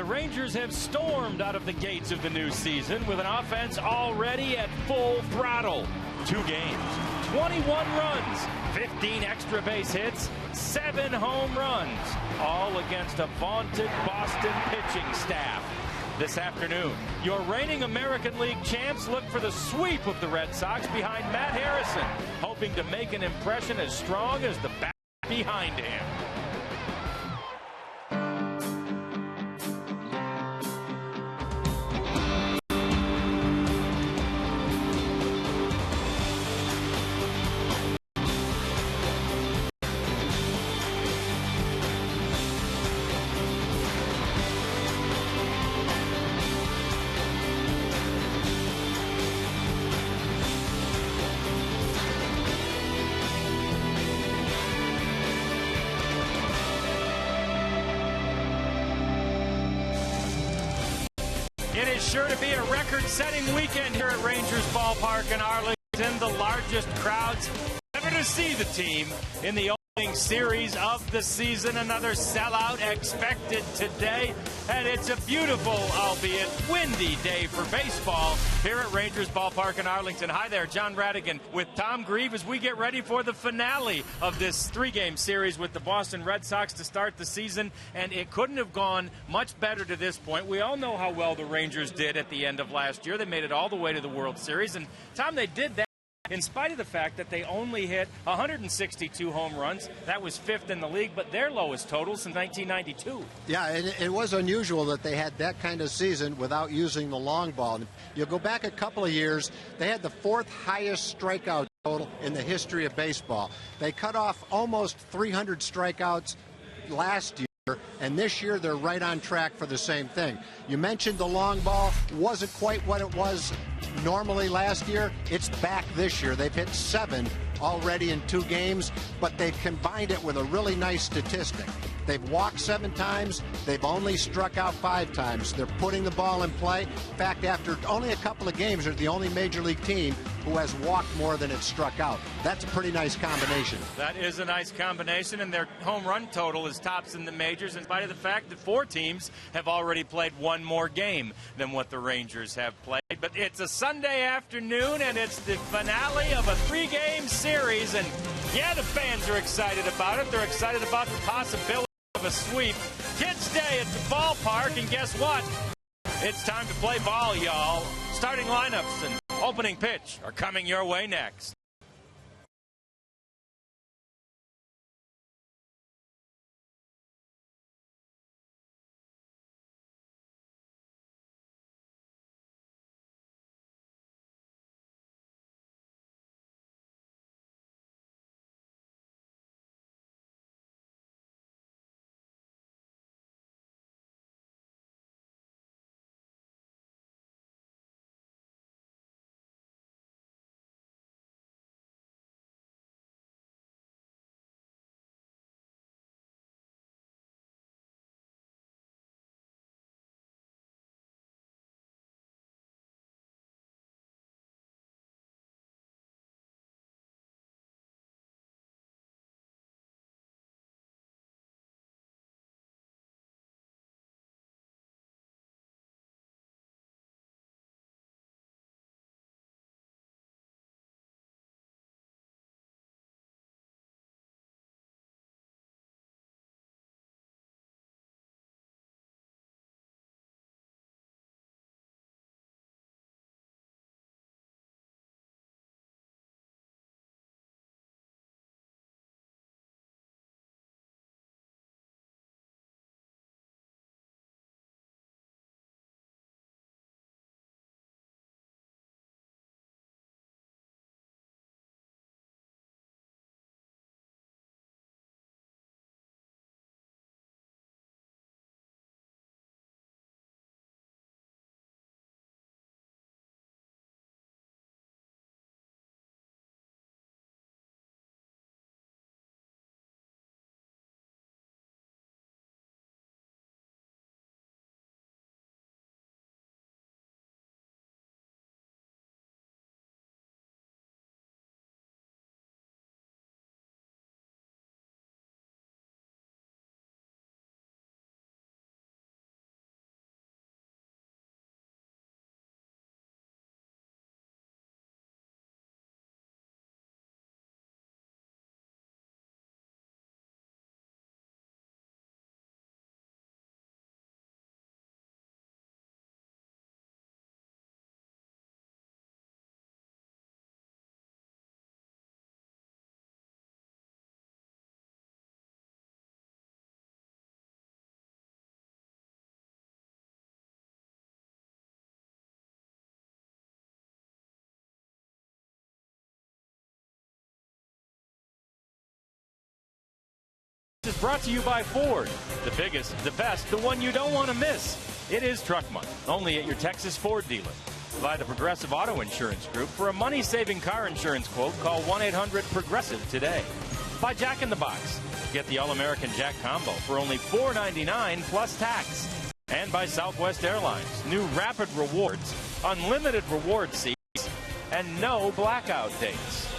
Rangers have stormed out of the gates of the new season with an offense already at full throttle. 2 games, 21 runs, 15 extra base hits, 7 home runs, all against a vaunted Boston pitching staff. This afternoon, your reigning American League champs look for the sweep of the Red Sox behind Matt Harrison, hoping to make an impression as strong as the bat behind him. It is sure to be a record-setting weekend here at Rangers Ballpark in Arlington. The largest crowds ever to see the team in the opening series of the season. Another sellout expected today. And it's a beautiful, albeit windy, day for baseball here at Rangers Ballpark in Arlington. Hi there, John Radigan with Tom Grieve as we get ready for the finale of this 3-game series with the Boston Red Sox to start the season. And it couldn't have gone much better to this point. We all know how well the Rangers did at the end of last year. They made it all the way to the World Series. And, Tom, they did that in spite of the fact that they only hit 162 home runs. That was 5th in the league, but their lowest total since 1992. Yeah, it was unusual that they had that kind of season without using the long ball. You go back a couple of years, they had the 4th highest strikeout total in the history of baseball. They cut off almost 300 strikeouts last year, and this year they're right on track for the same thing. You mentioned the long ball wasn't quite what it was normally last year. It's back this year. They've hit 7 already in 2 games, but they've combined it with a really nice statistic. They've walked 7 times. They've only struck out 5 times. They're putting the ball in play. In fact, after only a couple of games, they're the only major league team who has walked more than it's struck out. That's a pretty nice combination. That is a nice combination, and their home run total is tops in the majors in spite of the fact that 4 teams have already played 1 more game than what the Rangers have played. But it's a Sunday afternoon, and it's the finale of a 3-game series, and yeah, the fans are excited about it. They're excited about the possibility of a sweep. Kids Day at the ballpark, and guess what? It's time to play ball, y'all. Starting lineups and opening pitch are coming your way next. is brought to you by Ford. The biggest, the best, the one you don't want to miss. It is Truck Month, only at your Texas Ford dealer. By the Progressive Auto Insurance Group. For a money-saving car insurance quote, call 1-800-PROGRESSIVE today. By Jack in the Box. Get the All-American Jack Combo for only $4.99 plus tax. And by Southwest Airlines. New Rapid Rewards, unlimited reward seats, and no blackout dates.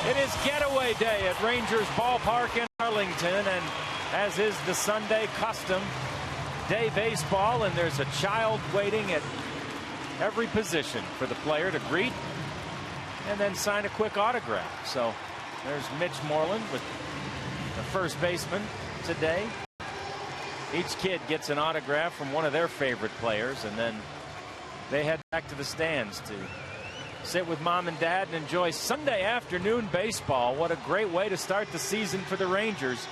It is getaway day at Rangers Ballpark in Arlington, and as is the Sunday custom, day baseball, and there's a child waiting at every position for the player to greet and then sign a quick autograph. So there's Mitch Moreland with the first baseman today. Each kid gets an autograph from one of their favorite players, and then they head back to the stands to sit with mom and dad and enjoy Sunday afternoon baseball. What a great way to start the season for the Rangers,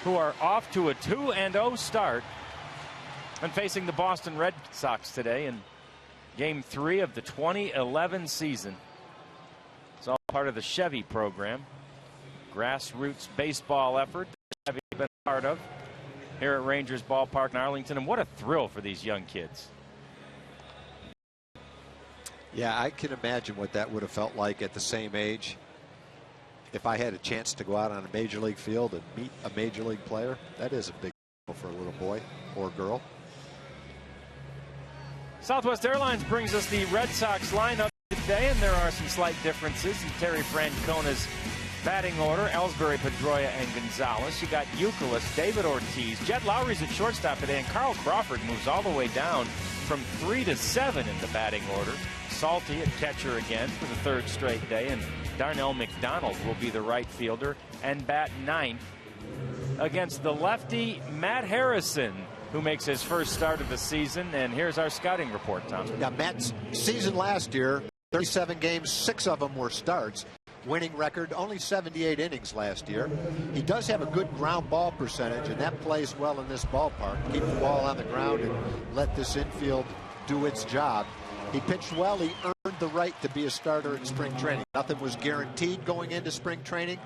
who are off to a 2-0 start and facing the Boston Red Sox today in Game 3 of the 2011 season. It's all part of the Chevy program, grassroots baseball effort that Chevy has been a part of here at Rangers Ballpark in Arlington. And what a thrill for these young kids. Yeah, I can imagine what that would have felt like at the same age. If I had a chance to go out on a major league field and meet a major league player, that is a big deal for a little boy or girl. Southwest Airlines brings us the Red Sox lineup today, and there are some slight differences in Terry Francona's batting order. Ellsbury, Pedroia, and Gonzalez. You got Youkilis, David Ortiz. Jed Lowry's at shortstop today, and Carl Crawford moves all the way down from 3 to 7 in the batting order. Salty at catcher again for the third straight day, and Darnell McDonald will be the right fielder and bat ninth against the lefty Matt Harrison, who makes his first start of the season. And here's our scouting report, Tom. Yeah, Matt's season last year, 37 games, 6 of them were starts. Winning record, only 78 innings last year. He does have a good ground ball percentage, and that plays well in this ballpark. Keep the ball on the ground and let this infield do its job. He pitched well. He earned the right to be a starter in spring training. Nothing was guaranteed going into spring training,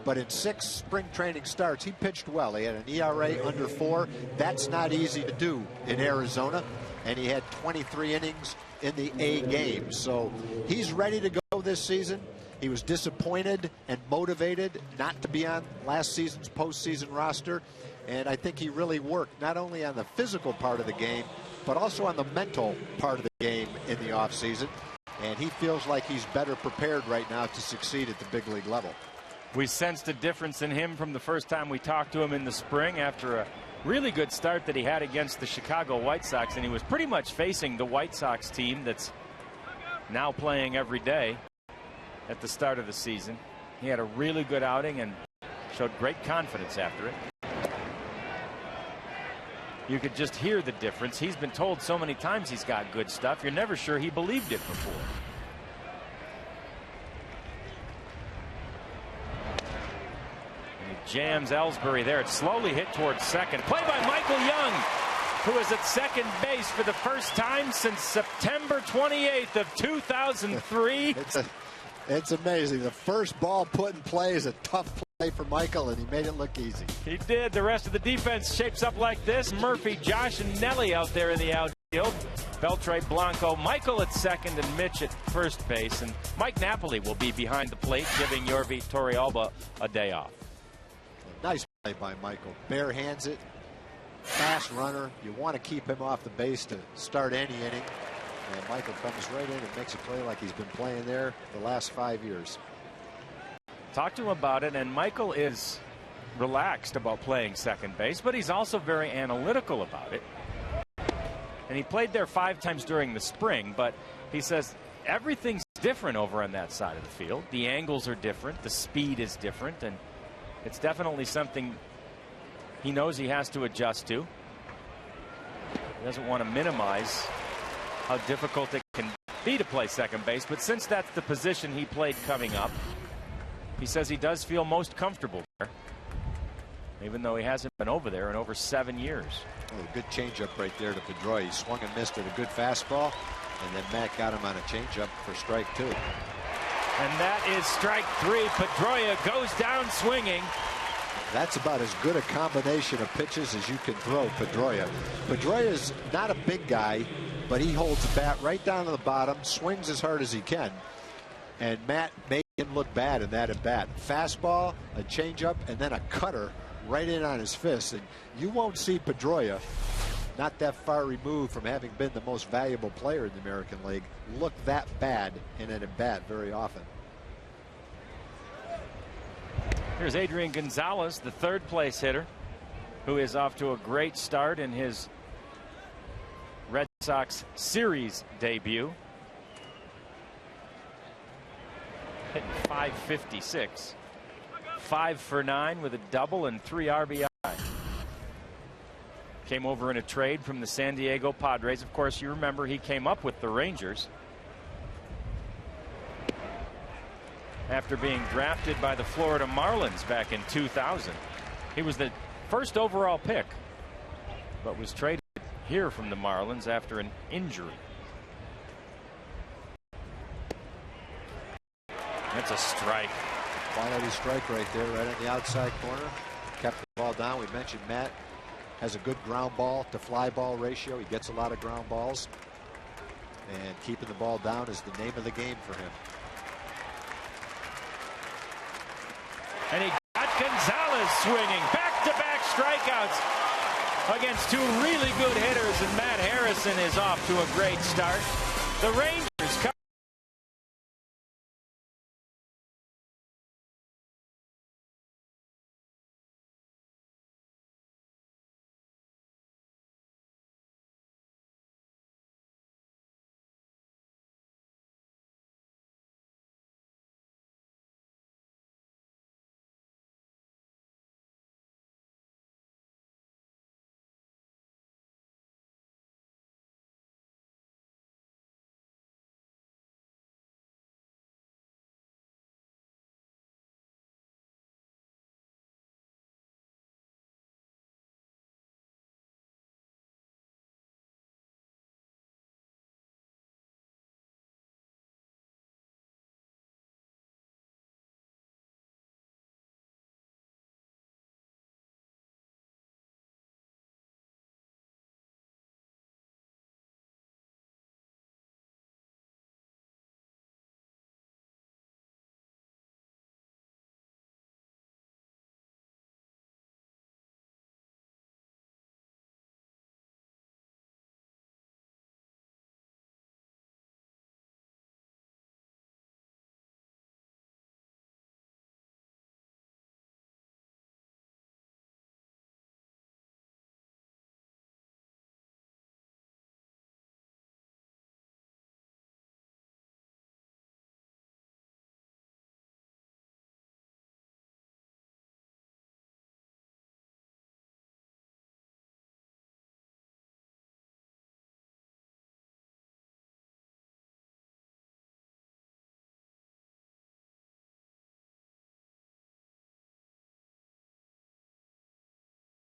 but in 6 spring training starts, he pitched well. He had an ERA under 4. That's not easy to do in Arizona, and he had 23 innings in the A game. So he's ready to go this season. He was disappointed and motivated not to be on last season's postseason roster, and I think he really worked not only on the physical part of the game, but also on the mental part of the game in the offseason, and he feels like he's better prepared right now to succeed at the big league level. We sensed a difference in him from the first time we talked to him in the spring after a really good start that he had against the Chicago White Sox, and he was pretty much facing the White Sox team that's now playing every day at the start of the season. He had a really good outing and showed great confidence after it. You could just hear the difference. He's been told so many times he's got good stuff, you're never sure he believed it before. And he jams Ellsbury there. It's slowly hit towards second. Play by Michael Young, who is at second base for the first time since September 28th of 2003. It's amazing. The first ball put in play is a tough play for Michael, and he made it look easy. He did. The rest of the defense shapes up like this. Murphy, Josh, and Nelly out there in the outfield. Beltre, Blanco, Michael at second, and Mitch at first base. And Mike Napoli will be behind the plate, giving Yorvi Torrealba a day off. Nice play by Michael. Bare hands it. Fast runner. You want to keep him off the base to start any inning. And Michael comes right in and makes a play like he's been playing there the last 5 years. Talk to him about it, and Michael is relaxed about playing second base, but he's also very analytical about it. And he played there 5 times during the spring, but he says everything's different over on that side of the field. The angles are different, the speed is different, and it's definitely something he knows he has to adjust to. He doesn't want to minimize how difficult it can be to play second base, but since that's the position he played coming up, he says he does feel most comfortable there, even though he hasn't been over there in over 7 years. Oh, good changeup right there to Pedroia. He swung and missed at a good fastball, and then Matt got him on a changeup for strike 2. And that is strike three. Pedroia goes down swinging. That's about as good a combination of pitches as you can throw, Pedroia. Pedroia is not a big guy, but he holds the bat right down to the bottom, swings as hard as he can. And Matt made him look bad in that at bat. Fastball, a changeup, and then a cutter right in on his fist. And you won't see Pedroia, not that far removed from having been the most valuable player in the American League, look that bad in an at bat very often. Here's Adrian Gonzalez, the third place hitter, who is off to a great start in his Red Sox series debut. Hitting .556. 5 for 9 with a double and 3 RBI. Came over in a trade from the San Diego Padres. Of course, you remember he came up with the Rangers after being drafted by the Florida Marlins back in 2000. He was the first overall pick, but was traded here from the Marlins after an injury. That's a strike. Quality strike right there, right on the outside corner. Kept the ball down. We mentioned Matt has a good ground ball to fly ball ratio. He gets a lot of ground balls. And keeping the ball down is the name of the game for him. And he got Gonzalez swinging. Back-to-back strikeouts against two really good hitters. And Matt Harrison is off to a great start. The Rangers come.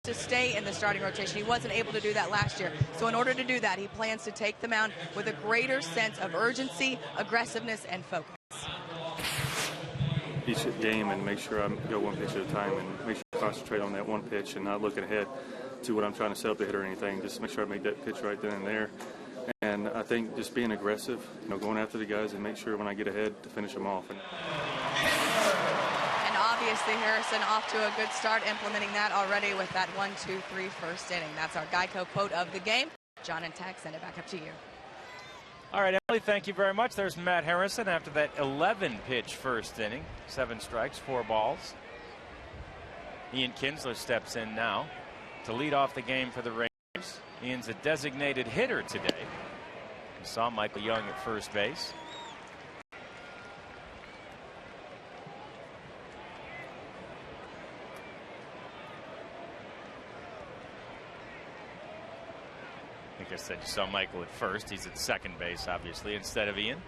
To stay in the starting rotation. He wasn't able to do that last year. So in order to do that, he plans to take the mound with a greater sense of urgency, aggressiveness, and focus. Each game and make sure I go one pitch at a time and make sure I concentrate on that one pitch and not looking ahead to what I'm trying to set up the hitter or anything. Just make sure I make that pitch right then and there. And I think just being aggressive, going after the guys and make sure when I get ahead to finish them off. Obviously, Harrison off to a good start, implementing that already with that 1-2-3 first inning. That's our Geico quote of the game. John and Tex, send it back up to you. All right, Emily, thank you very much. There's Matt Harrison after that 11-pitch first inning. 7 strikes, 4 balls. Ian Kinsler steps in now to lead off the game for the Rangers. Ian's a designated hitter today. We saw Michael Young at first base. I think I said you saw Michael at first. He's at second base, obviously, instead of Ian.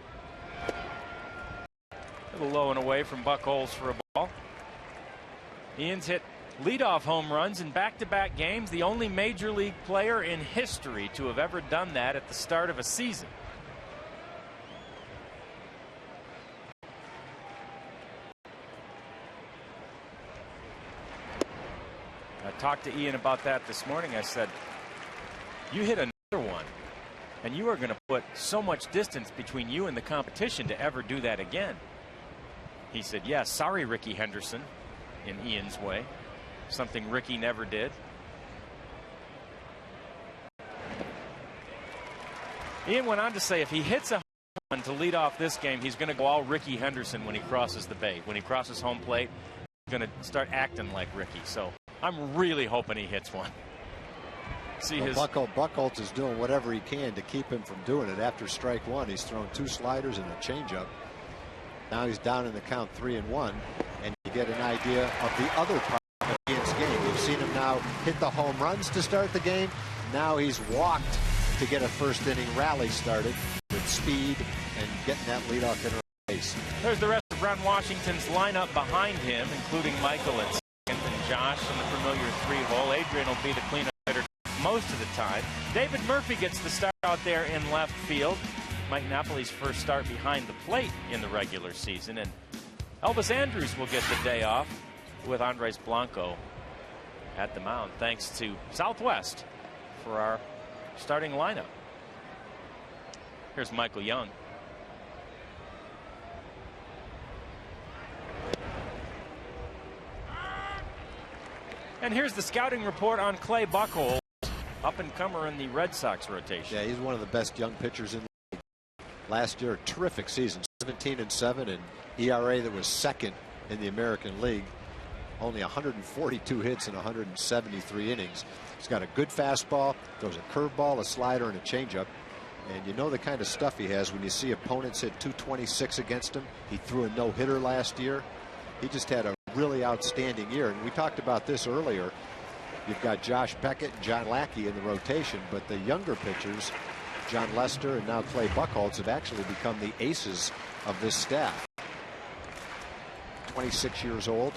A little low and away from Buchholz for a ball. Ian's hit leadoff home runs in back-to-back games, the only major league player in history to have ever done that at the start of a season. talked to Ian about that this morning. I said, you hit another one, and you are going to put so much distance between you and the competition to ever do that again. He said, yeah, sorry, Ricky Henderson, in Ian's way. Something Ricky never did. Ian went on to say if he hits a home run to lead off this game, he's going to go all Ricky Henderson when he crosses the bait. When he crosses home plate, he's going to start acting like Ricky. So I'm really hoping he hits one. See his Buchholz is doing whatever he can to keep him from doing it. After strike one, he's thrown 2 sliders and a changeup. Now he's down in the count 3-1, and you get an idea of the other part of Ian's game. You've seen him now hit the home runs to start the game. Now he's walked to get a first inning rally started with speed and getting that leadoff hitter base. There's the rest of Ron Washington's lineup behind him, including Michael at second and Josh in the familiar 3-hole. Adrian will be the cleanup hitter most of the time. David Murphy gets the start out there in left field. Mike Napoli's first start behind the plate in the regular season, and Elvis Andrus will get the day off with Andres Blanco at the mound, thanks to Southwest for our starting lineup. Here's Michael Young. And here's the scouting report on Clay Buchholz, up-and-comer in the Red Sox rotation. Yeah, he's one of the best young pitchers in the league. Last year, a terrific season, 17-7, and ERA that was second in the American League. Only 142 hits in 173 innings. He's got a good fastball, throws a curveball, a slider, and a changeup. And you know the kind of stuff he has when you see opponents hit 226 against him. He threw a no-hitter last year. He just had a really outstanding year. And we talked about this earlier. You've got Josh Beckett and John Lackey in the rotation, but the younger pitchers, John Lester and now Clay Buchholz, have actually become the aces of this staff. 26 years old.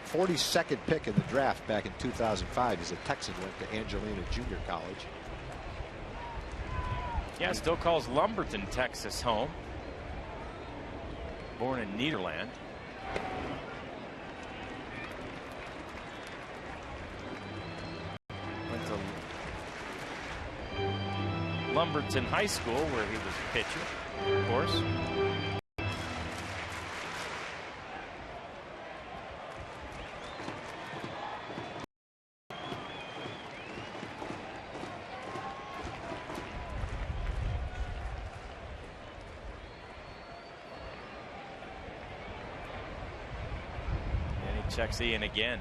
42nd pick in the draft back in 2005. He's a Texan, went to Angelina Junior College. Yeah, still calls Lumberton, Texas home. Born in Nederland. Went to Lumberton High School where he was a pitcher, of course. Checks Ian again.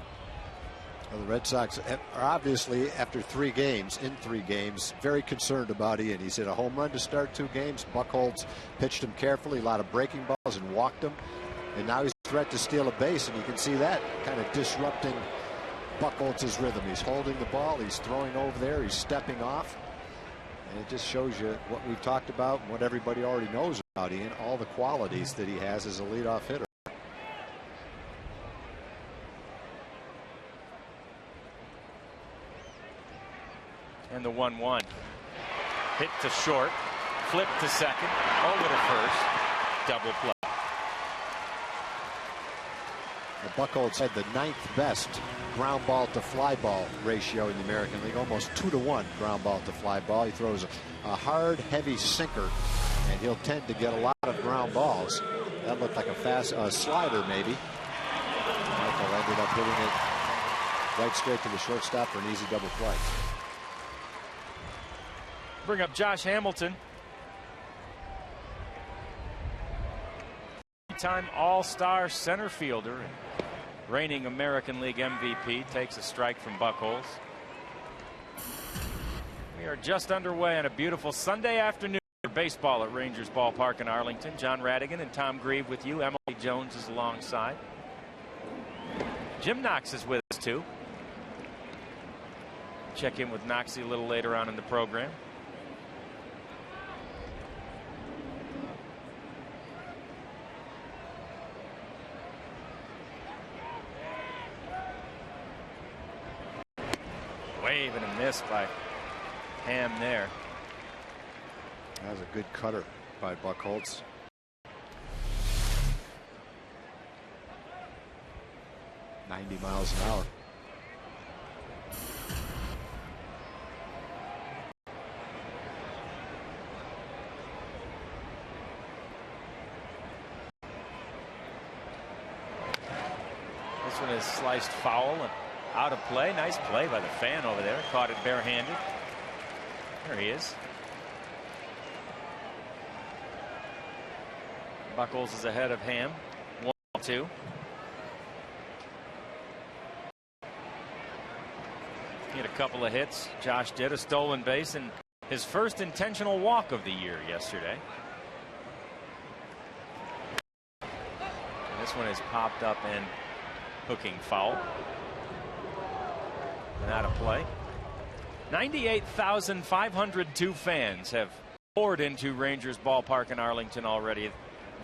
Well, the Red Sox are obviously, after 3 games, very concerned about Ian. He's hit a home run to start 2 games. Buchholz pitched him carefully, a lot of breaking balls, and walked him. And now he's a threat to steal a base, and you can see that kind of disrupting Buchholz's rhythm. He's holding the ball, he's throwing over there, he's stepping off. And it just shows you what we've talked about and what everybody already knows about Ian, all the qualities that he has as a leadoff hitter. And the 1-1. Hit to short, flip to second, over to first, double play. Buchholz had the 9th best ground ball to fly ball ratio in the American League, almost 2-to-1 ground ball to fly ball. He throws a hard, heavy sinker, and he'll tend to get a lot of ground balls. That looked like a fast slider, maybe. Michael ended up hitting it right straight to the shortstop for an easy double play. Bring up Josh Hamilton. Three-time All-Star center fielder and reigning American League MVP takes a strike from Buchholz. We are just underway on a beautiful Sunday afternoon for baseball at Rangers Ballpark in Arlington. John Radigan and Tom Grieve with you. Emily Jones is alongside. Jim Knox is with us too. Check in with Knoxy a little later on in the program. Wave and a miss by Ham there. That was a good cutter by Buchholz. .90 miles an hour. This one is sliced foul and out of play. Nice play by the fan over there. Caught it barehanded. There he is. Buckles is ahead of Ham. 1-2. He had a couple of hits. Josh did a stolen base and his first intentional walk of the year yesterday. And this one is popped up and hooking foul. And out of play. 98,502 fans have poured into Rangers ballpark in Arlington already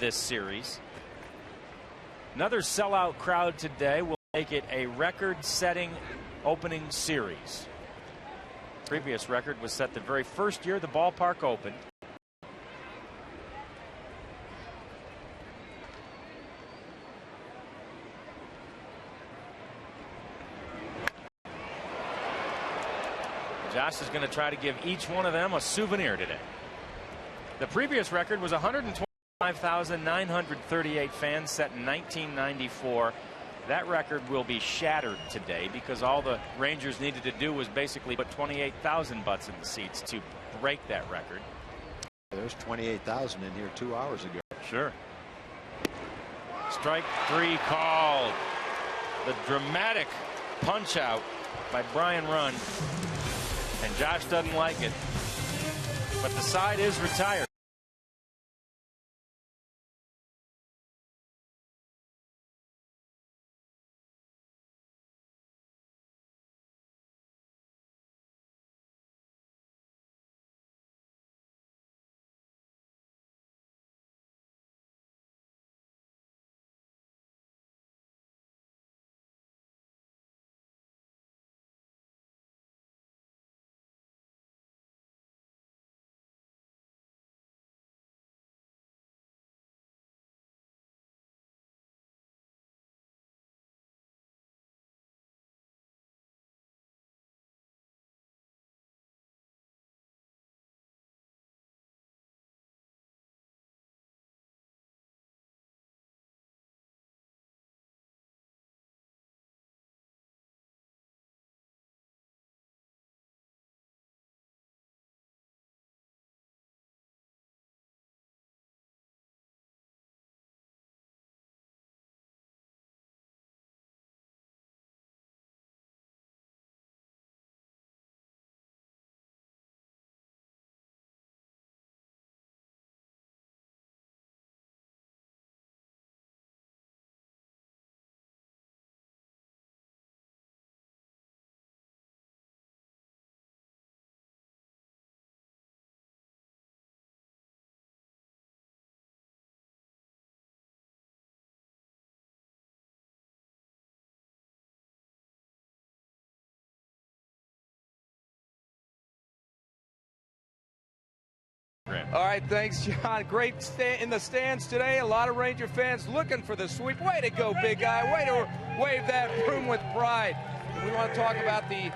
this series. Another sellout crowd today will make it a record-setting opening series. Previous record was set the very first year the ballpark opened. Josh is going to try to give each one of them a souvenir today. The previous record was 125,938 fans set in 1994. That record will be shattered today because all the Rangers needed to do was basically put 28,000 butts in the seats to break that record. There's 28,000 in here 2 hours ago. Sure. Strike three called. The dramatic punch out by Brian Run. And Josh doesn't like it. But the side is retired. All right, thanks, John. Great in the stands today. A lot of Ranger fans looking for the sweep. Way to go, big guy. Way to wave that broom with pride. We want to talk about the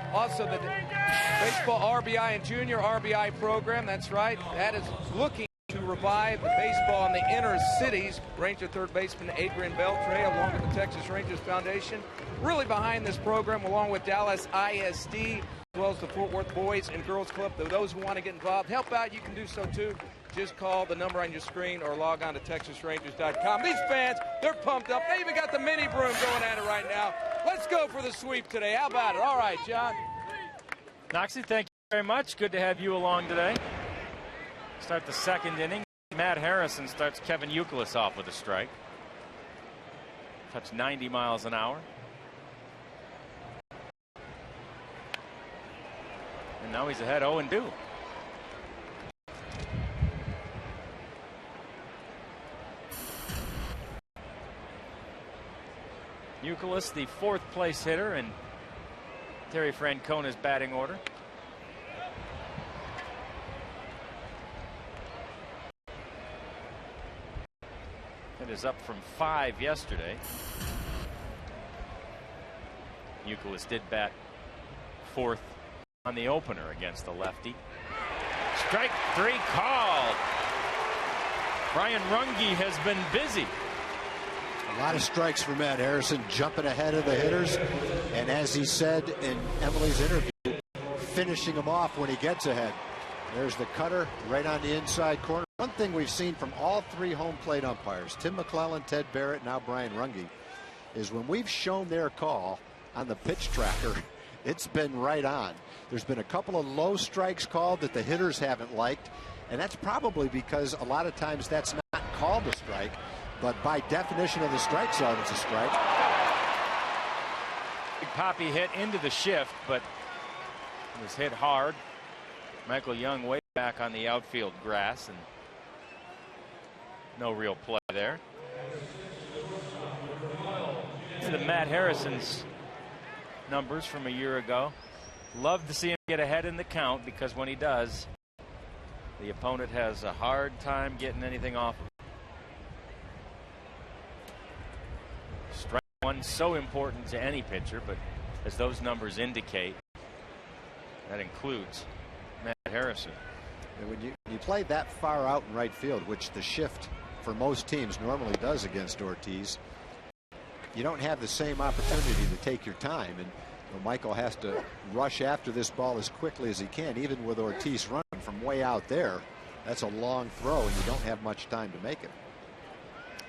baseball RBI and junior RBI program. That's right. That is looking to revive the baseball in the inner cities. Ranger third baseman Adrian Beltre, along with the Texas Rangers Foundation, really behind this program, along with Dallas ISD, as well as the Fort Worth Boys and Girls Club. Those who want to get involved, help out, you can do so too. Just call the number on your screen or log on to TexasRangers.com. These fans, they're pumped up. They even got the mini broom going at it right now. Let's go for the sweep today. How about it? All right, John. Noxie, thank you very much. Good to have you along today. Start the second inning. Matt Harrison starts Kevin Youkilis off with a strike. Touched 90 miles an hour. And now he's ahead 0-2. Youkilis, the fourth place hitter in Terry Francona's batting order. It is up from 5 yesterday. Youkilis did bat fourth on the opener against the lefty. Strike three called. Brian Runge has been busy A lot of strikes for Matt Harrison, jumping ahead of the hitters, and as he said in Emily's interview, finishing them off when he gets ahead. There's the cutter right on the inside corner. One thing we've seen from all three home plate umpires, Tim McClellan, Ted Barrett, now Brian Runge, is when we've shown their call on the pitch tracker, it's been right on. There's been a couple of low strikes called that the hitters haven't liked, and that's probably because a lot of times that's not called a strike, but by definition of the strike zone, it's a strike. Big Poppy hit into the shift, but it was hit hard. Michael Young way back on the outfield grass, and no real play there. The Matt Harrison's numbers from a year ago. Love to see him get ahead in the count, because when he does, the opponent has a hard time getting anything off of him. Strike one so important to any pitcher, but as those numbers indicate, that includes Matt Harrison. And when you play that far out in right field, which the shift for most teams normally does against Ortiz, you don't have the same opportunity to take your time, and Michael has to rush after this ball as quickly as he can. Even with Ortiz running from way out there, that's a long throw, and you don't have much time to make it.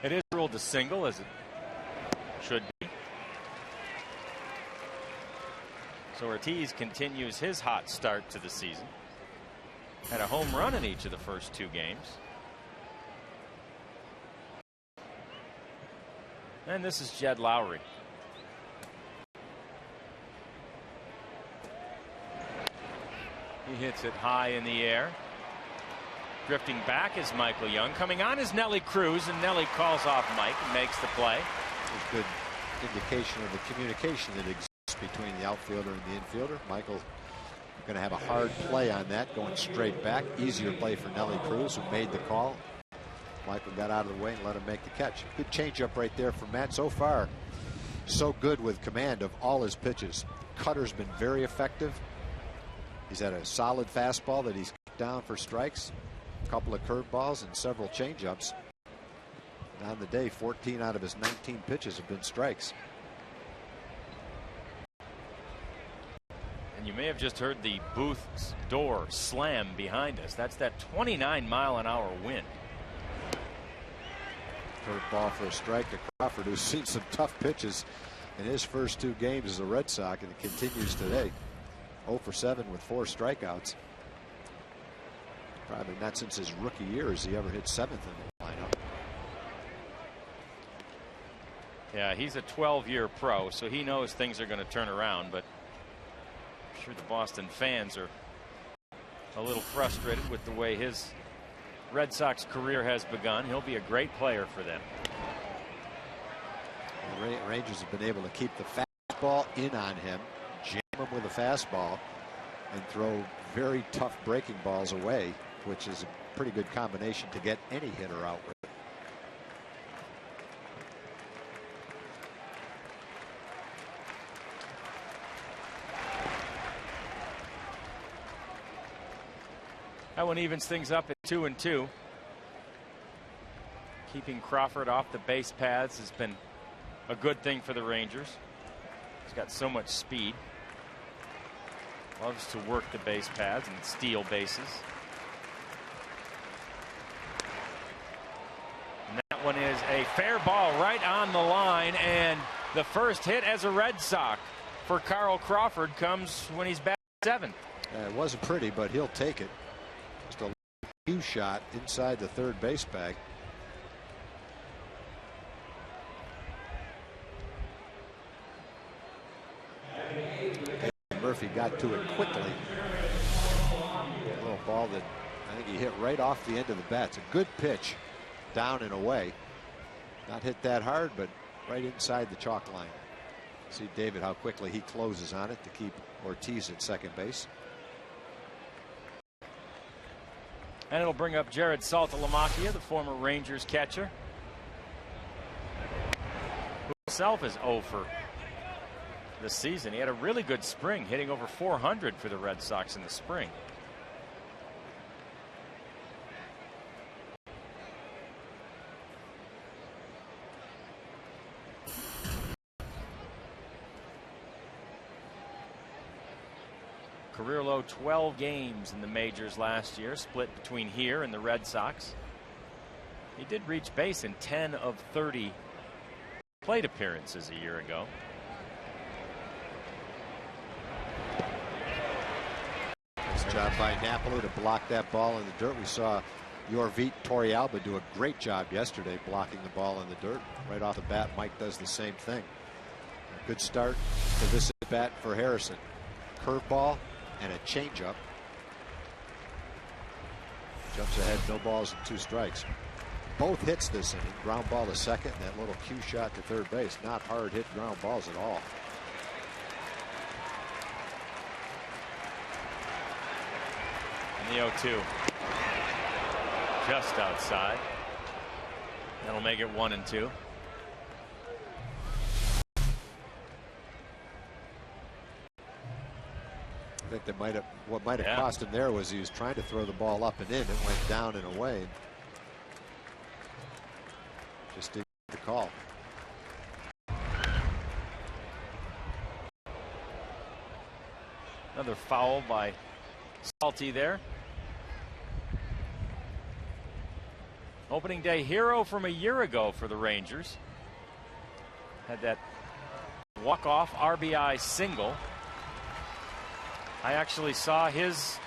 It is ruled a single, as it should be. So Ortiz continues his hot start to the season. Had a home run in each of the first two games. And this is Jed Lowry. He hits it high in the air. Drifting back is Michael Young. Coming on is Nelly Cruz, and Nelly calls off Mike and makes the play. A good indication of the communication that exists between the outfielder and the infielder. Michael going to have a hard play on that, going straight back. Easier play for Nelly Cruz, who made the call. Michael got out of the way and let him make the catch. Good changeup right there from Matt. So far, so good with command of all his pitches. Cutter's been very effective. He's had a solid fastball that he's kicked down for strikes. A couple of curveballs and several changeups. And on the day, 14 out of his 19 pitches have been strikes. And you may have just heard the booth's door slam behind us. That's that 29-mile-an-hour wind. Curveball for a strike to Crawford, who's seen some tough pitches in his first two games as a Red Sox, and it continues today. 0 for 7 with 4 strikeouts. Probably not since his rookie year has he ever hit 7th in the lineup. Yeah, he's a 12-year pro, so he knows things are going to turn around, but I'm sure the Boston fans are a little frustrated with the way his Red Sox career has begun. He'll be a great player for them. The Rangers have been able to keep the fastball in on him, jam him with a fastball, and throw very tough breaking balls away, which is a pretty good combination to get any hitter out with. That one evens things up at 2-2. Keeping Crawford off the base paths has been a good thing for the Rangers. He's got so much speed. Loves to work the base paths and steal bases. And that one is a fair ball right on the line, and the first hit as a Red Sox for Carl Crawford comes when he's batting 7th. It wasn't pretty, but he'll take it. Just a huge shot inside the third base bag. Murphy got to it quickly. A little ball that I think he hit right off the end of the bat. It's a good pitch down and away. Not hit that hard, but right inside the chalk line. See David how quickly he closes on it to keep Ortiz at second base. And it'll bring up Jared Saltalamacchia, the former Rangers catcher, who himself is 0 for this season. He had a really good spring, hitting over 400 for the Red Sox in the spring. career low 12 games in the majors last year, split between here and the Red Sox. He did reach base in 10 of 30 plate appearances a year ago. Nice job by Napoli to block that ball in the dirt. We saw Yorvit Torrealba do a great job yesterday blocking the ball in the dirt. Right off the bat, Mike does the same thing. A good start to this at bat for Harrison. Curveball and a changeup. Jumps ahead, no balls and 2 strikes. Both hits this inning. Ground ball to second and that little cue shot to third base. Not hard hit ground balls at all. And the 0-2. Just outside. That'll make it 1-2. I think that what might have cost him there was he was trying to throw the ball up and in. It went down and away. Just didn't get the call. Another foul by Salty there. Opening day hero from a year ago for the Rangers. Had that walk-off RBI single. I actually saw his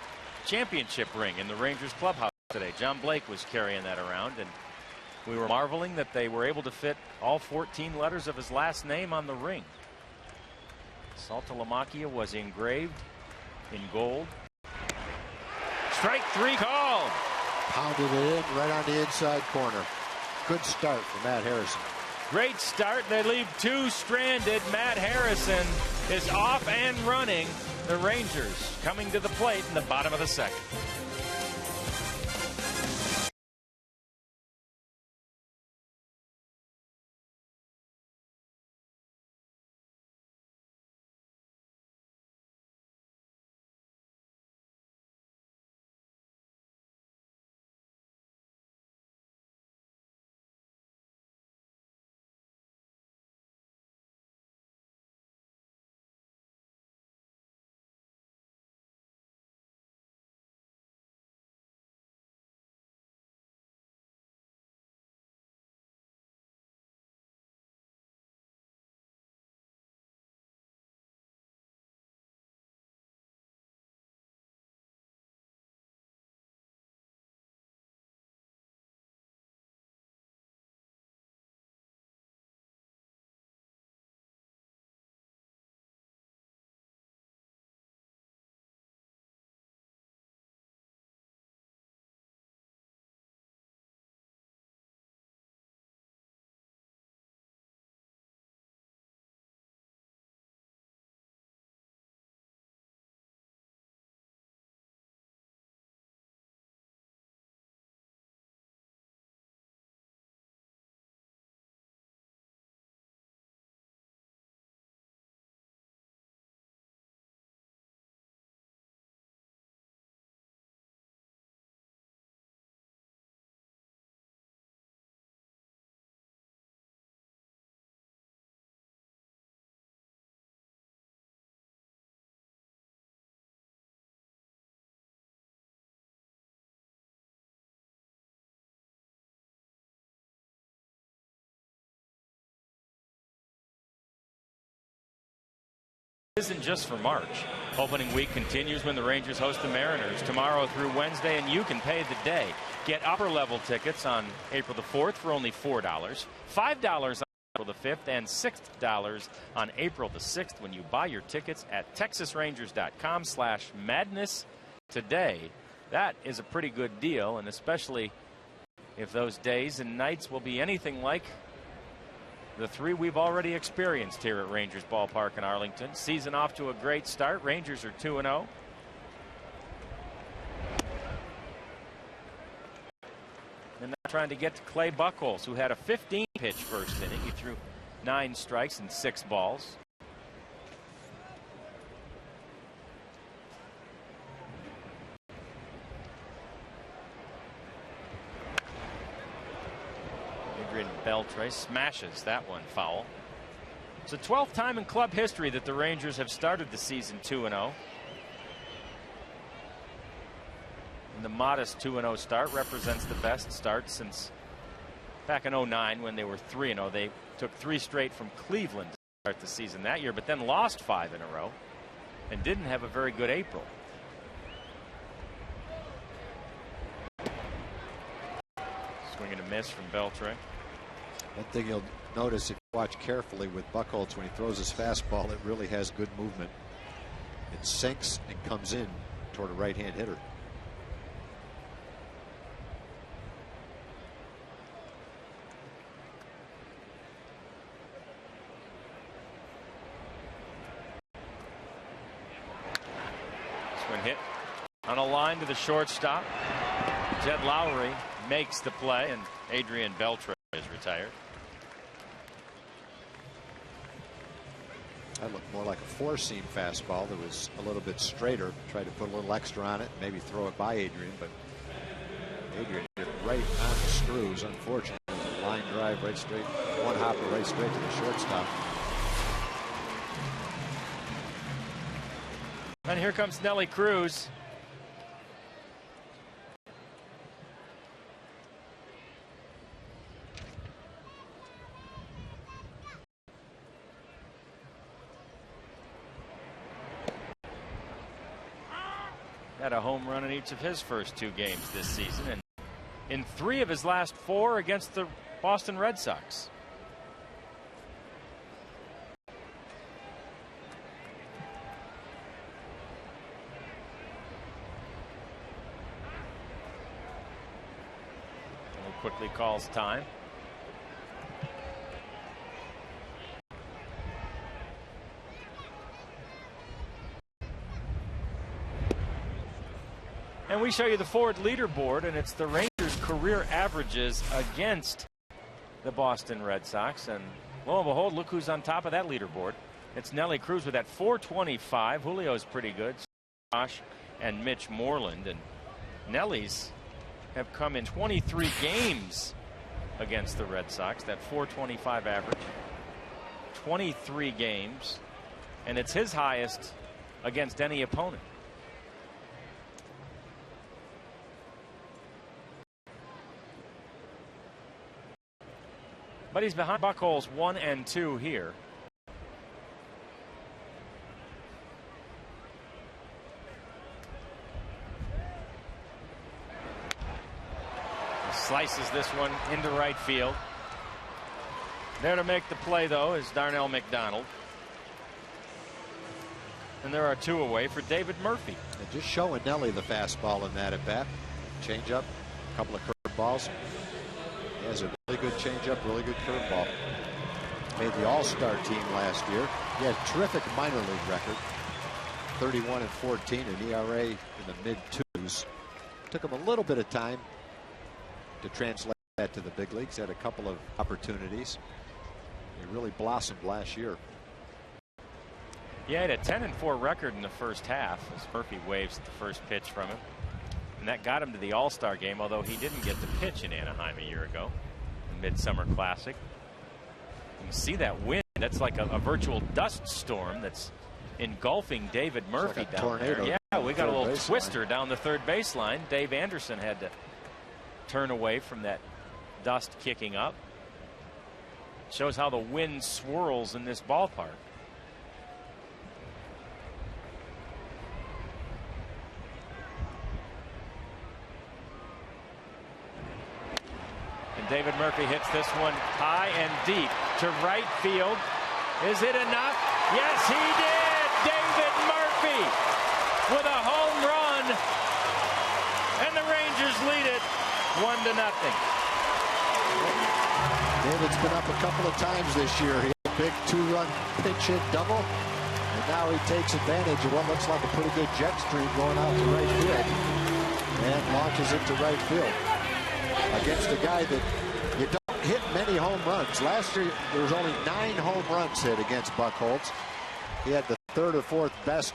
championship ring in the Rangers clubhouse today. John Blake was carrying that around, and we were marveling that they were able to fit all 14 letters of his last name on the ring. Saltalamacchia was engraved in gold. Strike 3 called. Pounded it in right on the inside corner. Good start for Matt Harrison. Great start. They leave 2 stranded. Matt Harrison is off and running. The Rangers coming to the plate in the bottom of the second. Isn't just for March. Opening week continues when the Rangers host the Mariners tomorrow through Wednesday, and you can pay the day. Get upper level tickets on April the 4th for only $4, $5 on April the 5th, and $6 on April the 6th when you buy your tickets at texasrangers.com/madness today. That is a pretty good deal, and especially if those days and nights will be anything like the 3 we've already experienced here at Rangers Ballpark in Arlington. Season off to a great start. Rangers are 2-0. And now trying to get to Clay Buchholz, who had a 15-pitch first inning. He threw 9 strikes and 6 balls. Beltre smashes that one foul. It's the 12th time in club history that the Rangers have started the season 2-0. the modest 2-0 start represents the best start since back in 09 when they were 3-0. They took 3 straight from Cleveland to start the season that year, but then lost 5 in a row and didn't have a very good April. Swing and a miss from Beltre. One thing you'll notice if you watch carefully with Buchholz, when he throws his fastball, it really has good movement. It sinks and comes in toward a right-hand hitter. Swing hit on a line to the shortstop. Jed Lowry makes the play, and Adrian Beltre is retired. That looked more like a four-seam fastball that was a little bit straighter. Tried to put a little extra on it, maybe throw it by Adrian, but Adrian hit it right on the screws. Unfortunately, it was a line drive right straight, one hopper right straight to the shortstop. And here comes Nelly Cruz. Had a home run in each of his first 2 games this season, and in 3 of his last 4 against the Boston Red Sox. And he quickly calls time. And we show you the Ford leaderboard, and it's the Rangers' career averages against the Boston Red Sox. And lo and behold, look who's on top of that leaderboard. It's Nelly Cruz with that 425. Julio's pretty good. Josh and Mitch Moreland. And Nelly's have come in 23 games against the Red Sox. That 425 average. 23 games. And it's his highest against any opponent. But he's behind Buchholz 1 and 2 here. He slices this one into right field. There to make the play, though, is Darnell McDonald. And there are 2 away for David Murphy. And just showing Nelly the fastball in that at bat. Change up, a couple of curveballs. He has a really good changeup, really good curveball. Made the All-Star team last year. He had a terrific minor league record. 31-14, an ERA in the mid-2s. Took him a little bit of time to translate that to the big leagues. Had a couple of opportunities. He really blossomed last year. Yeah, he had a 10-4 record in the first half as Murphy waves the first pitch from him. And that got him to the All-Star game, although he didn't get to pitch in Anaheim a year ago. The Midsummer Classic. You can see that wind. That's like a virtual dust storm that's engulfing David Murphy like a down tornado. there. Yeah, we got a little Baseline. twister down the third baseline. Dave Anderson had to turn away from that dust kicking up. Shows how the wind swirls in this ballpark. David Murphy hits this one high and deep to right field. Is it enough? Yes, he did. David Murphy with a home run. And the Rangers lead it 1-0. David's been up a couple of times this year. He had a big 2-run pinch hit double. And now he takes advantage of what looks like a pretty good jet stream going out to right field. And launches it to right field. Against a guy that you don't hit many home runs. Last year, there was only 9 home runs hit against Buchholz. He had the 3rd or 4th best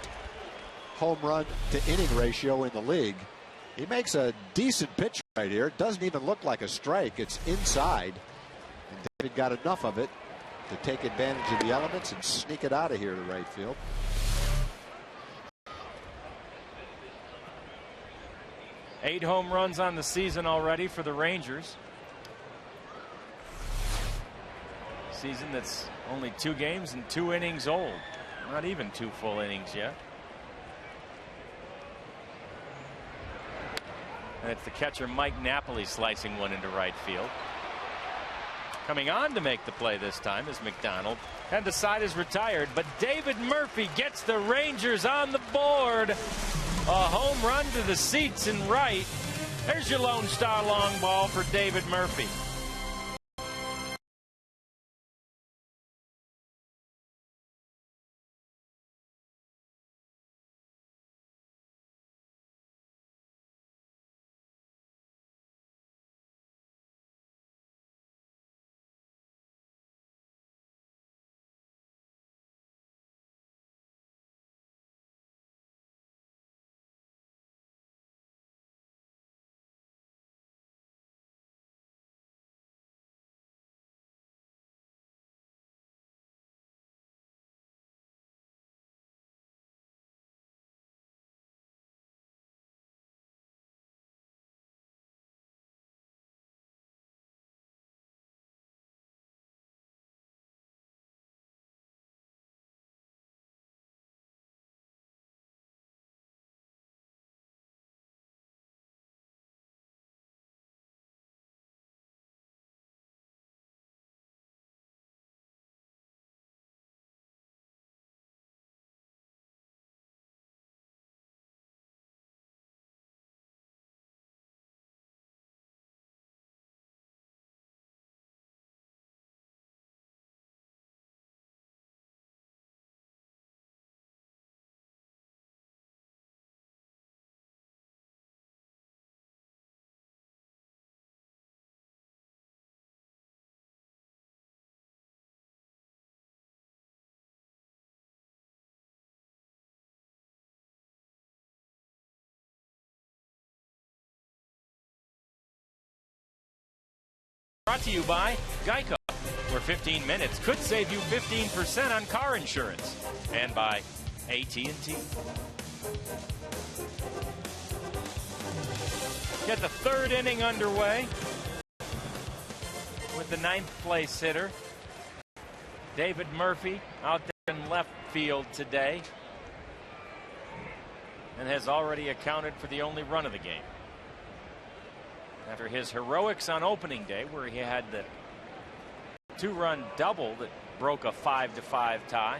home run to inning ratio in the league. He makes a decent pitch right here. It doesn't even look like a strike. It's inside. And David got enough of it to take advantage of the elements and sneak it out of here to right field. 8 home runs on the season already for the Rangers. Season that's only 2 games and 2 innings old. Not even 2 full innings yet. And it's the catcher Mike Napoli slicing one into right field. Coming on to make the play this time is McDonald. And the side is retired, but David Murphy gets the Rangers on the board. A home run to the seats in right. There's your Lone Star long ball for David Murphy. Brought to you by Geico, where 15 minutes could save you 15% on car insurance. And by AT&T. Get the 3rd inning underway with the 9th place hitter, David Murphy, out there in left field today, and has already accounted for the only run of the game. After his heroics on opening day, where he had the 2-run double that broke a 5-5 tie.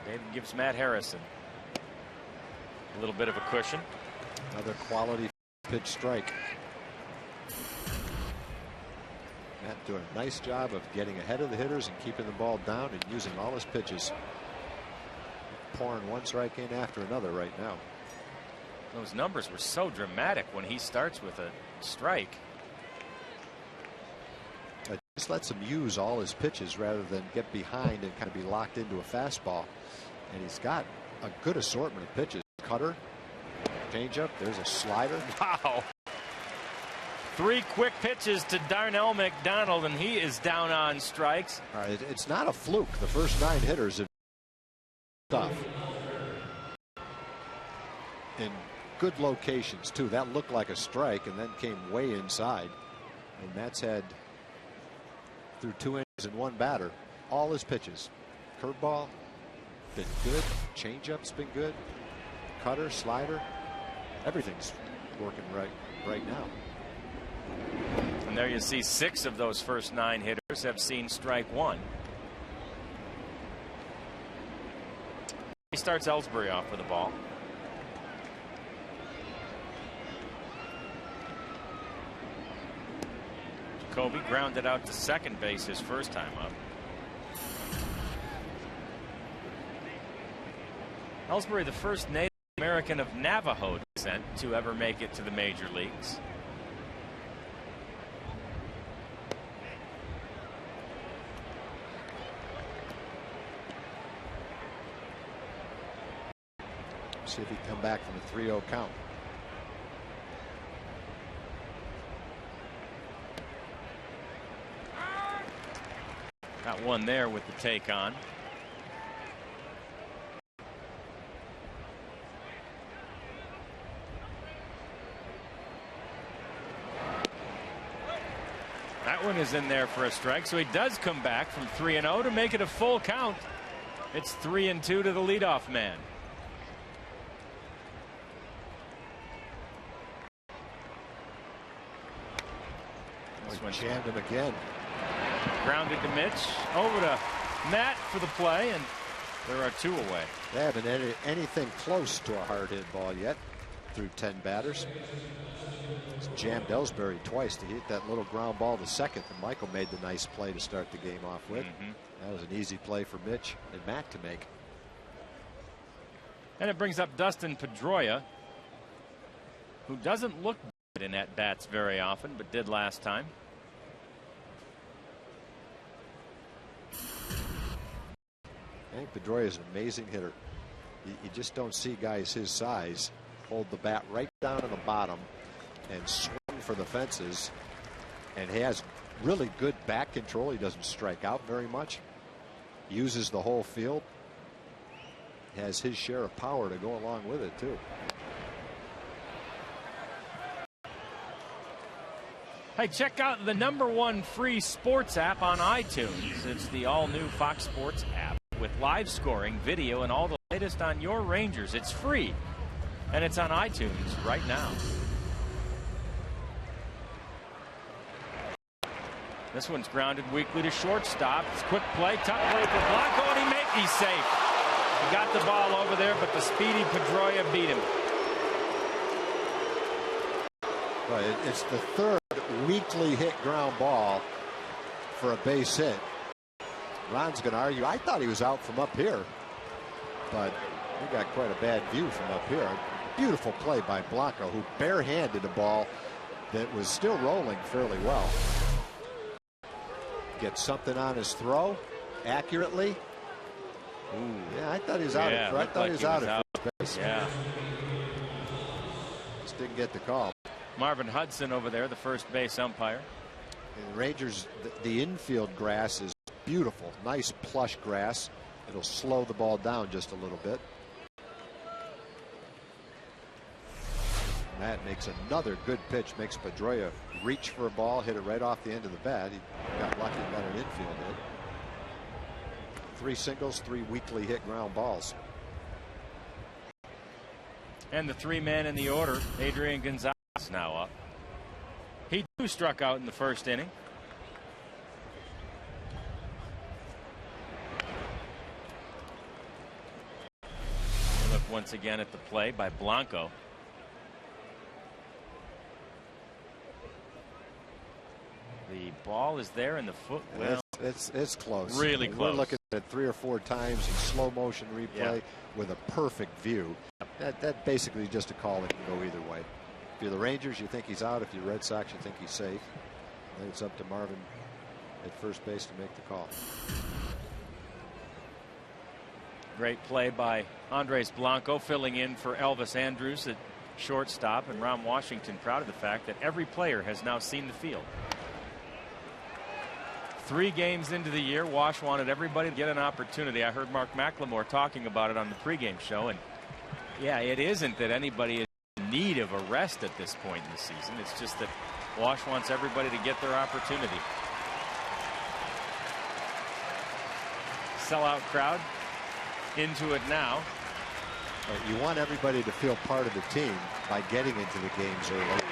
David gives Matt Harrison a little bit of a cushion. Another quality pitch strike. Matt doing a nice job of getting ahead of the hitters and keeping the ball down and using all his pitches. Pouring one strike in after another right now. Those numbers were so dramatic when he starts with a strike. Just lets him use all his pitches rather than get behind and kind of be locked into a fastball. And he's got a good assortment of pitches. Cutter, changeup, there's a slider. Wow. 3 quick pitches to Darnell McDonald, and he is down on strikes. All right, it's not a fluke. The first 9 hitters have tough. In good locations too. That looked like a strike and then came way inside. And Matt's had, through 2 innings and 1 batter, all his pitches. Curveball been good. Changeup's been good. Cutter, slider, everything's working right now. And there you see 6 of those first 9 hitters have seen strike 1. He starts Ellsbury off with the ball. Jacoby grounded out to second base his first time up. Ellsbury, the first Native American of Navajo descent to ever make it to the major leagues. See if he can come back from a 3-0 count. Got one there with the take on. Marvin is in there for a strike, so he does come back from 3-0 to make it a full count. It's 3-2 to the leadoff man. This one jammed him again. Grounded to Mitch, over to Matt for the play, and there are 2 away. They haven't had anything close to a hard hit ball yet through 10 batters. It's jammed Ellsbury twice to hit that little ground ball to second, and Michael made the nice play to start the game off with. That was an easy play for Mitch and Matt to make. And it brings up Dustin Pedroia, who doesn't look good in at-bats very often, but did last time. I think Pedroia is an amazing hitter. You just don't see guys his size hold the bat right down to the bottom and swing for the fences, and he has really good bat control. He doesn't strike out very much, uses the whole field, has his share of power to go along with it too. Hey, check out the #1 free sports app on iTunes. It's the all-new Fox Sports app with live scoring, video, and all the latest on your Rangers. It's free, and it's on iTunes right now. This one's grounded weakly to shortstop. It's quick play, tough play for Blanco, and he's safe. He got the ball over there, but the speedy Pedroia beat him. Right, it's the 3rd weakly hit ground ball for a base hit. Ron's going to argue, I thought he was out from up here, but he got quite a bad view from up here. Beautiful play by Blanco, who barehanded a ball that was still rolling fairly well. Gets something on his throw accurately. Ooh, yeah, I thought he was out. I thought he was out at first base. Yeah. Just didn't get the call. Marvin Hudson over there, the first base umpire. And the Rangers, the infield grass is beautiful. Nice plush grass. It'll slow the ball down just a little bit. Matt makes another good pitch, makes Pedroia reach for a ball, hit it right off the end of the bat. He got lucky, got an infield hit. 3 singles, 3 weakly hit ground balls. And the 3-man in the order, Adrian Gonzalez, now up. He too struck out in the first inning. Look once again at the play by Blanco. The ball is there in the foot. Well, it's close. Really close. We're looking at it 3 or 4 times in slow motion replay with a perfect view. That basically just a call that can go either way. If you're the Rangers, you think he's out. If you're Red Sox, you think he's safe. Then it's up to Marvin at first base to make the call. Great play by Andres Blanco, filling in for Elvis Andrus at shortstop, and Ron Washington proud of the fact that every player has now seen the field. 3 games into the year, Wash wanted everybody to get an opportunity. I heard Mark McLemore talking about it on the pregame show, and yeah, it isn't that anybody is in need of a rest at this point in the season. It's just that Wash wants everybody to get their opportunity. Sellout crowd into it now. You want everybody to feel part of the team by getting into the games early.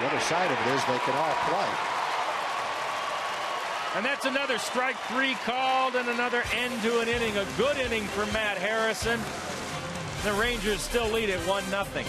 The other side of it is they can all play. And that's another strike 3 called and another end to an inning. A good inning for Matt Harrison. The Rangers still lead at 1-0.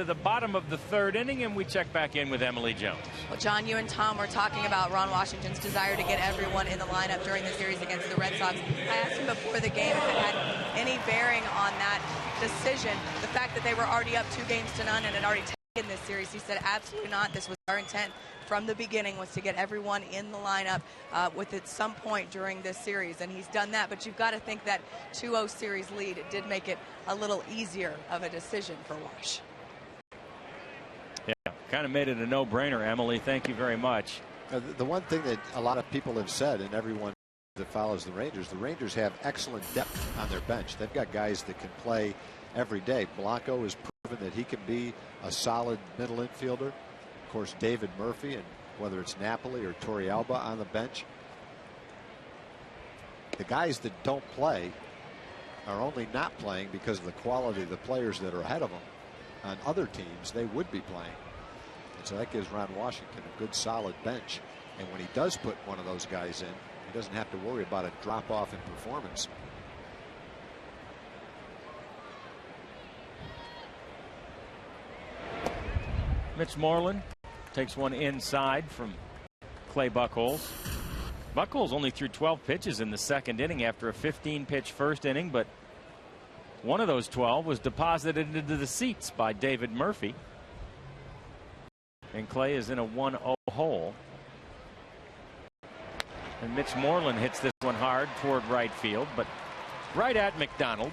to the bottom of the third inning, and we check back in with Emily Jones. Well, John, you and Tom were talking about Ron Washington's desire to get everyone in the lineup during the series against the Red Sox. I asked him before the game if it had any bearing on that decision, the fact that they were already up 2-0 and had already taken this series. He said absolutely not. This was our intent from the beginning, was to get everyone in the lineup at some point during this series, and he's done that. But you've got to think that 2-0 series lead, it did make it a little easier of a decision for Wash. Yeah, kind of made it a no-brainer, Emily. Thank you very much. The one thing that a lot of people have said, and everyone that follows the Rangers have excellent depth on their bench. They've got guys that can play every day. Blanco has proven that he can be a solid middle infielder. Of course, David Murphy, and whether it's Napoli or Torrealba on the bench. The guys that don't play are only not playing because of the quality of the players that are ahead of them. On other teams, they would be playing. And so that gives Ron Washington a good solid bench. And when he does put one of those guys in, he doesn't have to worry about a drop off in performance. Mitch Moreland takes one inside from Clay Buchholz. Buchholz only threw 12 pitches in the second inning after a 15-pitch first inning, but one of those 12 was deposited into the seats by David Murphy. And Clay is in a 1-0 hole. And Mitch Moreland hits this one hard toward right field, but right at McDonald.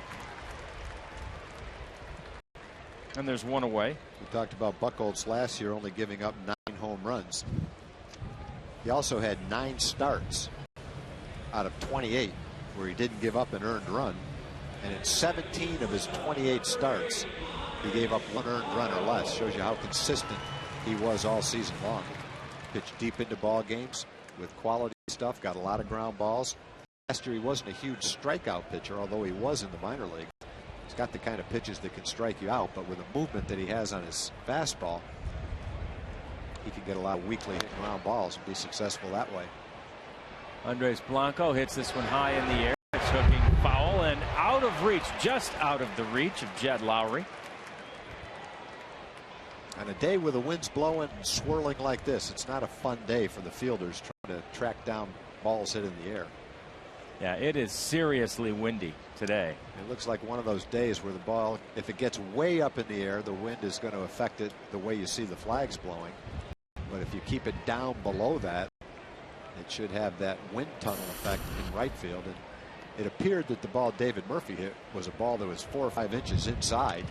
And there's one away. We talked about Buchholz last year only giving up 9 home runs. He also had 9 starts out of 28 where he didn't give up an earned run. And in 17 of his 28 starts, he gave up 1 earned run or less. Shows you how consistent he was all season long. Pitched deep into ball games with quality stuff, got a lot of ground balls. Last year he wasn't a huge strikeout pitcher, although he was in the minor league. He's got the kind of pitches that can strike you out, but with the movement that he has on his fastball, he can get a lot of weakly hit ground balls and be successful that way. Andres Blanco hits this one high in the air. It's hooking foul and out of reach, just out of the reach of Jed Lowry. On a day with the winds blowing and swirling like this, it's not a fun day for the fielders trying to track down balls hit in the air. Yeah, it is seriously windy today. It looks like one of those days where the ball, if it gets way up in the air, the wind is going to affect it the way you see the flags blowing. But if you keep it down below that, it should have that wind tunnel effect in right field. And it appeared that the ball David Murphy hit was a ball that was 4 or 5 inches inside.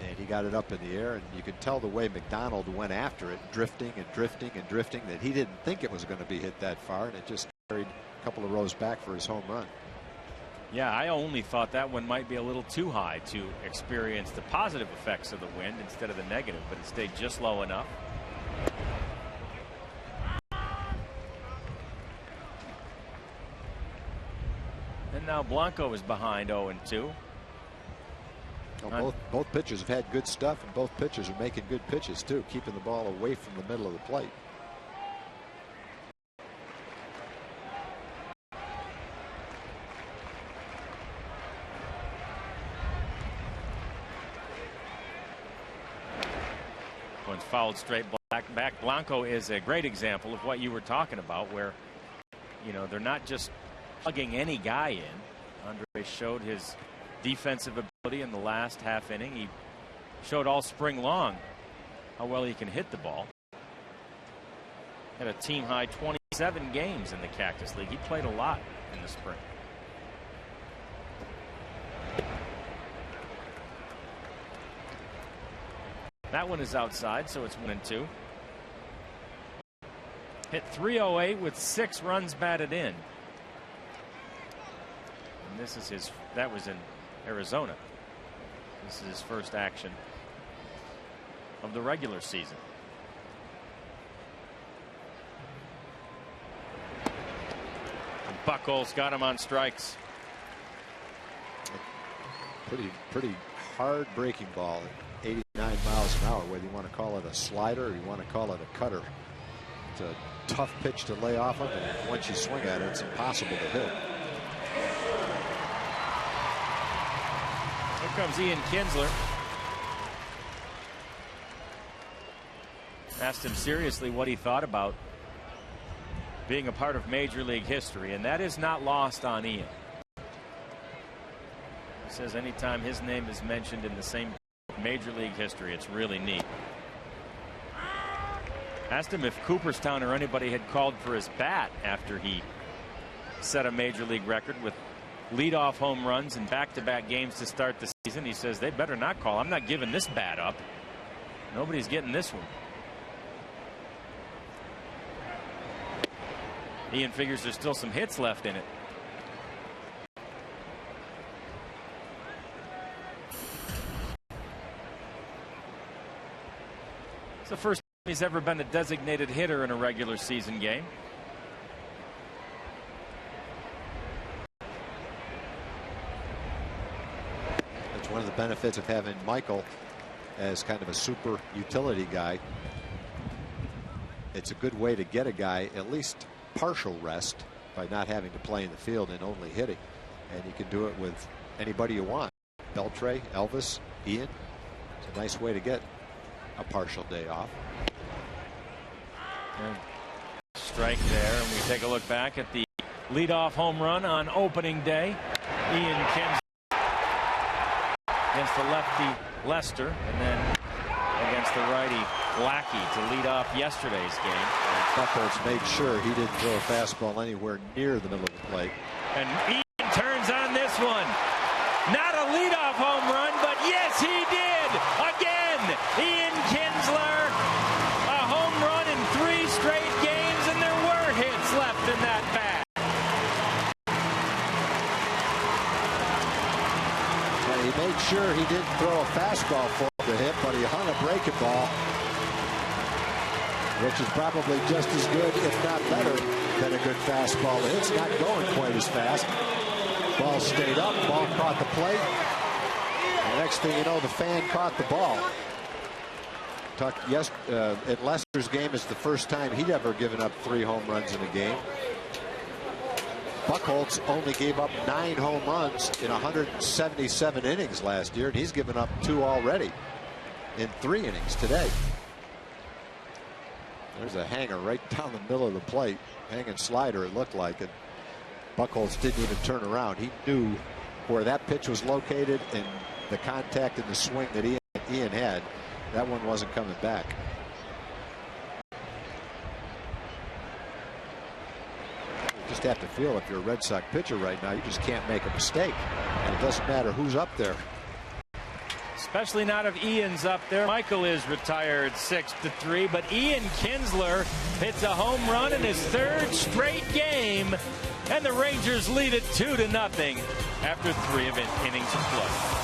And he got it up in the air, and you could tell the way McDonald went after it, drifting and drifting and drifting, that he didn't think it was going to be hit that far, and it just carried a couple of rows back for his home run. Yeah, I only thought that one might be a little too high to experience the positive effects of the wind instead of the negative, but it stayed just low enough. And now Blanco is behind 0-2. Well, both pitchers have had good stuff, and both pitchers are making good pitches too, keeping the ball away from the middle of the plate. One's fouled straight back. Blanco is a great example of what you were talking about, where, you know, they're not just plugging any guy in. Andre showed his defensive ability in the last half inning. He showed all spring long how well he can hit the ball. Had a team high 27 games in the Cactus League. He played a lot in the spring. That one is outside, so it's 1-2. Hit .308 with 6 runs batted in. And this is his, that was in Arizona. This is his first action of the regular season. And Buchholz got him on strikes. Pretty hard breaking ball at 89 miles an hour, whether you want to call it a slider or you want to call it a cutter. It's a tough pitch to lay off of, and once you swing at it, it's impossible to hit. Here comes Ian Kinsler. Asked him seriously what he thought about being a part of Major League history, and that is not lost on Ian. He says anytime his name is mentioned in the same Major League history, it's really neat. Asked him if Cooperstown or anybody had called for his bat after he set a Major League record with leadoff home runs in back-to-back games to start the season. He says they better not call. I'm not giving this bat up. Nobody's getting this one. Ian figures there's still some hits left in it. It's the first time he's ever been a designated hitter in a regular season game. That's one of the benefits of having Michael as kind of a super utility guy. It's a good way to get a guy at least partial rest by not having to play in the field and only hitting. And you can do it with anybody you want. Beltre, Elvis, Ian. It's a nice way to get a partial day off. And strike there, and we take a look back at the leadoff home run on opening day. Ian Kinsler against the lefty Lester, and then against the righty Lackey to lead off yesterday's game. Buchholz made sure he didn't throw a fastball anywhere near the middle of the plate. And Ian turns on this one. Not a leadoff home run, but yes, he did. Again, Ian Kinsler, a home run in 3 straight games, and there were hits left in that bat. And he made sure he didn't throw a fastball for the hit, but he hung a breaking ball, which is probably just as good, if not better, than a good fastball. The hit's not going quite as fast. Ball stayed up, ball caught the plate. And next thing you know, the fan caught the ball. At Lester's game is the first time he'd ever given up 3 home runs in a game. Buchholz only gave up 9 home runs in 177 innings last year, and he's given up 2 already in 3 innings today. There's a hanger right down the middle of the plate. Hanging slider, it looked like it. Buchholz didn't even turn around. He knew where that pitch was located and the contact and the swing that Ian had. That one wasn't coming back. You just have to feel if you're a Red Sox pitcher right now, you just can't make a mistake. And it doesn't matter who's up there. Especially not if Ian's up there. Michael is retired 6-3, but Ian Kinsler hits a home run in his 3rd straight game, and the Rangers lead it 2-0 after 3 innings of play.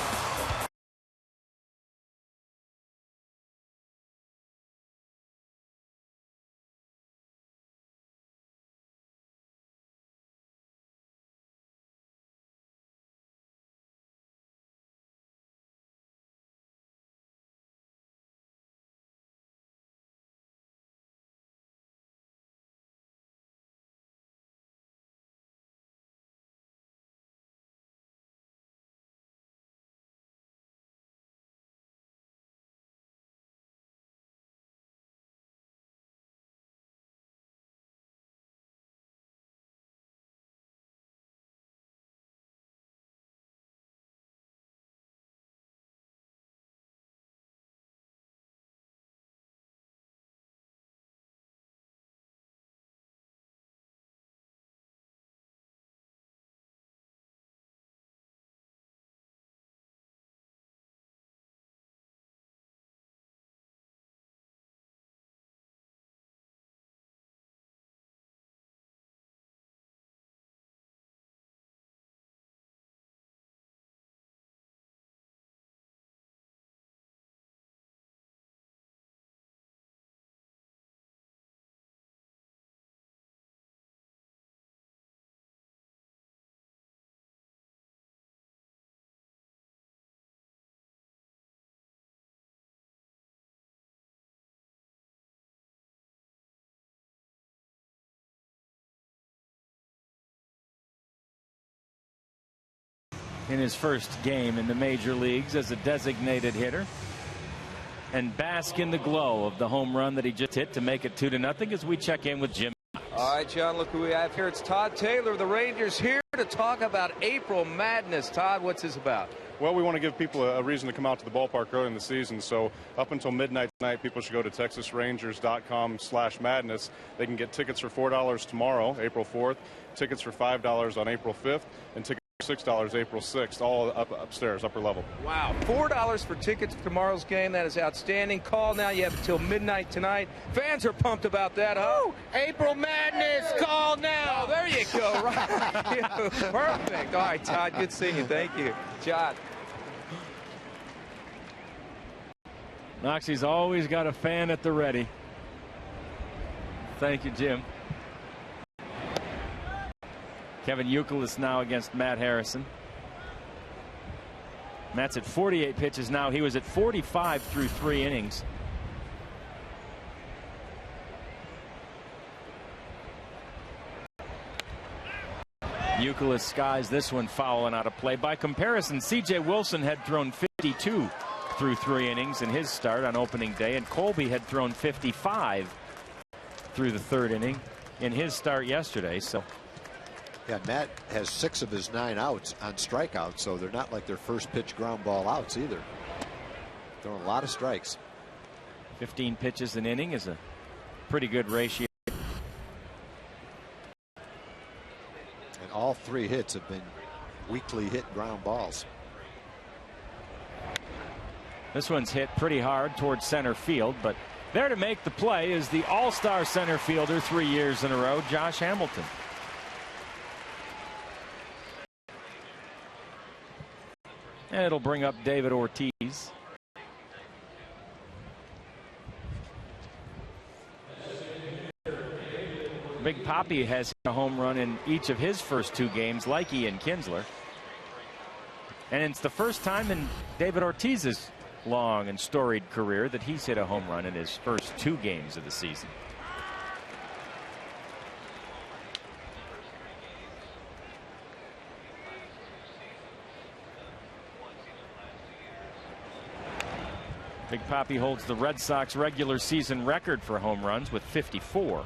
In his first game in the major leagues as a designated hitter. and bask in the glow of the home run that he just hit to make it 2-0 as we check in with Jim. All right, John, look who we have here. It's Todd Taylor of the Rangers here to talk about April Madness. Todd, what's this about? Well, we want to give people a reason to come out to the ballpark early in the season. So up until midnight tonight, people should go to texasrangers.com/madness. They can get tickets for $4 tomorrow, April 4th, tickets for $5 on April 5th, and tickets for $6 April 6th, all upstairs, upper level. Wow, $4 for tickets for tomorrow's game. That is outstanding. Call now. You have until midnight tonight. Fans are pumped about that, huh? April Madness, call now. Oh, there you go. Right. Perfect. All right, Todd, good seeing you. Thank you. John. Moxie's always got a fan at the ready. Thank you, Jim. Kevin Youkilis now against Matt Harrison. Matt's at 48 pitches now. He was at 45 through 3 innings. Youkilis skies this one foul and out of play. By comparison, C.J. Wilson had thrown 52 through 3 innings in his start on opening day, and Colby had thrown 55 through the 3rd inning in his start yesterday. So yeah, Matt has 6 of his 9 outs on strikeouts, so they're not like their first pitch ground ball outs either. Throwing a lot of strikes. 15 pitches an inning is a pretty good ratio. And all 3 hits have been weakly hit ground balls. This one's hit pretty hard towards center field, but there to make the play is the all-star center fielder 3 years in a row, Josh Hamilton. And it'll bring up David Ortiz. Big Papi has hit a home run in each of his first 2 games, like Ian Kinsler. And it's the first time in David Ortiz's long and storied career that he's hit a home run in his first 2 games of the season. Big Papi holds the Red Sox regular season record for home runs with 54.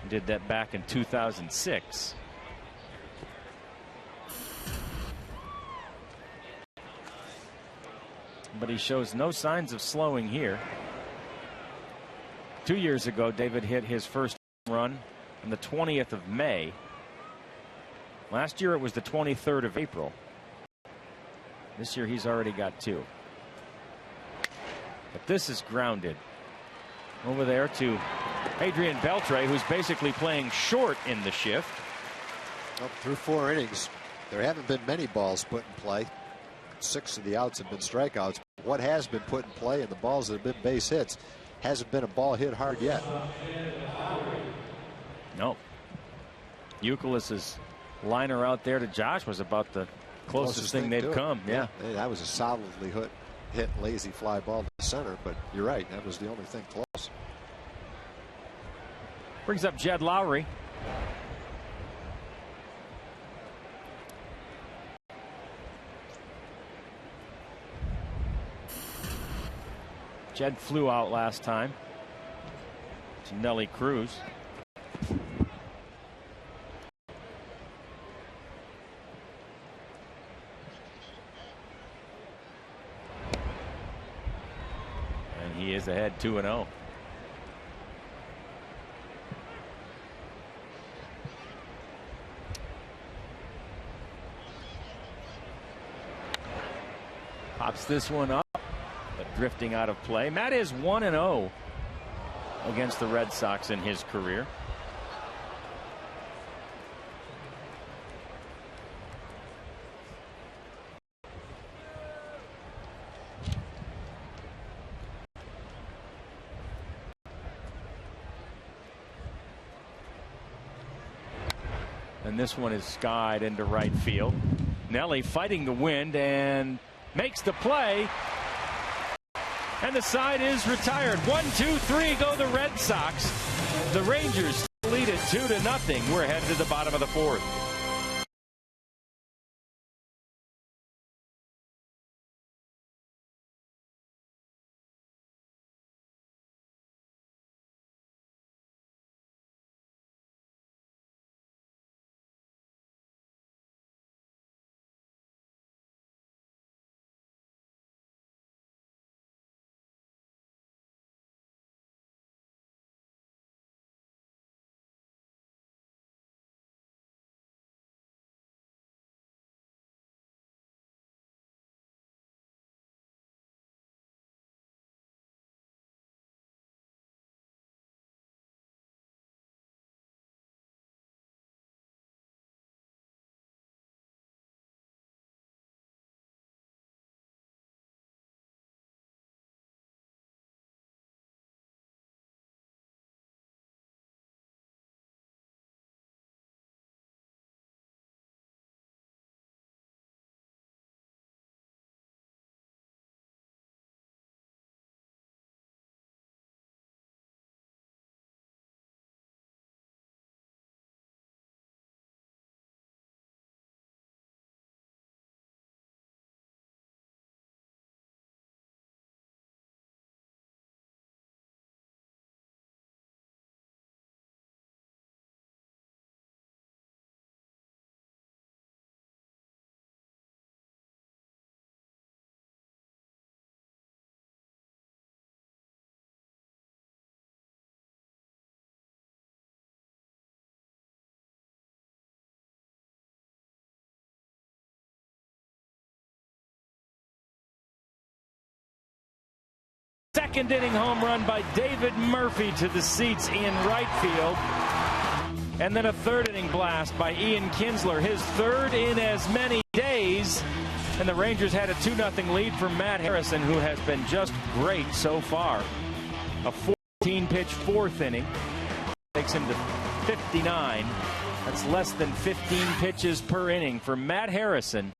Did that back in 2006. But he shows no signs of slowing here. 2 years ago, David hit his first home run on the 20th of May. Last year it was the 23rd of April. This year he's already got 2. But this is grounded over there to Adrian Beltre, who's basically playing short in the shift. Up through 4 innings, there haven't been many balls put in play. 6 of the outs have been strikeouts. What has been put in play and the balls that have been base hits hasn't been a ball hit hard yet. No. Youkilis's liner out there to Josh was about the closest thing they've come. Yeah. That was a solidly hit lazy fly ball to the center, but you're right, that was the only thing close. Brings up Jed Lowry. Jed flew out last time to Nelly Cruz. And he is ahead 2-0. Pops this one up, but drifting out of play. Matt is 1-0 against the Red Sox in his career. And this one is skied into right field. Nelly fighting the wind and makes the play. And the side is retired. 1-2-3 go the Red Sox. The Rangers lead it 2-0. We're headed to the bottom of the 4th. second inning home run by David Murphy to the seats in right field. And then a third inning blast by Ian Kinsler, his third in as many days. And the Rangers had a 2-0 lead from Matt Harrison, who has been just great so far. A 14-pitch fourth inning takes him to 59. That's less than 15 pitches per inning for Matt Harrison,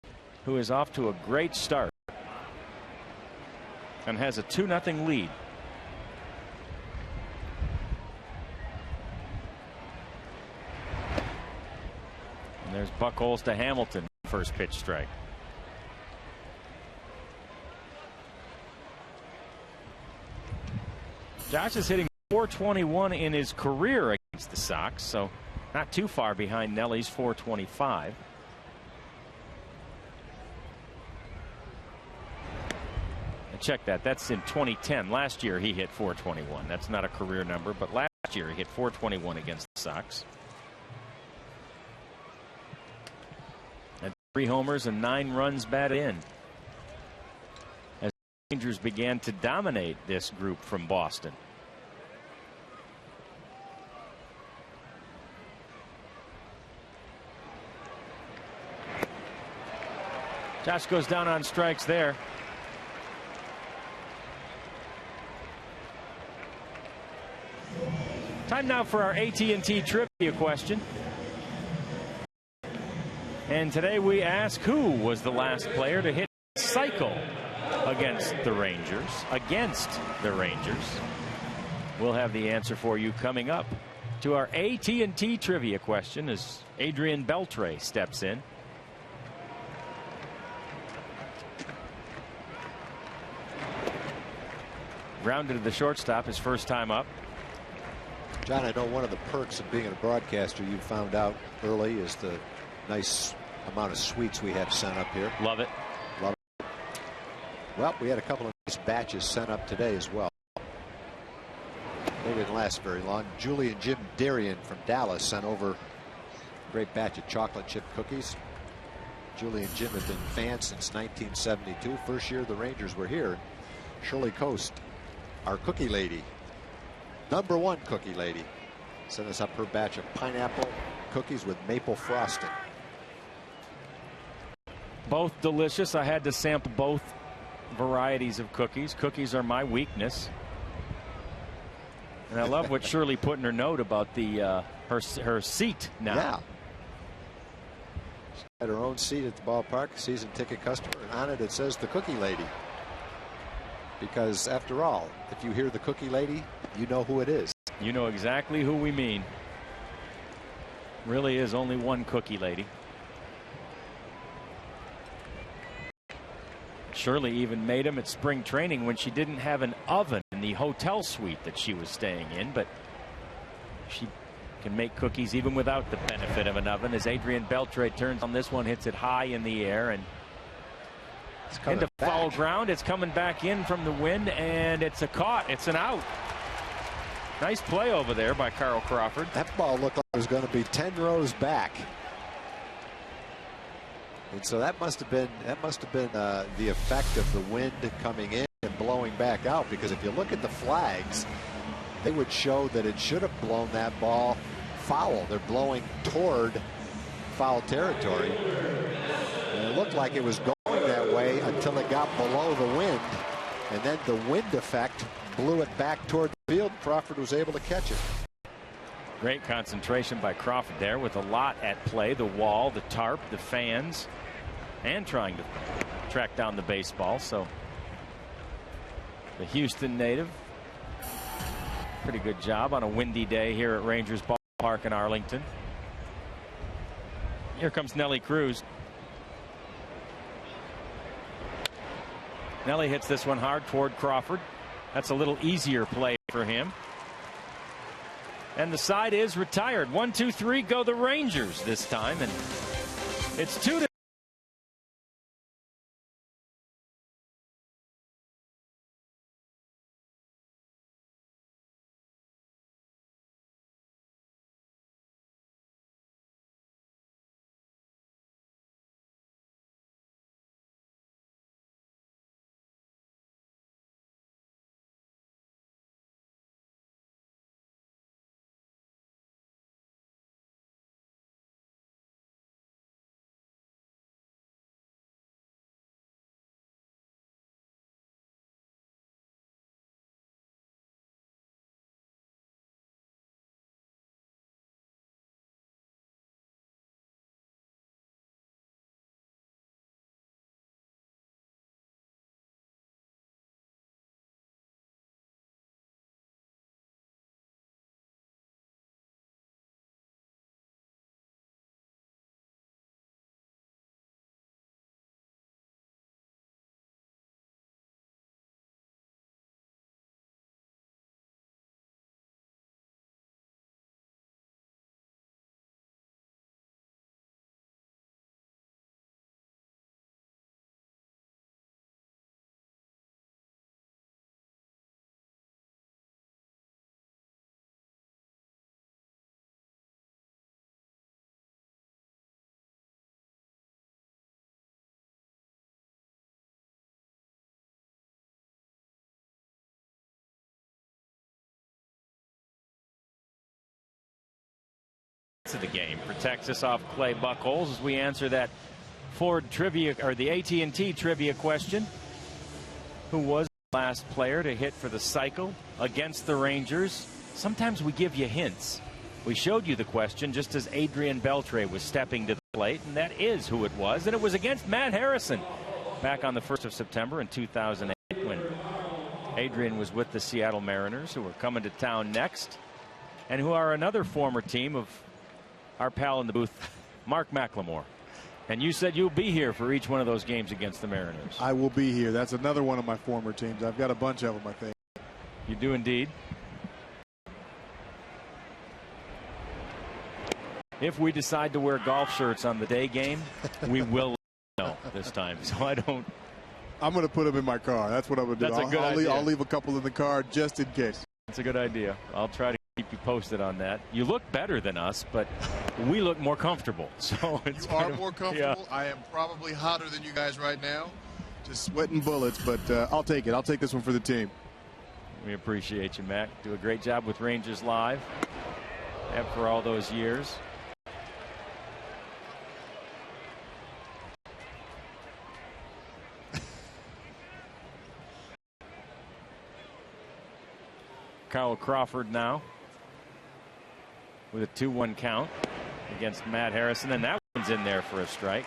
who is off to a great start and has a 2-0 lead. And there's Buchholz to Hamilton, first pitch strike. Josh is hitting .421 in his career against the Sox, so not too far behind Nelly's .425. And check that. That's in 2010. Last year he hit .421. That's not a career number, but last year he hit .421 against the Sox. And 3 homers and 9 runs batted in, as the Rangers began to dominate this group from Boston. Josh goes down on strikes there. Time now for our AT&T trivia question. And today we ask, who was the last player to hit a cycle against the Rangers? We'll have the answer for you coming up to our AT&T trivia question as Adrian Beltre steps in. Grounded to the shortstop his first time up. John, I know one of the perks of being a broadcaster you found out early is the nice amount of suites we have sent up here. Love it. Love it. Well, we had a couple of nice batches sent up today as well. They didn't last very long. Julie and Jim Darien from Dallas sent over a great batch of chocolate chip cookies. Julie and Jim have been fans since 1972. First year the Rangers were here. Shirley Coast, our cookie lady, #1 cookie lady, sent us up her batch of pineapple cookies with maple frosting. Both delicious. I had to sample both varieties of cookies. Cookies are my weakness. And I love what Shirley put in her note about the her seat now. Yeah. She had her own seat at the ballpark, season ticket customer, and on it says the cookie lady. Because after all, if you hear the cookie lady, you know who it is. You know exactly who we mean. Really is only one cookie lady. Shirley even made him at spring training when she didn't have an oven in the hotel suite that she was staying in, but she can make cookies even without the benefit of an oven. As Adrian Beltre turns on this one, hits it high in the air and into foul ground. It's coming back in from the wind, and it's a caught. It's an out. Nice play over there by Carl Crawford. That ball looked like it was going to be 10 rows back. And so that must have been the effect of the wind coming in and blowing back out, because if you look at the flags, they would show that it should have blown that ball foul. They're blowing toward foul territory. And it looked like it was going that way until it got below the wind, and then the wind effect blew it back toward the field. Crawford was able to catch it. Great concentration by Crawford there, with a lot at play. The wall, the tarp, the fans, and trying to track down the baseball. So the Houston native, pretty good job on a windy day here at Rangers Ballpark in Arlington. Here comes Nelly Cruz. Nelly hits this one hard toward Crawford. That's a little easier play for him. And the side is retired. 1-2-3 go the Rangers this time, and it's 2-2. of the game for Texas off Clay Buchholz as we answer that Ford trivia, or the AT&T trivia question. Who was the last player to hit for the cycle against the Rangers? Sometimes we give you hints. We showed you the question just as Adrian Beltre was stepping to the plate, and that is who it was. And it was against Matt Harrison back on the 1st of September in 2008 when Adrian was with the Seattle Mariners, who were coming to town next, and who are another former team of our pal in the booth, Mark McLemore. And you said you'll be here for each one of those games against the Mariners. I will be here. That's another one of my former teams. I've got a bunch of them, I think. You do indeed. If we decide to wear golf shirts on the day game, we will know this time. So I don't. I'm going to put them in my car. That's what I'm going to do. That's a good idea. I'll leave a couple in the car just in case. That's a good idea. I'll try to keep you posted on that. You look better than us, but we look more comfortable. So it's you are more comfortable. Yeah. I am probably hotter than you guys right now. Just sweating bullets, but I'll take it. I'll take this one for the team. We appreciate you, Mac. Do a great job with Rangers Live. Have for all those years. Kyle Crawford now with a 2-1 count against Matt Harrison, and that one's in there for a strike.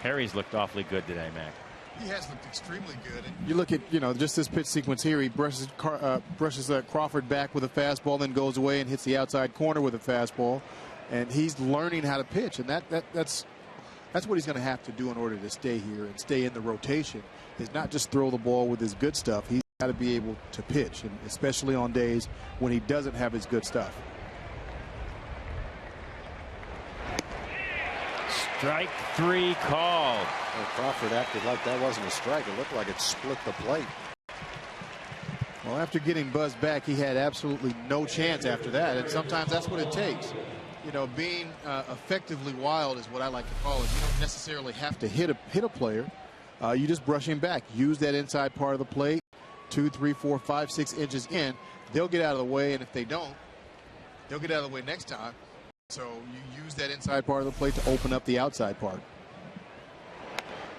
Harry's looked awfully good today, Mac. He has looked extremely good. And you look at, just this pitch sequence here. He brushes Crawford back with a fastball, then goes away and hits the outside corner with a fastball. And he's learning how to pitch, and that's what he's going to have to do in order to stay here and stay in the rotation. Is not just throw the ball with his good stuff. He's got to be able to pitch, and especially on days when he doesn't have his good stuff. Strike 3 called. Well, Crawford acted like that wasn't a strike. It looked like it split the plate. Well, after getting buzzed back, he had absolutely no chance after that, and sometimes that's what it takes. Being effectively wild is what I like to call it. You don't necessarily have to hit a player. You just brush him back. Use that inside part of the plate. 2, 3, 4, 5, 6 inches in. They'll get out of the way, and if they don't, they'll get out of the way next time. So you use that inside part of the plate to open up the outside part.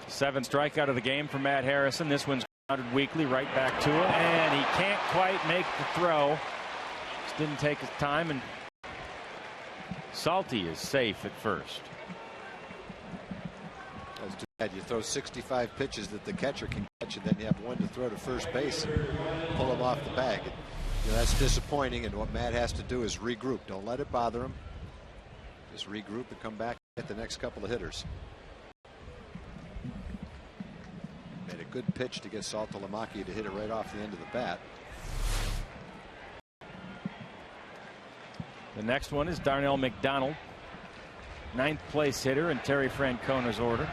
7th strikeout of the game for Matt Harrison. This one's grounded weakly right back to him, and he can't quite make the throw. Just didn't take his time, and Salty is safe at first. That's too bad. You throw 65 pitches that the catcher can catch, and then you have one to throw to first base and pull him off the bag. That's disappointing, and what Matt has to do is regroup. Don't let it bother him. Just regroup and come back at the next couple of hitters. Made a good pitch to get Saltalamacchia to hit it right off the end of the bat. The next one is Darnell McDonald, 9th place hitter in Terry Francona's order.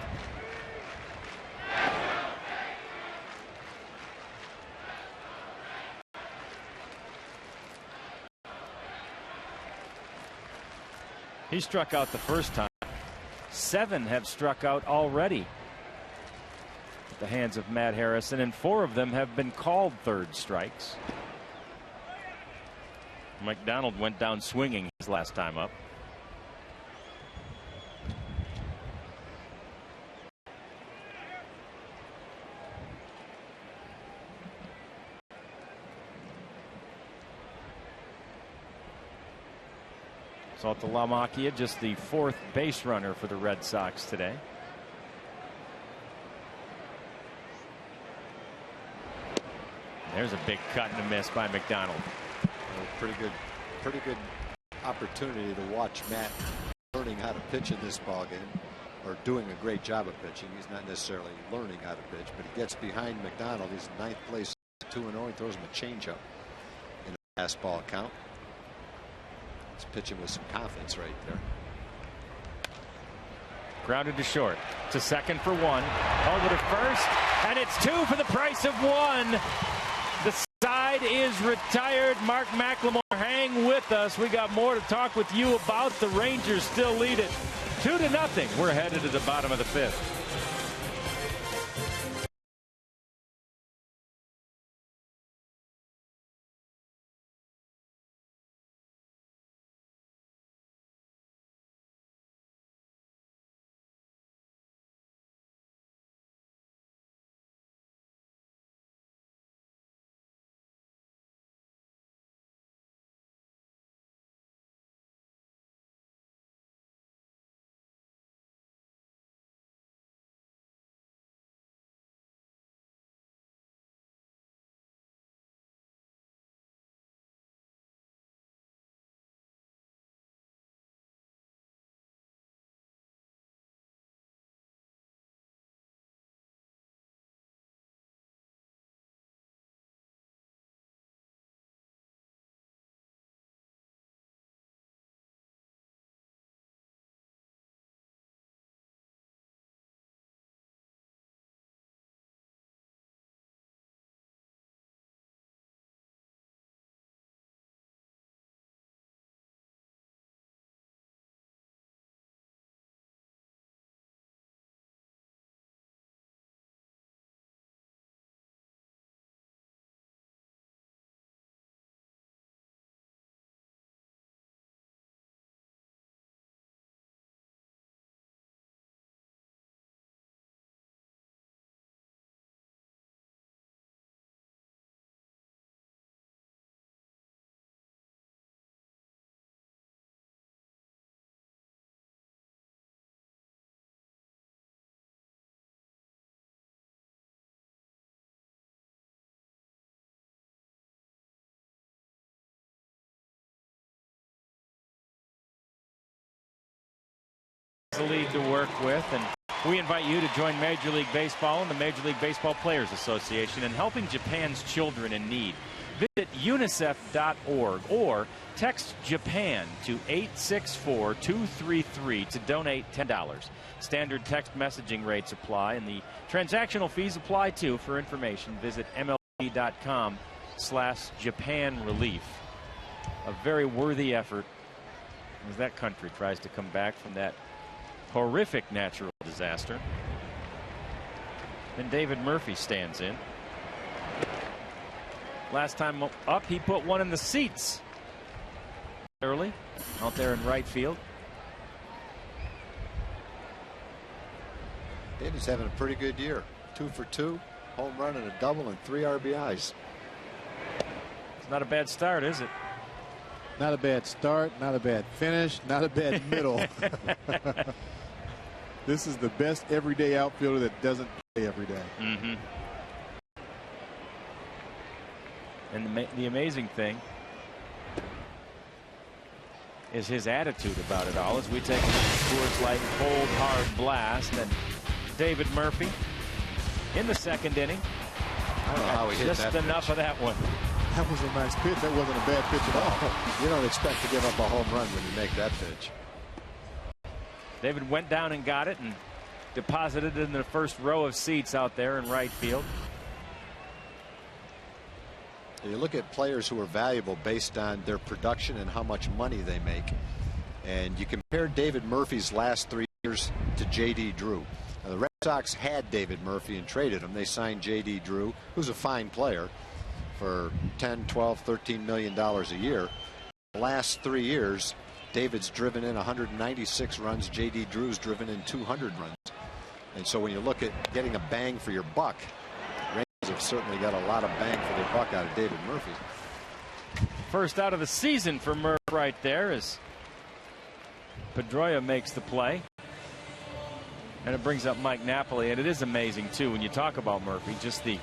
He struck out the first time. 7 have struck out already at the hands of Matt Harrison, and 4 of them have been called third strikes. McDonald went down swinging his last time up. Saltalamacchia, just the 4th base runner for the Red Sox today. There's a big cut and a miss by McDonald. Pretty good opportunity to watch Matt learning how to pitch in this ball game, or doing a great job of pitching. He's not necessarily learning how to pitch, but he gets behind McDonald. He's 9th place, 2-0. He throws him a changeup in a fastball count. He's pitching with some confidence right there. Grounded to short, to second for 1, over to first, and it's 2 for the price of 1. The side is retired. Mark McLemore, hang with us. We got more to talk with you about. The Rangers still lead it 2-0. We're headed to the bottom of the 5th. the lead to work with, and we invite you to join Major League Baseball and the Major League Baseball Players Association in helping Japan's children in need. Visit unicef.org or text Japan to 864-233 to donate $10. Standard text messaging rates apply, and the transactional fees apply too. For information, visit MLB.com/Japan Relief. A very worthy effort as that country tries to come back from that horrific natural disaster. And David Murphy stands in. Last time up, he put one in the seats early out there in right field. David's having a pretty good year. 2 for 2, home run and a double and 3 RBIs. It's not a bad start, is it? Not a bad start, not a bad finish, not a bad middle. This is the best everyday outfielder that doesn't play every day. Mm-hmm. And the amazing thing is his attitude about it all as we take a Coors Light cold hard blast. And David Murphy in the second inning. I don't know how he hit just that enough pitch. of that one. That was a nice pitch. That wasn't a bad pitch at all. You don't expect to give up a home run when you make that pitch. David went down and got it and deposited it in the first row of seats out there in right field. You look at players who are valuable based on their production and how much money they make. And you compare David Murphy's last 3 years to J.D. Drew. Now, the Red Sox had David Murphy and traded him. They signed J.D. Drew, who's a fine player, for $10, $12, $13 million a year. The last 3 years, David's driven in 196 runs. J.D. Drew's driven in 200 runs. And so when you look at getting a bang for your buck, have certainly got a lot of bang for their buck out of David Murphy. First out of the season for Murph right there as Pedroia makes the play. And it brings up Mike Napoli, and it is amazing too when you talk about Murphy, just the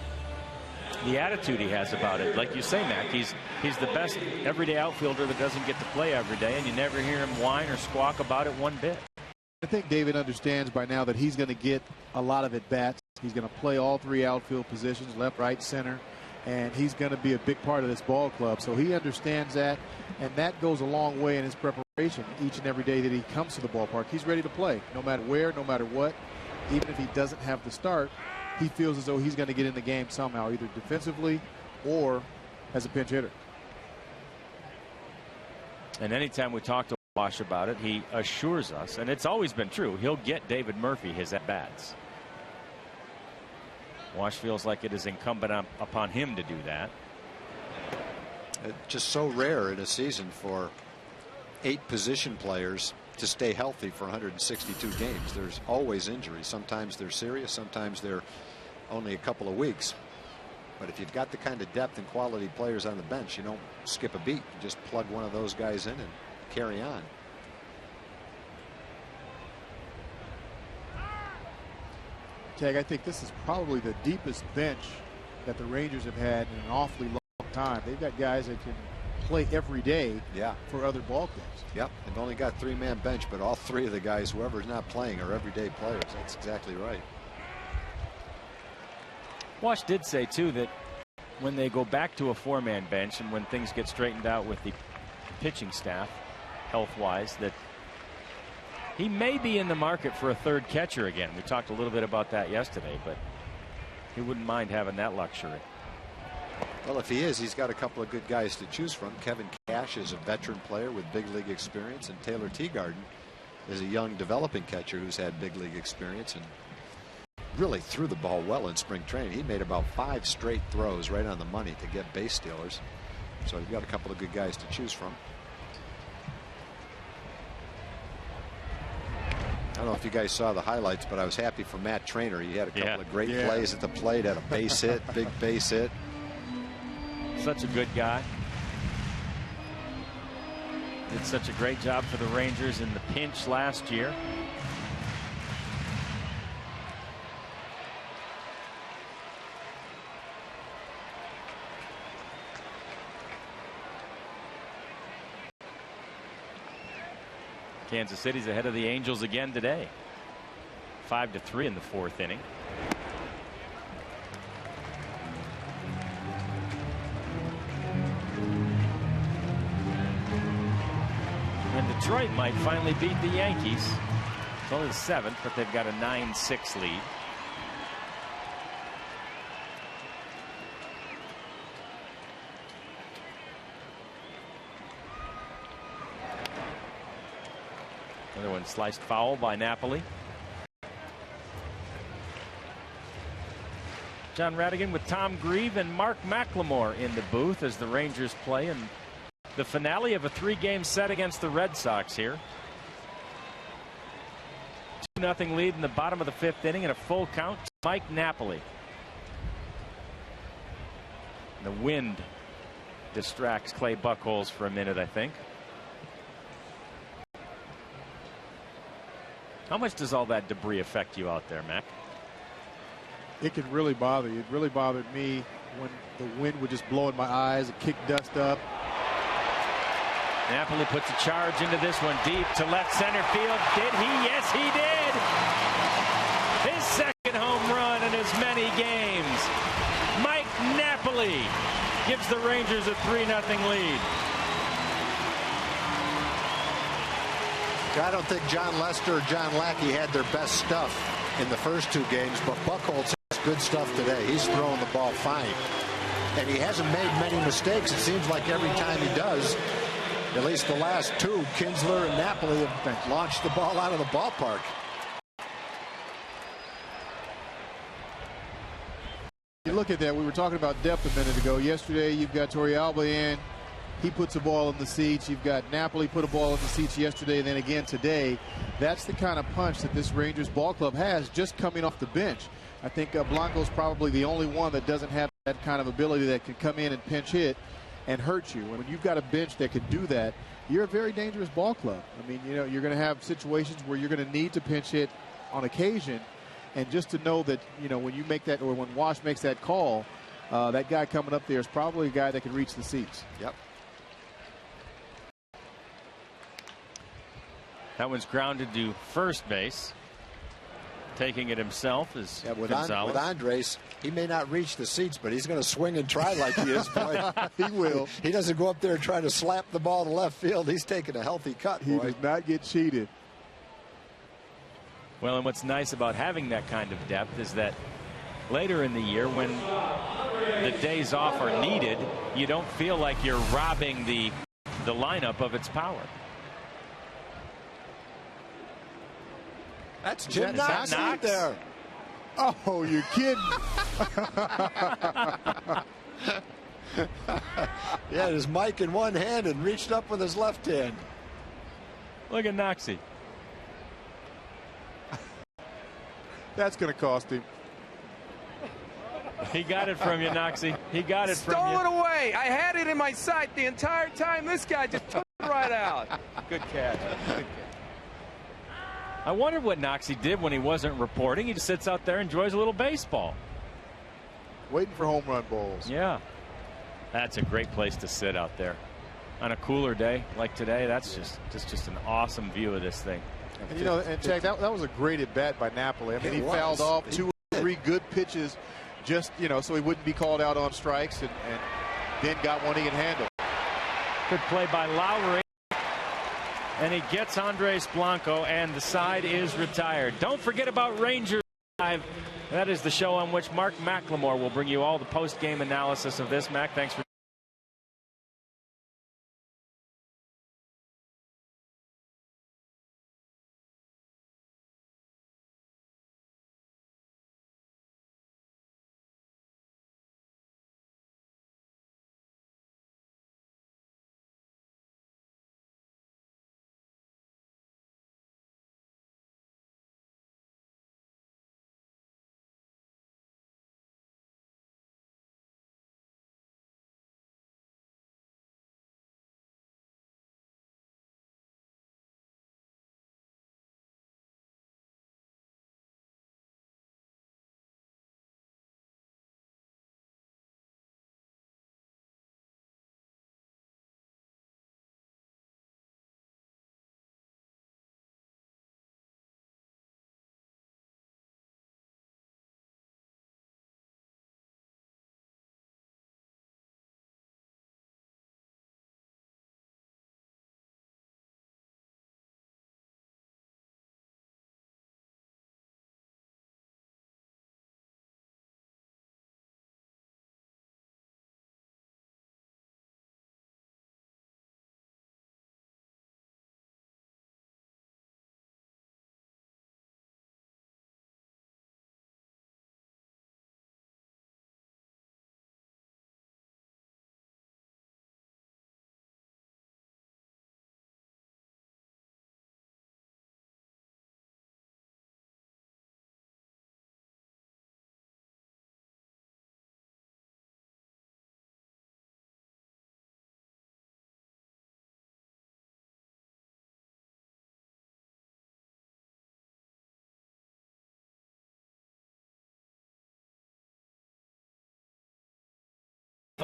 attitude he has about it. Like you say, Mac, he's the best everyday outfielder that doesn't get to play every day, and you never hear him whine or squawk about it one bit. I think David understands by now that he's going to get a lot of at-bats. He's going to play all 3 outfield positions, left, right, center, and he's going to be a big part of this ball club. So he understands that, and that goes a long way in his preparation each and every day that he comes to the ballpark. He's ready to play, no matter where, no matter what. Even if he doesn't have the start, he feels as though he's going to get in the game somehow, either defensively or as a pinch hitter. And anytime we talk to Wash about it, he assures us, and it's always been true, he'll get David Murphy his at-bats. Wash feels like it is incumbent upon him to do that. It's just so rare in a season for 8 position players to stay healthy for 162 games. There's always injuries. Sometimes they're serious, sometimes they're only a couple of weeks. But if you've got the kind of depth and quality players on the bench, you don't skip a beat. You just plug one of those guys in and carry on. Tag, I think this is probably the deepest bench that the Rangers have had in an awfully long time. They've got guys that can play every day for other ball clubs. Yep, they've only got 3-man bench, but all 3 of the guys, whoever's not playing, are everyday players. That's exactly right. Wash did say too that when they go back to a 4-man bench and when things get straightened out with the pitching staff health-wise, that he may be in the market for a 3rd catcher again. We talked a little bit about that yesterday, but he wouldn't mind having that luxury. Well, if he is, he's got a couple of good guys to choose from. Kevin Cash is a veteran player with big league experience, and Taylor Teagarden is a young developing catcher who's had big league experience and really threw the ball well in spring training. He made about 5 straight throws right on the money to get base stealers. So you've got a couple of good guys to choose from. I don't know if you guys saw the highlights, but I was happy for Matt Trainer. He had a couple of great plays at the plate, had a base hit, big base hit. Such a good guy. Did such a great job for the Rangers in the pinch last year. Kansas City's ahead of the Angels again today. 5-3 in the 4th inning. And Detroit might finally beat the Yankees. It's only the 7th, but they've got a 9-6 lead. Another one sliced foul by Napoli. John Radigan with Tom Grieve and Mark McLemore in the booth as the Rangers play in the finale of a 3-game set against the Red Sox here. 2-0 lead in the bottom of the 5th inning and a full count to Mike Napoli. The wind distracts Clay Buchholz for a minute, I think. How much does all that debris affect you out there, Mac? It can really bother you. It really bothered me when the wind would just blow in my eyes and kick dust up. Napoli puts a charge into this one deep to left center field. Did he? Yes, he did. His second home run in as many games. Mike Napoli gives the Rangers a 3-0 lead. I don't think John Lester or John Lackey had their best stuff in the first 2 games, but Buchholz has good stuff today. He's throwing the ball fine. And he hasn't made many mistakes. It seems like every time he does, at least the last 2, Kinsler and Napoli have launched the ball out of the ballpark. You look at that. We were talking about depth a minute ago. Yesterday, you've got Torrealba in. He puts a ball in the seats. You've got Napoli put a ball in the seats yesterday and then again today. That's the kind of punch that this Rangers ball club has just coming off the bench. I think Blanco's probably the only one that doesn't have that kind of ability that can come in and pinch hit and hurt you. And when you've got a bench that can do that, you're a very dangerous ball club. I mean, you know, you're going to have situations where you're going to need to pinch hit on occasion. And just to know that, you know, when you make that, or when Wash makes that call, that guy coming up there is probably a guy that can reach the seats. Yep. That one's grounded to first base. Taking it himself is Gonzalez. With Andres, he may not reach the seats, but he's going to swing and try like he is. Boy. He will. He doesn't go up there and try to slap the ball to left field. He's taking a healthy cut. He does not get cheated. Well, and what's nice about having that kind of depth is that later in the year, when the days off are needed, you don't feel like you're robbing the lineup of its power. That's Jim Knox right there. Oh, you're kidding. He had his mic in one hand and reached up with his left hand. Look at Knoxy. That's going to cost him. He got it from you, Knoxy. He got it from you. Stole it away. I had it in my sight the entire time. This guy just took it right out. Good catch. Good catch. I wondered what Knoxy did when he wasn't reporting. He just sits out there and enjoys a little baseball. Waiting for home run balls. Yeah. That's a great place to sit out there. On a cooler day like today, that's just an awesome view of this thing. And, you know, and Jack, that was a great at bat by Napoli. I mean, he fouled off 2 or 3 good pitches just, you know, so he wouldn't be called out on strikes, and then got one he can handle. Good play by Lowry. And he gets Andres Blanco, and the side is retired. Don't forget about Rangers Live. That is the show on which Mark McLemore will bring you all the post-game analysis of this. Mac, thanks for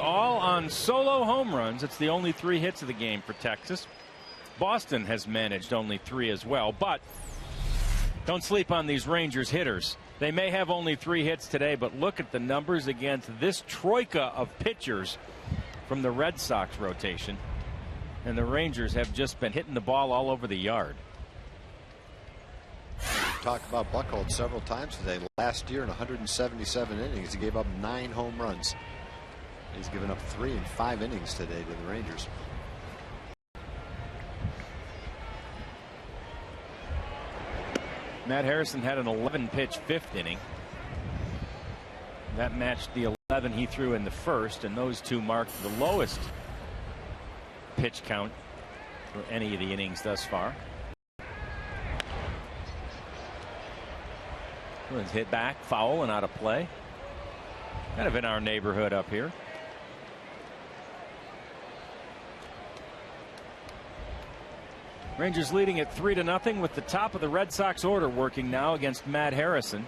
all on solo home runs. It's the only 3 hits of the game for Texas. Boston has managed only 3 as well, but don't sleep on these Rangers hitters. They may have only 3 hits today, but look at the numbers against this troika of pitchers from the Red Sox rotation. And the Rangers have just been hitting the ball all over the yard. We talked about Buchholz several times today. Last year in 177 innings, he gave up 9 home runs. He's given up 3 in 5 innings today to the Rangers. Matt Harrison had an 11-pitch 5th inning. That matched the 11 he threw in the first, and those two marked the lowest pitch count for any of the innings thus far. Was hit back, foul, and out of play. Kind of in our neighborhood up here. Rangers leading at 3-0 with the top of the Red Sox order working now against Matt Harrison.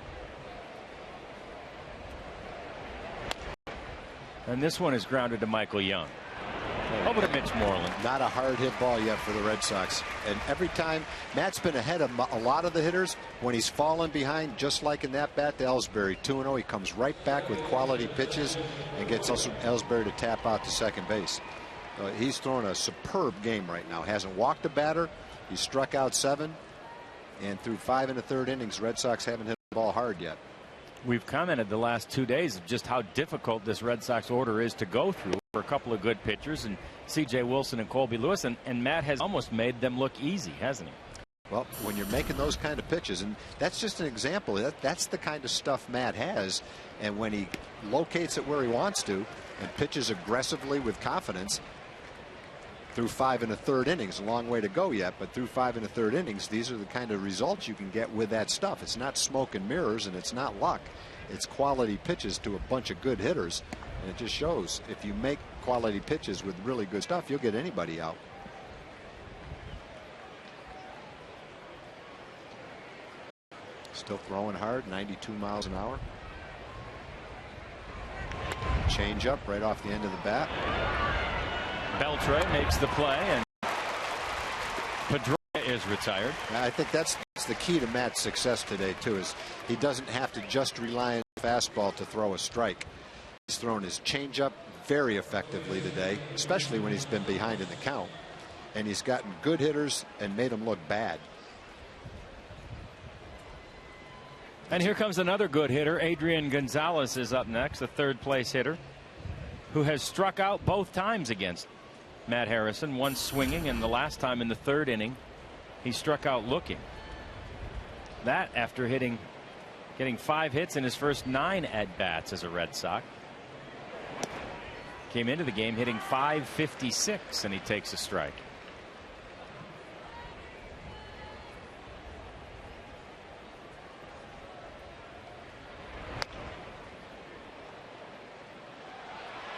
And this one is grounded to Michael Young. Over to Mitch Moreland. Not a hard hit ball yet for the Red Sox. And every time Matt's been ahead of a lot of the hitters, when he's fallen behind, just like in that bat to Ellsbury, 2-0, he comes right back with quality pitches and gets Ellsbury to tap out to second base. He's throwing a superb game right now. Hasn't walked a batter. He struck out 7. And through 5 1/3 innings, Red Sox haven't hit the ball hard yet. We've commented the last 2 days of just how difficult this Red Sox order is to go through for a couple of good pitchers, and C.J. Wilson and Colby Lewis, and Matt has almost made them look easy, hasn't he? Well, when you're making those kind of pitches, and that's just an example, that's the kind of stuff Matt has, and when he locates it where he wants to and pitches aggressively with confidence through 5 1/3 innings, a long way to go yet, but through 5 1/3 innings, these are the kind of results you can get with that stuff. It's not smoke and mirrors, and it's not luck. It's quality pitches to a bunch of good hitters, and it just shows if you make quality pitches with really good stuff, you'll get anybody out. Still throwing hard, 92 miles an hour. Change up right off the end of the bat. Beltre makes the play, and Pedroia is retired. I think that's the key to Matt's success today, too, is he doesn't have to just rely on the fastball to throw a strike. He's thrown his changeup very effectively today, especially when he's been behind in the count. And he's gotten good hitters and made them look bad. And here comes another good hitter. Adrian Gonzalez is up next, the 3rd-place hitter, who has struck out both times against Matt Harrison, once swinging, and the last time in the 3rd inning he struck out looking. That after getting 5 hits in his first 9 at-bats as a Red Sox. Came into the game hitting .556, and he takes a strike.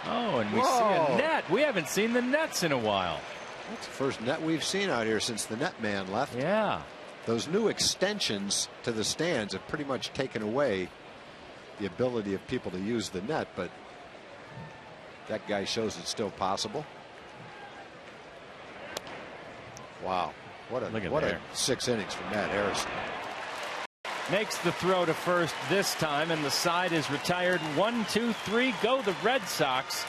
Oh, and we see a net. We haven't seen the nets in a while. That's the first net we've seen out here since the net man left. Yeah. Those new extensions to the stands have pretty much taken away the ability of people to use the net, but that guy shows it's still possible. Wow. What a 6 innings from Matt Harrison. Makes the throw to first this time, and the side is retired. 1, 2, 3, go the Red Sox.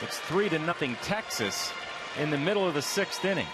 It's 3-0 Texas in the middle of the 6th inning.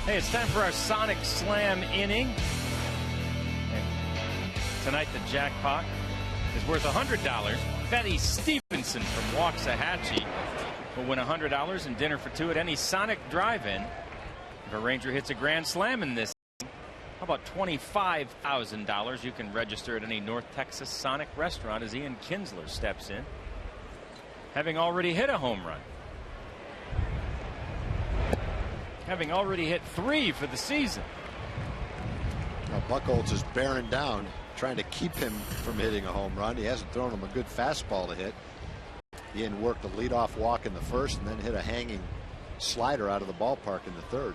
Hey, it's time for our Sonic Slam inning. And tonight the jackpot is worth $100. Betty Stevenson from Waxahachie will win $100 and dinner for two at any Sonic drive-in. If a Ranger hits a grand slam in this, how about $25,000? You can register at any North Texas Sonic restaurant as Ian Kinsler steps in, having already hit a home run. Having already hit 3 for the season. Now Buchholz is bearing down, trying to keep him from hitting a home run. He hasn't thrown him a good fastball to hit. Ian worked a leadoff walk in the first and then hit a hanging slider out of the ballpark in the third.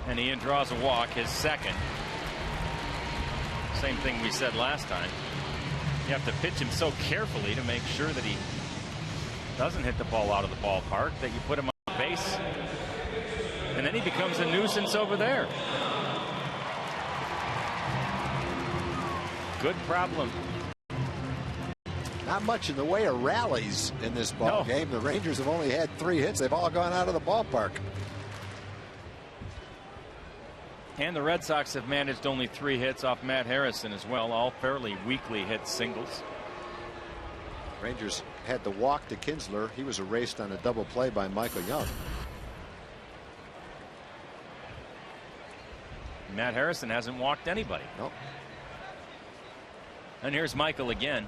And Ian draws a walk, his second. Same thing we said last time. You have to pitch him so carefully to make sure that he doesn't hit the ball out of the ballpark, that you put him on base, and then he becomes a nuisance over there. Good problem. Not much in the way of rallies in this ball game. The Rangers have only had 3 hits. They've all gone out of the ballpark. And the Red Sox have managed only 3 hits off Matt Harrison as well, all fairly weakly hit singles. Rangers had the walk to Kinsler. He was erased on a double play by Michael Young. Matt Harrison hasn't walked anybody. Nope. And here's Michael again.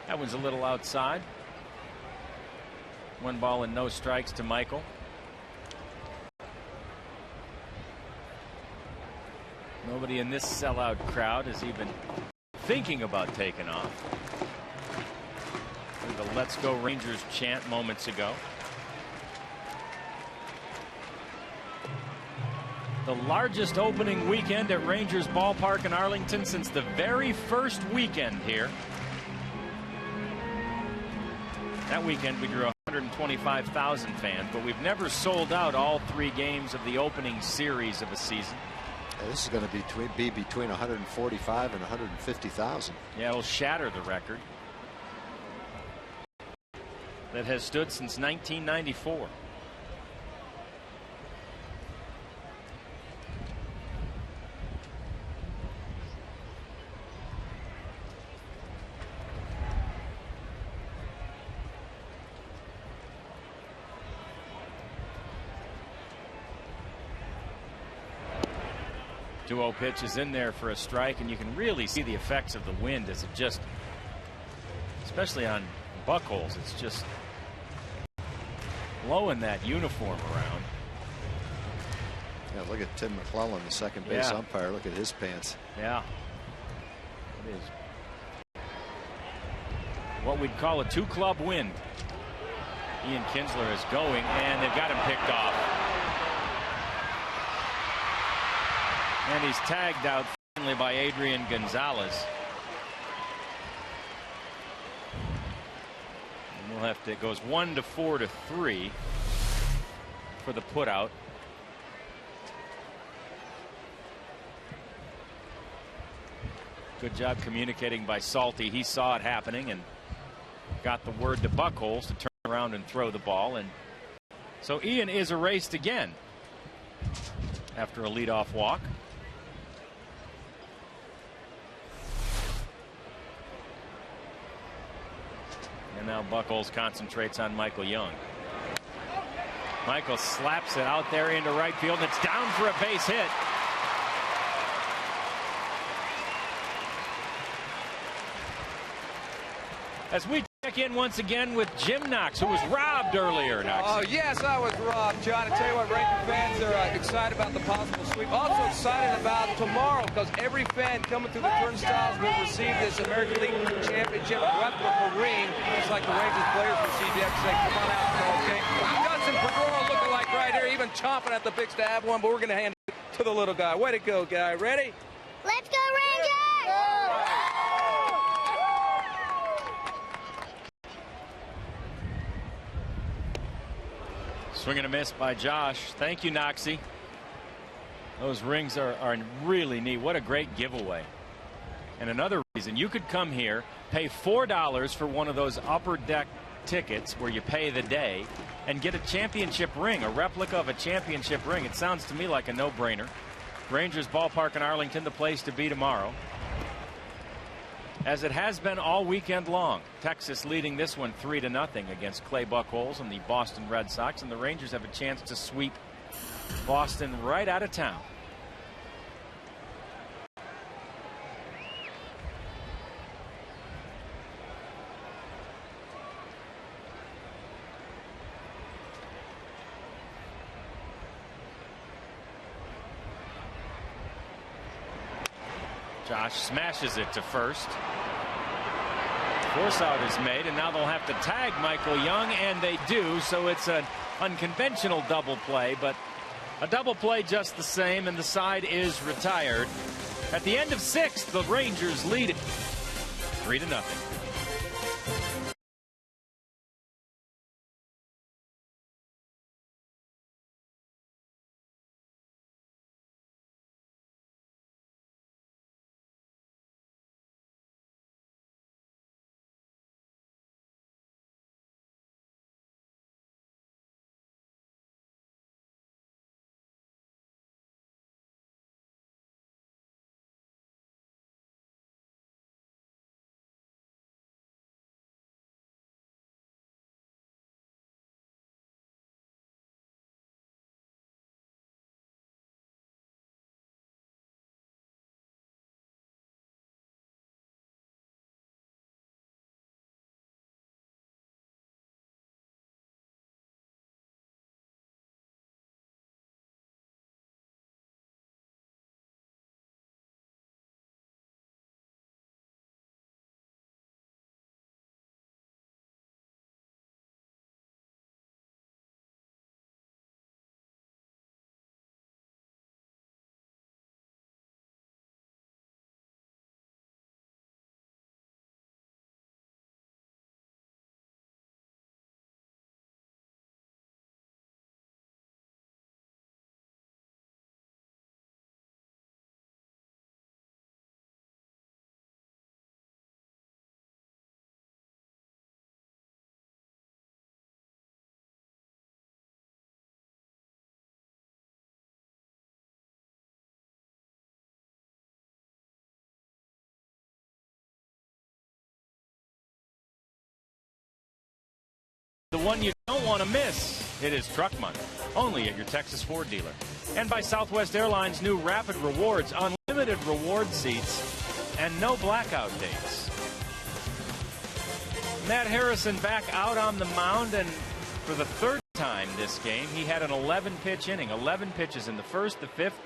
That one's a little outside. 1 ball and no strikes to Michael. Nobody in this sellout crowd is even thinking about taking off. The "Let's Go Rangers" chant moments ago. The largest opening weekend at Rangers Ballpark in Arlington since the very first weekend here. That weekend we drew 125,000 fans, but we've never sold out all 3 games of the opening series of a season. Yeah, this is going to be between 145 and 150,000. Yeah, it'll shatter the record that has stood since 1994. Duo pitch is in there for a strike, and you can really see the effects of the wind as it just, especially on Buchholz, it's just blowing that uniform around. Yeah, look at Tim McClellan, the second base umpire. Look at his pants. Yeah. It is what we'd call a 2-club wind. Ian Kinsler is going, and they've got him picked off. And he's tagged out finally by Adrian Gonzalez. And we'll have to, it goes 1-4 to 3 for the putout. Good job communicating by Salty. He saw it happening and got the word to Buchholz to turn around and throw the ball. And so Ian is erased again after a leadoff walk. And now Buchholz concentrates on Michael Young. Michael slaps it out there into right field. It's down for a base hit. As we check in once again with Jim Knox, who was robbed earlier. Knox. Oh, yes, I was robbed, John. I tell you what, Ranger fans are excited about the possible sweep. Also excited about tomorrow, because every fan coming through the turnstiles will receive this American League Championship replica ring, just like the Rangers players received yesterday. Come on out, okay? Johnson Pedroia looking like right here. He even chomping at the big to have one, but we're going to hand it to the little guy. Way to go, guy. Ready? Let's go, Rangers! Swing and a miss by Josh. Thank you, Noxie. Those rings are really neat. What a great giveaway. And another reason, you could come here, pay $4 for one of those upper deck tickets where you pay the day and get a championship ring, a replica of a championship ring. It sounds to me like a no-brainer. Rangers Ballpark in Arlington, the place to be tomorrow, as it has been all weekend long. Texas leading this one 3-0 against Clay Buchholz and the Boston Red Sox, and the Rangers have a chance to sweep Boston right out of town. Josh smashes it to first. Force out is made, and now they'll have to tag Michael Young, and they do, so it's an unconventional double play, but a double play just the same, and the side is retired. At the end of 6, the Rangers lead it 3-0. The one you don't want to miss. It is Truck Month, only at your Texas Ford dealer. And by Southwest Airlines' new Rapid Rewards, unlimited reward seats, and no blackout dates. Matt Harrison back out on the mound, and for the third time this game, he had an 11-pitch inning. 11 pitches in the first, the fifth,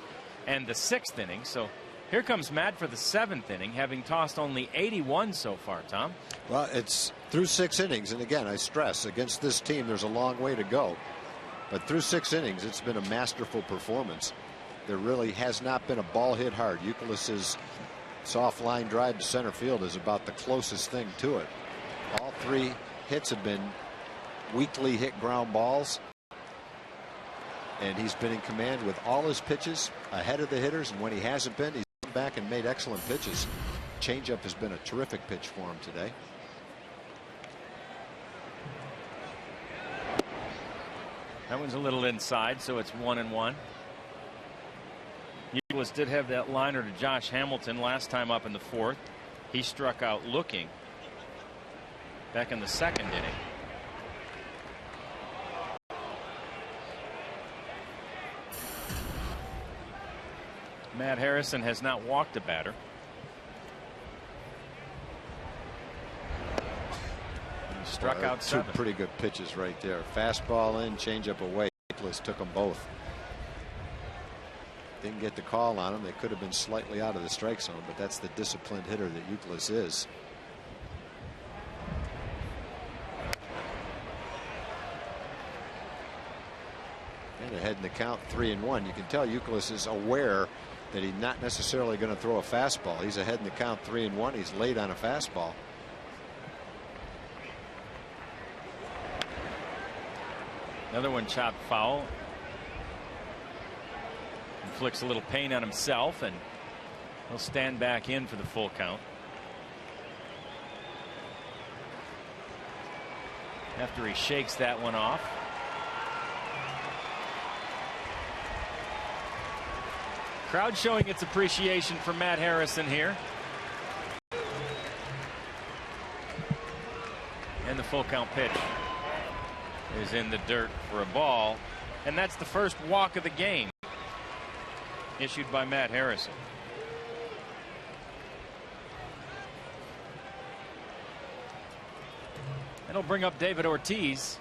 and the sixth inning. So here comes Matt for the 7th inning, having tossed only 81 so far, Tom. Well, it's through 6 innings, and again, I stress, against this team, there's a long way to go. But through 6 innings, it's been a masterful performance. There really has not been a ball hit hard. Youkilis's soft line drive to center field is about the closest thing to it. All 3 hits have been weakly hit ground balls. And he's been in command with all his pitches ahead of the hitters, and when he hasn't been, he's come back and made excellent pitches. Changeup has been a terrific pitch for him today. That one's a little inside, so it's 1-1. Youkilis did have that liner to Josh Hamilton last time up in the 4th. He struck out looking back in the 2nd inning. Matt Harrison has not walked a batter. He struck out 7. 2 pretty good pitches right there. Fastball in, changeup away. Youkilis took them both. Didn't get the call on them. They could have been slightly out of the strike zone, but that's the disciplined hitter that Youkilis is. And ahead in the count, 3-1. You can tell Youkilis is aware that he's not necessarily going to throw a fastball. He's ahead in the count, 3-1. He's late on a fastball. Another one chopped foul. Inflicts a little pain on himself, and he'll stand back in for the full count. After he shakes that one off. Crowd showing its appreciation for Matt Harrison here. And the full count pitch is in the dirt for a ball, and that's the first walk of the game issued by Matt Harrison. It'll bring up David Ortiz.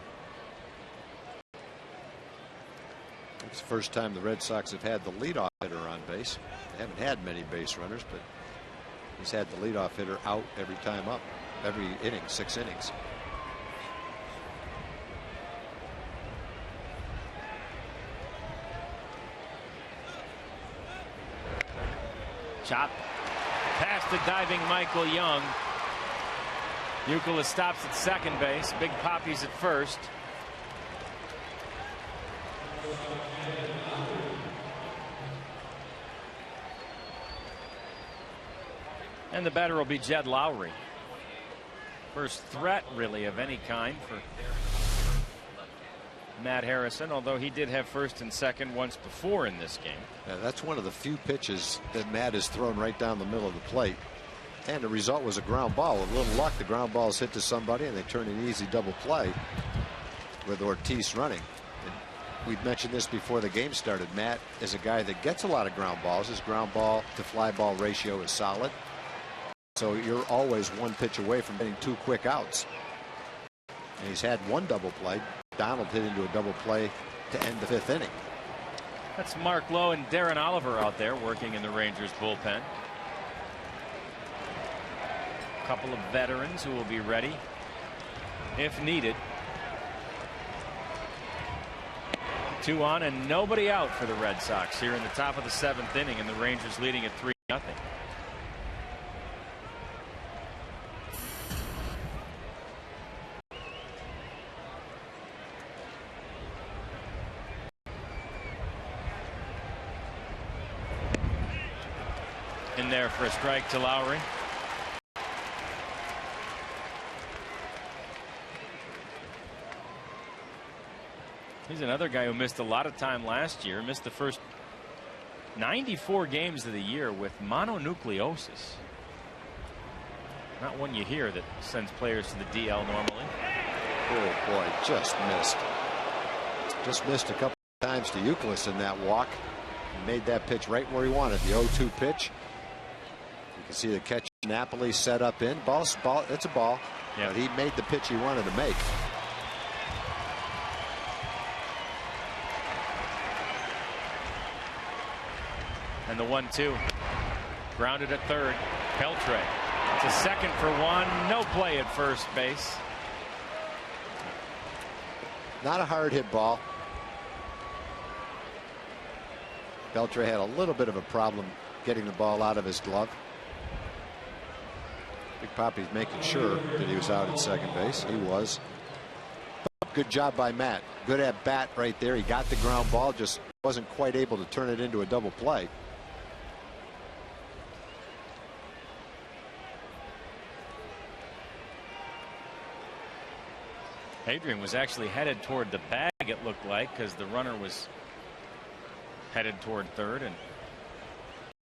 It's the first time the Red Sox have had the leadoff hitter on base. They haven't had many base runners, but he's had the leadoff hitter out every time up, every inning, 6 innings. Chop past the diving Michael Young. Youkilis stops at second base. Big Poppy's at first. And the batter will be Jed Lowry. First threat, really, of any kind for Matt Harrison, although he did have first and second once before in this game. Yeah, that's one of the few pitches that Matt has thrown right down the middle of the plate. And the result was a ground ball. With a little luck, the ground ball is hit to somebody, and they turn an easy double play with Ortiz running. And we'd mentioned this before the game started. Matt is a guy that gets a lot of ground balls. His ground ball to fly ball ratio is solid. So you're always one pitch away from getting 2 quick outs. And he's had 1 double play. Donald hit into a double play to end the 5th inning. That's Mark Lowe and Darren Oliver out there working in the Rangers bullpen. A couple of veterans who will be ready if needed. 2 on and nobody out for the Red Sox here in the top of the 7th inning, and the Rangers leading at 3-0. In there for a strike to Lowry. He's another guy who missed a lot of time last year. Missed the first 94 games of the year with mononucleosis. Not one you hear that sends players to the DL normally. Oh boy, just missed. Just missed a couple of times to Youkilis in that walk. He made that pitch right where he wanted, the 0-2 pitch. You can see the catch Napoli set up in. Ball, it's a ball. Yeah. But he made the pitch he wanted to make. And the 1-2. Grounded at third. Peltre. It's a second for 1. No play at first base. Not a hard hit ball. Peltre had a little bit of a problem getting the ball out of his glove. Big Poppy's making sure that he was out at second base. He was. Good job by Matt. Good at bat right there. He got the ground ball, just wasn't quite able to turn it into a double play. Adrian was actually headed toward the bag, it looked like, because the runner was headed toward third, and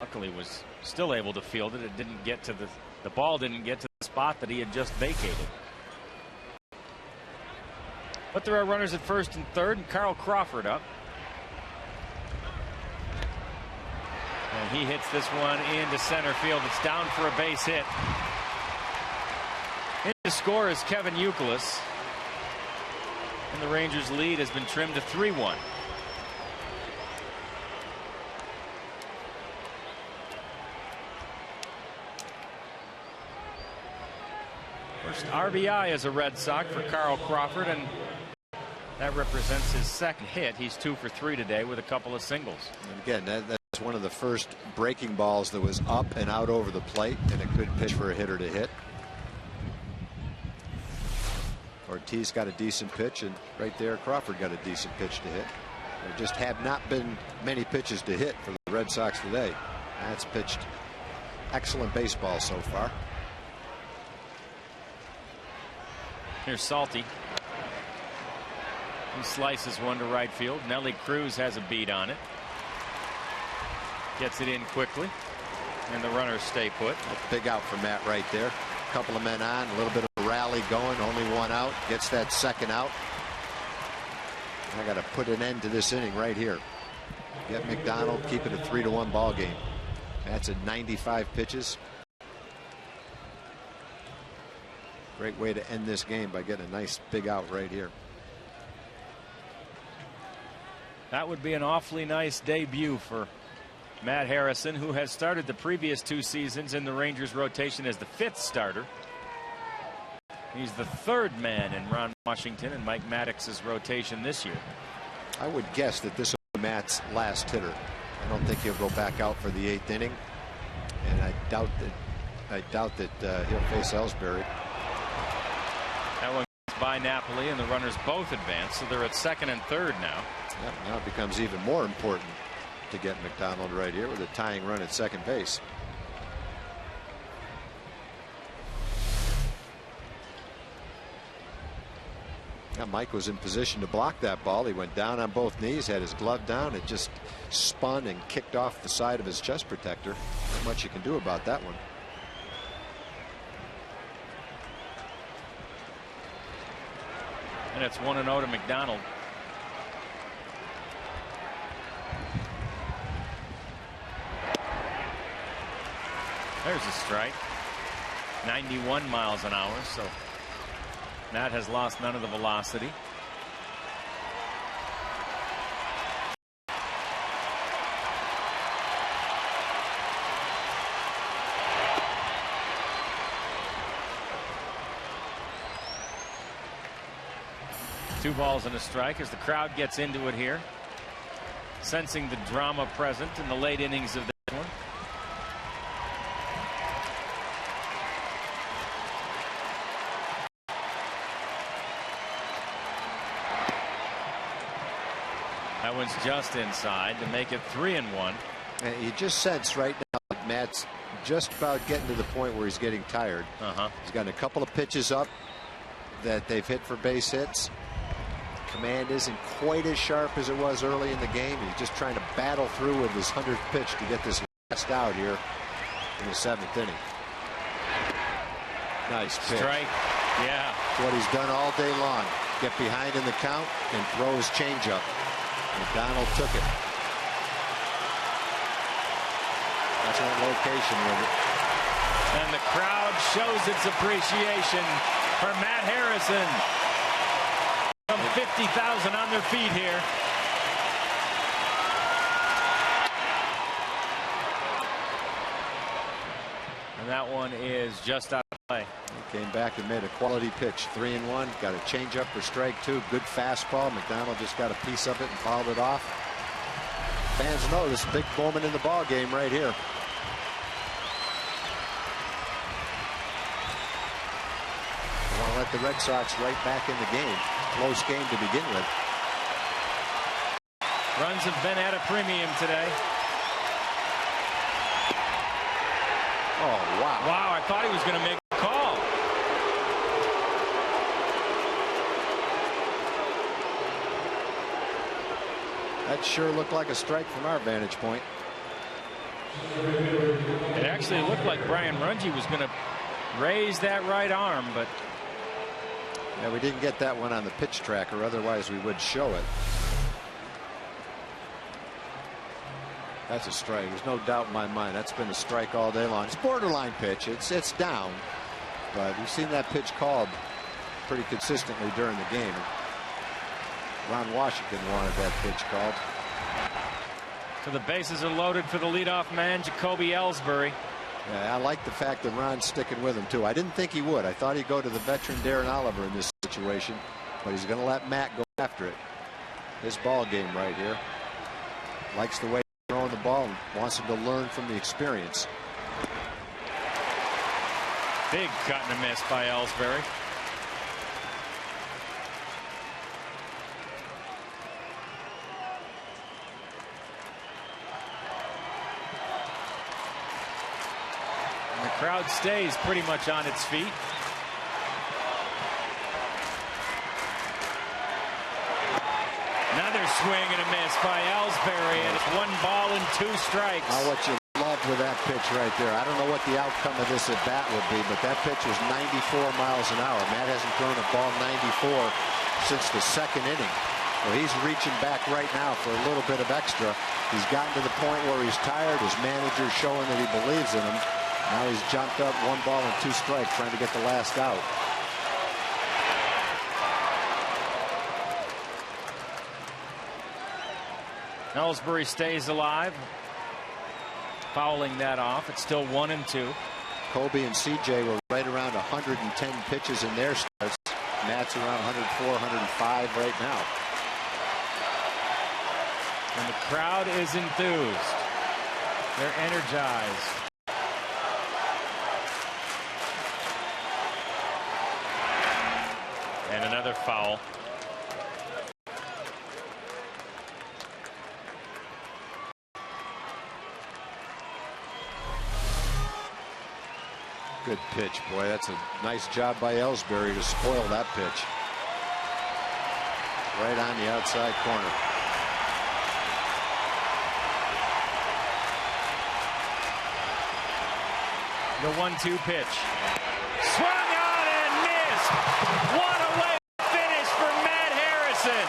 luckily was still able to field it. It didn't get to the ball didn't get to the spot that he had just vacated. But there are runners at first and third, and Carl Crawford up. And he hits this one into center field. It's down for a base hit. In to score is Kevin Youkilis. And the Rangers' lead has been trimmed to 3-1. First RBI as a Red Sox for Carl Crawford, and That represents his second hit. He's 2 for 3 today with a couple of singles. And again, that's one of the first breaking balls that was up and out over the plate, and a good pitch for a hitter to hit. Ortiz got a decent pitch, and right there Crawford got a decent pitch to hit. There just have not been many pitches to hit for the Red Sox today. That's pitched excellent baseball so far. Here's Salty. He slices one to right field. Nelly Cruz has a beat on it. Gets it in quickly, and the runners stay put. A big out for Matt right there. A couple of men on, a little bit of a rally going, only one out. Gets that second out. I got to put an end to this inning right here. Get McDonald, keep it a 3-1 ball game. That's at 95 pitches. Great way to end this game by getting a nice big out right here. That would be an awfully nice debut for Matt Harrison, who has started the previous 2 seasons in the Rangers rotation as the 5th starter. He's the 3rd man in Ron Washington and Mike Maddox's rotation this year. I would guess that this will be Matt's last hitter. I don't think he'll go back out for the 8th inning, and I doubt that he'll face Ellsbury. That one goes by Napoli, and the runners both advance, so they're at 2nd and 3rd now. Yep, now it becomes even more important to get McDonald right here with a tying run at second base. Now Mike was in position to block that ball. He went down on both knees, had his glove down. It just spun and kicked off the side of his chest protector. Not much you can do about that one. And it's 1-0 to McDonald. There's a strike. 91 miles an hour, so Matt has lost none of the velocity. Two balls and a strike as the crowd gets into it here, sensing the drama present in the late innings of this one. That one's just inside to make it 3-1. And you just sense right now that Matt's just about getting to the point where he's getting tired. He's gotten a couple of pitches up that they've hit for base hits. Command isn't quite as sharp as it was early in the game. He's just trying to battle through with his 100th pitch to get this last out here in the 7th inning. Nice pitch. Strike. Yeah. It's what he's done all day long. Get behind in the count and throw his changeup. McDonald took it. Excellent location with it. And the crowd shows its appreciation for Matt Harrison. Some 50,000 on their feet here. And that one is just out of play. He came back and made a quality pitch. 3-1. Got a changeup for strike 2. Good fastball. McDonald just got a piece of it and fouled it off. Fans know this big moment in the ball game right here. I want to let the Red Sox right back in the game. Close game to begin with. Runs have been at a premium today. Oh, wow. Wow, I thought he was going to make a call. That sure looked like a strike from our vantage point. It actually looked like Brian Runge was going to raise that right arm, but yeah, we didn't get that one on the pitch tracker. Otherwise, we would show it. That's a strike. There's no doubt in my mind. That's been a strike all day long. It's a borderline pitch. It's down. But we've seen that pitch called pretty consistently during the game. Ron Washington wanted that pitch called. So the bases are loaded for the leadoff man, Jacoby Ellsbury. Yeah, I like the fact that Ron's sticking with him, too. I didn't think he would. I thought he'd go to the veteran Darren Oliver in this situation. But he's going to let Matt go after it. His ball game right here. Likes the way he's throwing the ball and wants him to learn from the experience. Big cut and a miss by Ellsbury. And the crowd stays pretty much on its feet. Another swing and a miss by Ellsbury, and it's 1 ball and 2 strikes. Now what you loved with that pitch right there. I don't know what the outcome of this at bat would be, but that pitch was 94 miles an hour. Matt hasn't thrown a ball 94 since the 2nd inning. Well, he's reaching back right now for a little bit of extra. He's gotten to the point where he's tired. His manager's showing that he believes in him. Now he's jumped up 1 ball and 2 strikes trying to get the last out. Ellsbury stays alive. Fouling that off. It's still 1-2. Kobe and CJ were right around 110 pitches in their starts. Matt's around 104, 105 right now. And the crowd is enthused. They're energized. And another foul. Good pitch, boy. That's a nice job by Ellsbury to spoil that pitch. Right on the outside corner. The 1-2 pitch. Swung on and missed. What a way to finish for Matt Harrison.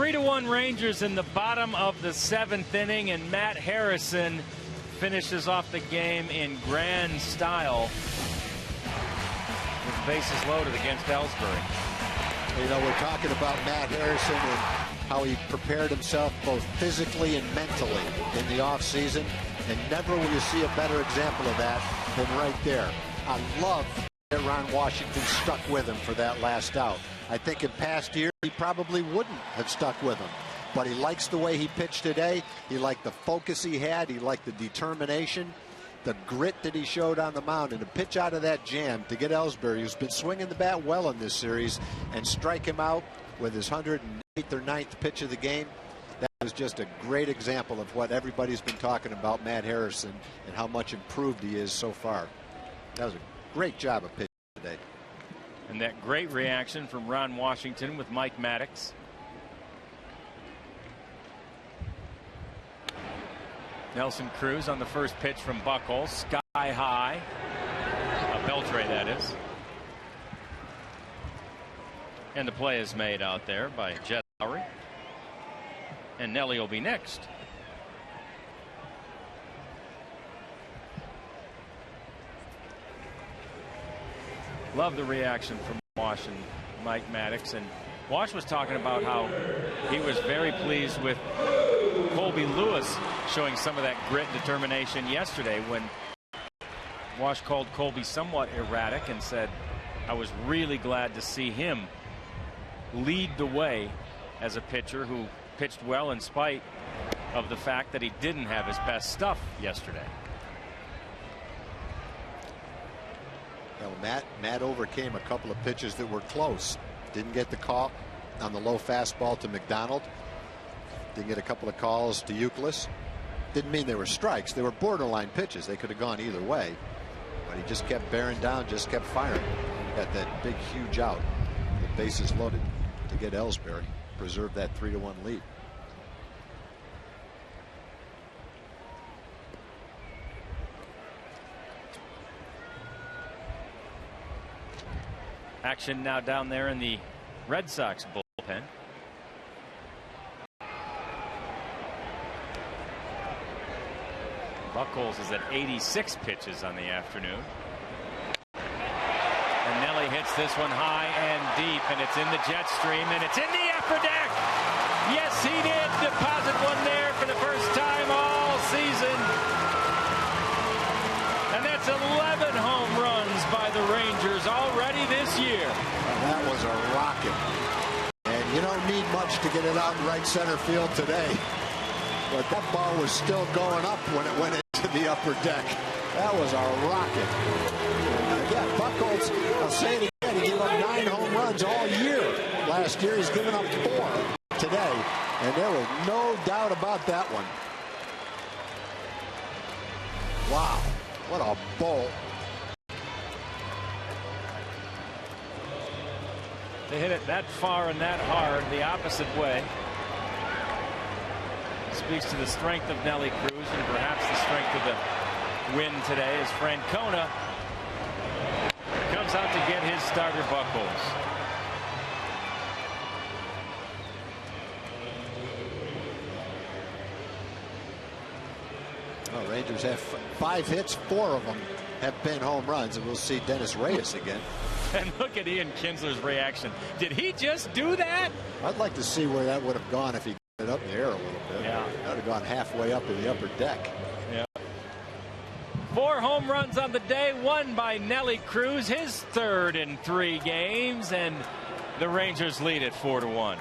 3-1 Rangers in the bottom of the 7th inning, and Matt Harrison finishes off the game in grand style with bases loaded against Ellsbury. You know, we're talking about Matt Harrison and how he prepared himself both physically and mentally in the offseason, and never will you see a better example of that than right there. I love that Ron Washington stuck with him for that last out. I think in past years he probably wouldn't have stuck with him, but he likes the way he pitched today. He liked the focus he had. He liked the determination, the grit that he showed on the mound, and to pitch out of that jam to get Ellsbury, who's been swinging the bat well in this series, and strike him out with his 108th or 9th pitch of the game. That was just a great example of what everybody's been talking about Matt Harrison and how much improved he is so far. That was a great job of pitching today. And that great reaction from Ron Washington with Mike Maddox. Nelson Cruz on the first pitch from Buckles, sky high. Beltre, that is. And the play is made out there by Jet Lowry. And Nelly will be next. Love the reaction from Wash and Mike Maddox. And Wash was talking about how he was very pleased with Colby Lewis showing some of that grit and determination yesterday, when Wash called Colby somewhat erratic and said, I was really glad to see him lead the way as a pitcher who pitched well in spite of the fact that he didn't have his best stuff yesterday. Well, Matt overcame a couple of pitches that were close. Didn't get the call on the low fastball to McDonald. Didn't get a couple of calls to Euclid. Didn't mean they were strikes. They were borderline pitches. They could have gone either way. But he just kept bearing down, just kept firing. Got that big, huge out. The bases loaded to get Ellsbury. Preserve that 3-1 lead. Action now down there in the Red Sox bullpen. Buckles is at 86 pitches on the afternoon. And Nelly hits this one high and deep, and it's in the jet stream, and it's in the upper deck. Yes, he did deposit one there for the first time all season. And that's 11 home runs by the Rangers already this year. That was a rocket. And you don't need much to get it out in right center field today. But that ball was still going up when it went into the upper deck. That was a rocket. And again, Buckles, I'll say it again, he gave up 9 home runs all year. Last year he's given up 4 today. And there was no doubt about that one. Wow. What a bolt. They hit it that far and that hard the opposite way. Speaks to the strength of Nelly Cruz and perhaps the strength of the win today as Francona comes out to get his starter Buckles. Well, Rangers have 5 hits, 4 of them have been home runs, and we'll see Dennis Reyes again. And look at Ian Kinsler's reaction. Did he just do that? I'd like to see where that would have gone if he got it up in the air a little bit. Yeah. That would have gone halfway up in the upper deck. Yeah. 4 home runs on the day, 1 by Nelly Cruz, his 3rd in 3 games, and the Rangers lead it 4-1.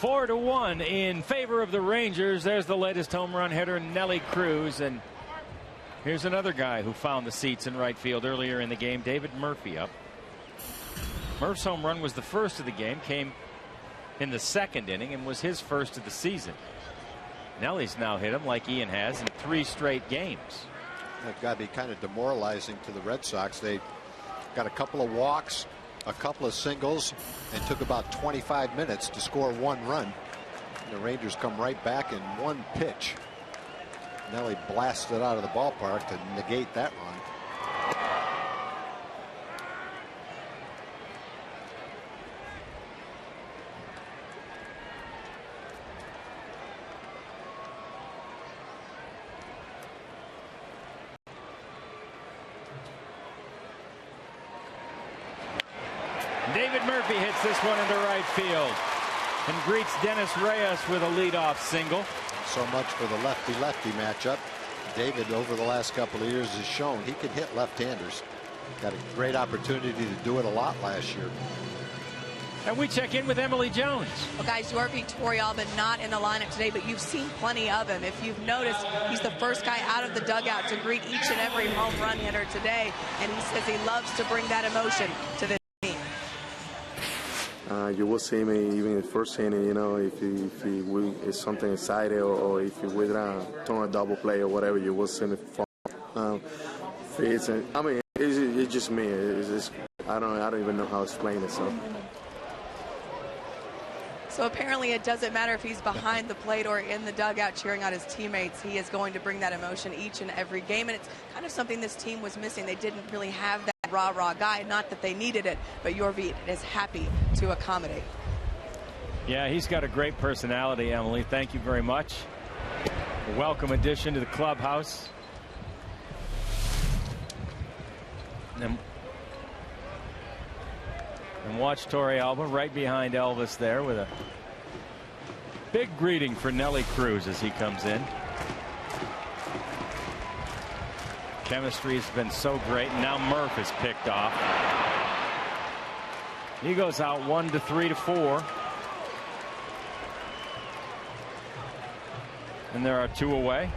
4-1 in favor of the Rangers. There's the latest home run hitter, Nelly Cruz. And here's another guy who found the seats in right field earlier in the game, David Murphy up. Murph's home run was the first of the game, came in the second inning, and was his first of the season. Nelly's now hit him like Ian has in 3 straight games. It's got to be kind of demoralizing to the Red Sox. They got a couple of walks, a couple of singles, and took about 25 minutes to score 1 run. And the Rangers come right back in 1 pitch. Nelly blasted out of the ballpark to negate that run. David Murphy hits this one into right field and greets Dennis Reyes with a leadoff single. So much for the lefty-lefty matchup. David, over the last couple of years, has shown he can hit left-handers. Got a great opportunity to do it a lot last year. And we check in with Emily Jones. Well, guys, Yorvi Torrealba not in the lineup today, but you've seen plenty of him. If you've noticed, he's the first guy out of the dugout to greet each and every home run hitter today, and he says he loves to bring that emotion to this team. You will see me even in the first inning, you know, if it's something exciting or if we're going to turn a double play or whatever, you will see me fall. I mean, it's just me. It's just, I don't even know how to explain it. So apparently it doesn't matter if he's behind the plate or in the dugout cheering on his teammates. He is going to bring that emotion each and every game, and it's kind of something this team was missing. They didn't really have that rah-rah guy. Not that they needed it, but Yorvi is happy to accommodate. Yeah, he's got a great personality, Emily. Thank you very much. A welcome addition to the clubhouse. And watch Torrealba right behind Elvis there with a big greeting for Nelly Cruz as he comes in. Chemistry has been so great. Now Murph is picked off. He goes out 1-3-4. And there are 2 away.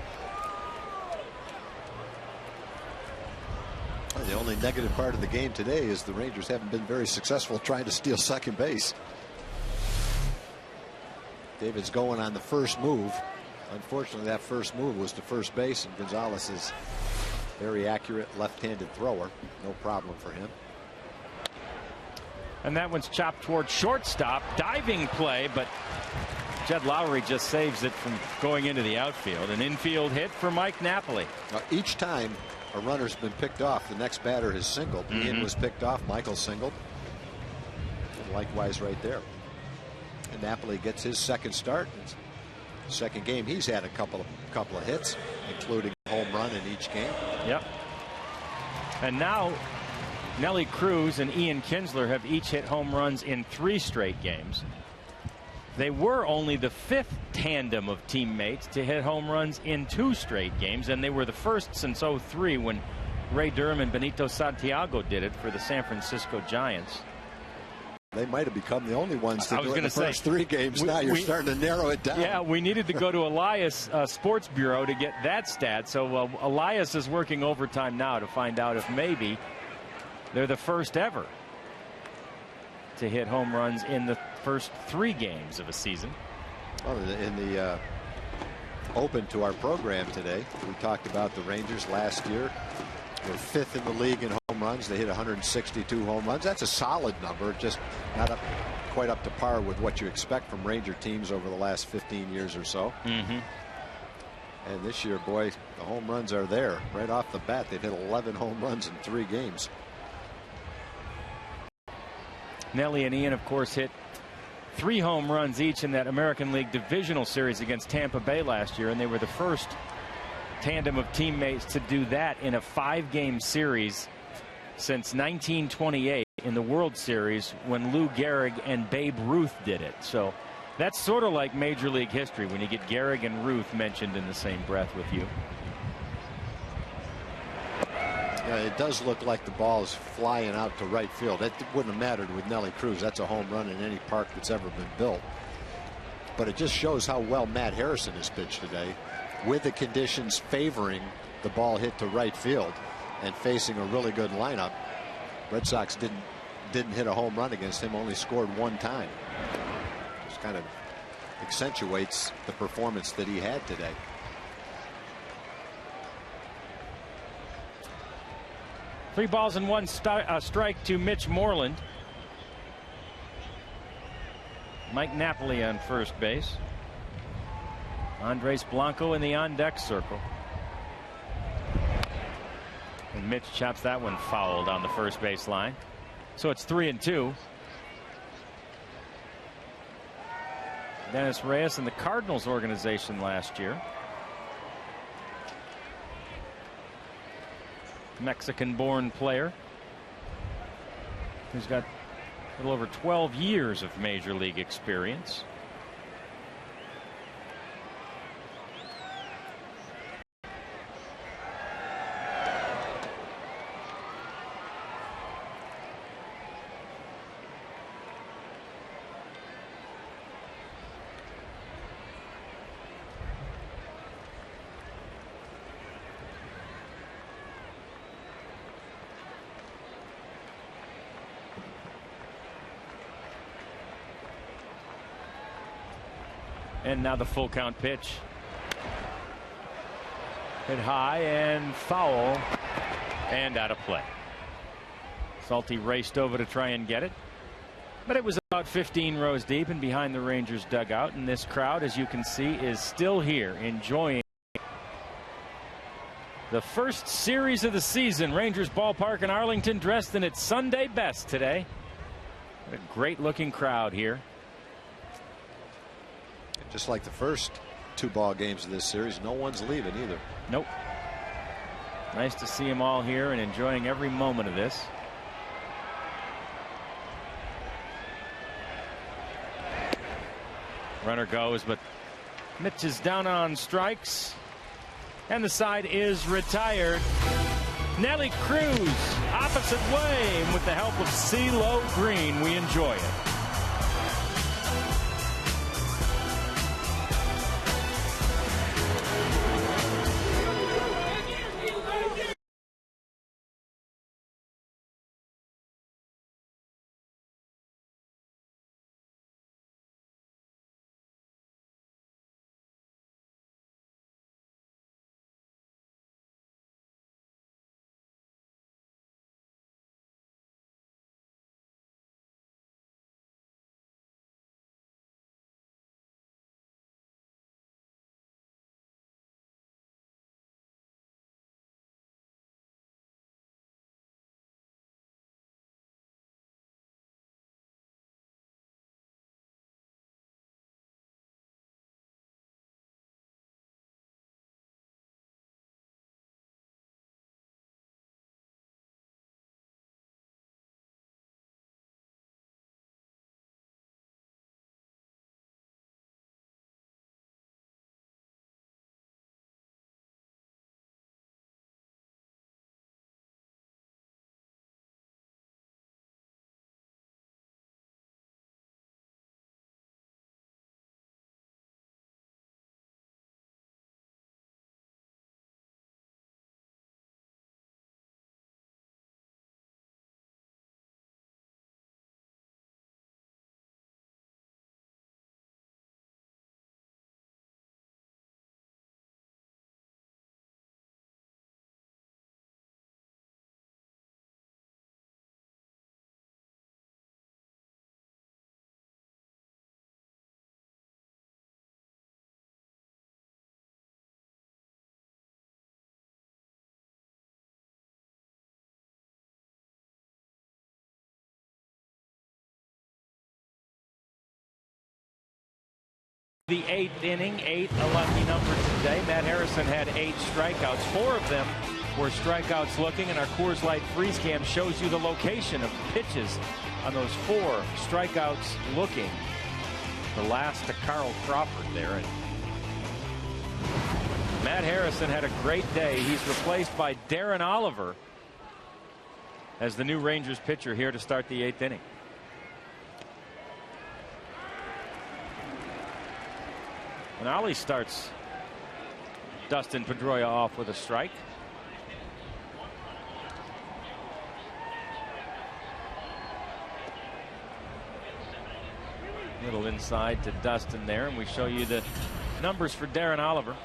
The only negative part of the game today is the Rangers haven't been very successful trying to steal second base. David's going on the first move. Unfortunately, that first move was to first base, and Gonzalez is very accurate left-handed thrower. No problem for him. And that one's chopped toward shortstop. Diving play, but Jed Lowry just saves it from going into the outfield. An infield hit for Mike Napoli. Now, each time a runner's been picked off, the next batter has singled. Ian was picked off, Michael singled. And likewise right there. And Napoli gets his second start. Second game he's had a couple of hits, including a home run in each game. Yep. And now Nelly Cruz and Ian Kinsler have each hit home runs in 3 straight games. They were only the 5th tandem of teammates to hit home runs in 2 straight games, and they were the first since '03 when Ray Durham and Benito Santiago did it for the San Francisco Giants. They might have become the only ones to do it in the first 3 games. Now you're starting to narrow it down. Yeah, we needed to go to Elias Sports Bureau to get that stat. So Elias is working overtime now to find out if maybe they're the first ever to hit home runs in the first 3 games of a season. Well, in the open to our program today, we talked about the Rangers last year. They're 5th in the league in home runs. They hit 162 home runs. That's a solid number, just not quite up to par with what you expect from Ranger teams over the last 15 years or so. And this year, boy, the home runs are there right off the bat. They've hit 11 home runs in 3 games. Nelly and Ian, of course, hit 3 home runs each in that American League Divisional Series against Tampa Bay last year, and they were the first tandem of teammates to do that in a 5-game series since 1928 in the World Series when Lou Gehrig and Babe Ruth did it. So that's sort of like Major League history when you get Gehrig and Ruth mentioned in the same breath with you. It does look like the ball is flying out to right field. It wouldn't have mattered with Nelly Cruz. That's a home run in any park that's ever been built. but it just shows how well Matt Harrison has pitched today, with the conditions favoring the ball hit to right field and facing a really good lineup. Red Sox didn't hit a home run against him, only scored one time. Just kind of accentuates the performance that he had today. Three balls and one strike to Mitch Moreland. Mike Napoli on first base. Andres Blanco in the on-deck circle. And Mitch chops that one foul down the first base line. So it's 3-2. Dennis Reyes in the Cardinals organization last year. Mexican-born player who's got a little over 12 years of major league experience. And now the full count pitch. Hit high and foul and out of play. Salty raced over to try and get it, but it was about 15 rows deep and behind the Rangers dugout, and this crowd, as you can see, is still here enjoying the first series of the season. Rangers ballpark in Arlington, dressed in its Sunday best today. What a great looking crowd here. Just like the first two ball games of this series, no one's leaving either. Nope. Nice to see them all here and enjoying every moment of this. Runner goes, but Mitch is down on strikes, and the side is retired. Nelly Cruz opposite way, and with the help of CeeLo Green, we enjoy it. The eighth inning, a lucky number today. Matt Harrison had 8 strikeouts. 4 of them were strikeouts looking, and our Coors Light freeze cam shows you the location of pitches on those 4 strikeouts looking. The last to Carl Crawford there. And Matt Harrison had a great day. He's replaced by Darren Oliver as the new Rangers pitcher here to start the 8th inning. And Ollie starts Dustin Pedroia off with a strike. Little inside to Dustin there, and we show you the numbers for Darren Oliver.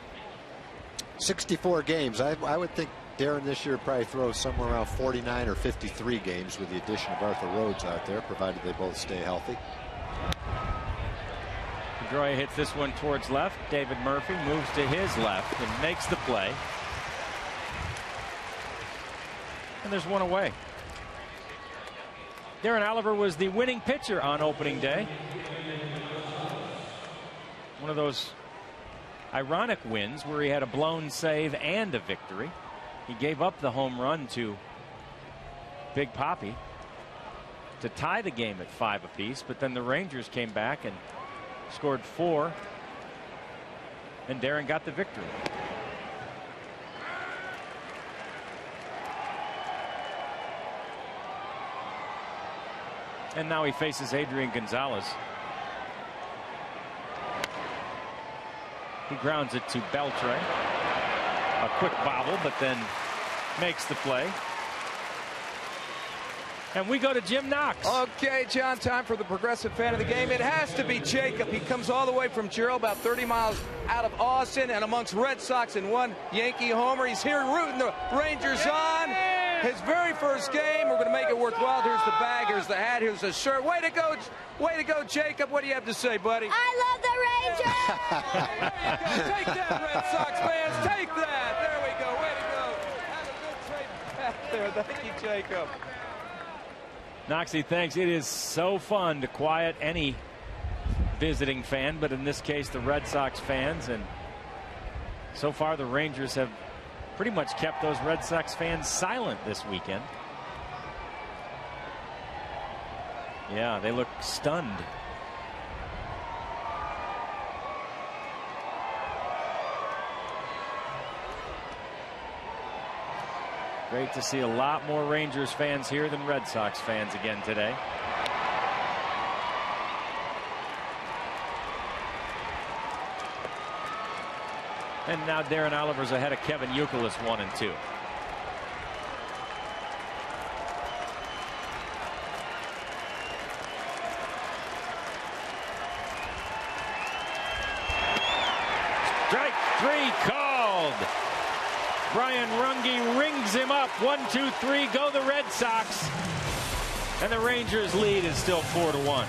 64 games. I would think Darren this year probably throws somewhere around 49 or 53 games with the addition of Arthur Rhodes out there, provided they both stay healthy. Pedroia hits this one towards left. David Murphy moves to his left and makes the play. And there's one away. Darren Oliver was the winning pitcher on opening day. One of those ironic wins where he had a blown save and a victory. He gave up the home run to Big Papi to tie the game at 5 apiece, but then the Rangers came back and scored 4, and Darren got the victory. And now he faces Adrian Gonzalez. He grounds it to Beltre. A quick bobble, but then makes the play. And we go to Jim Knox. Okay, John, time for the progressive fan of the game. It has to be Jacob. He comes all the way from Gerald, about 30 miles out of Austin, and amongst Red Sox and one Yankee homer. He's here rooting the Rangers on. His very first game. We're going to make it worthwhile. Here's the bag, here's the hat, here's the shirt. Way to go, Jacob. What do you have to say, buddy? I love the Rangers! Take that, Red Sox fans. Take that. There we go. Way to go. Have a good trade back there. Thank you, Jacob. Noxie thanks. It is so fun to quiet any visiting fan, but in this case, the Red Sox fans. And so far, the Rangers have pretty much kept those Red Sox fans silent this weekend. Yeah, they look stunned. Great to see a lot more Rangers fans here than Red Sox fans again today. And now Darren Oliver's ahead of Kevin Youkilis 1-2. Strike 3 called. Brian Runge rings him up. 1-2-3, go the Red Sox. And the Rangers lead is still 4-1.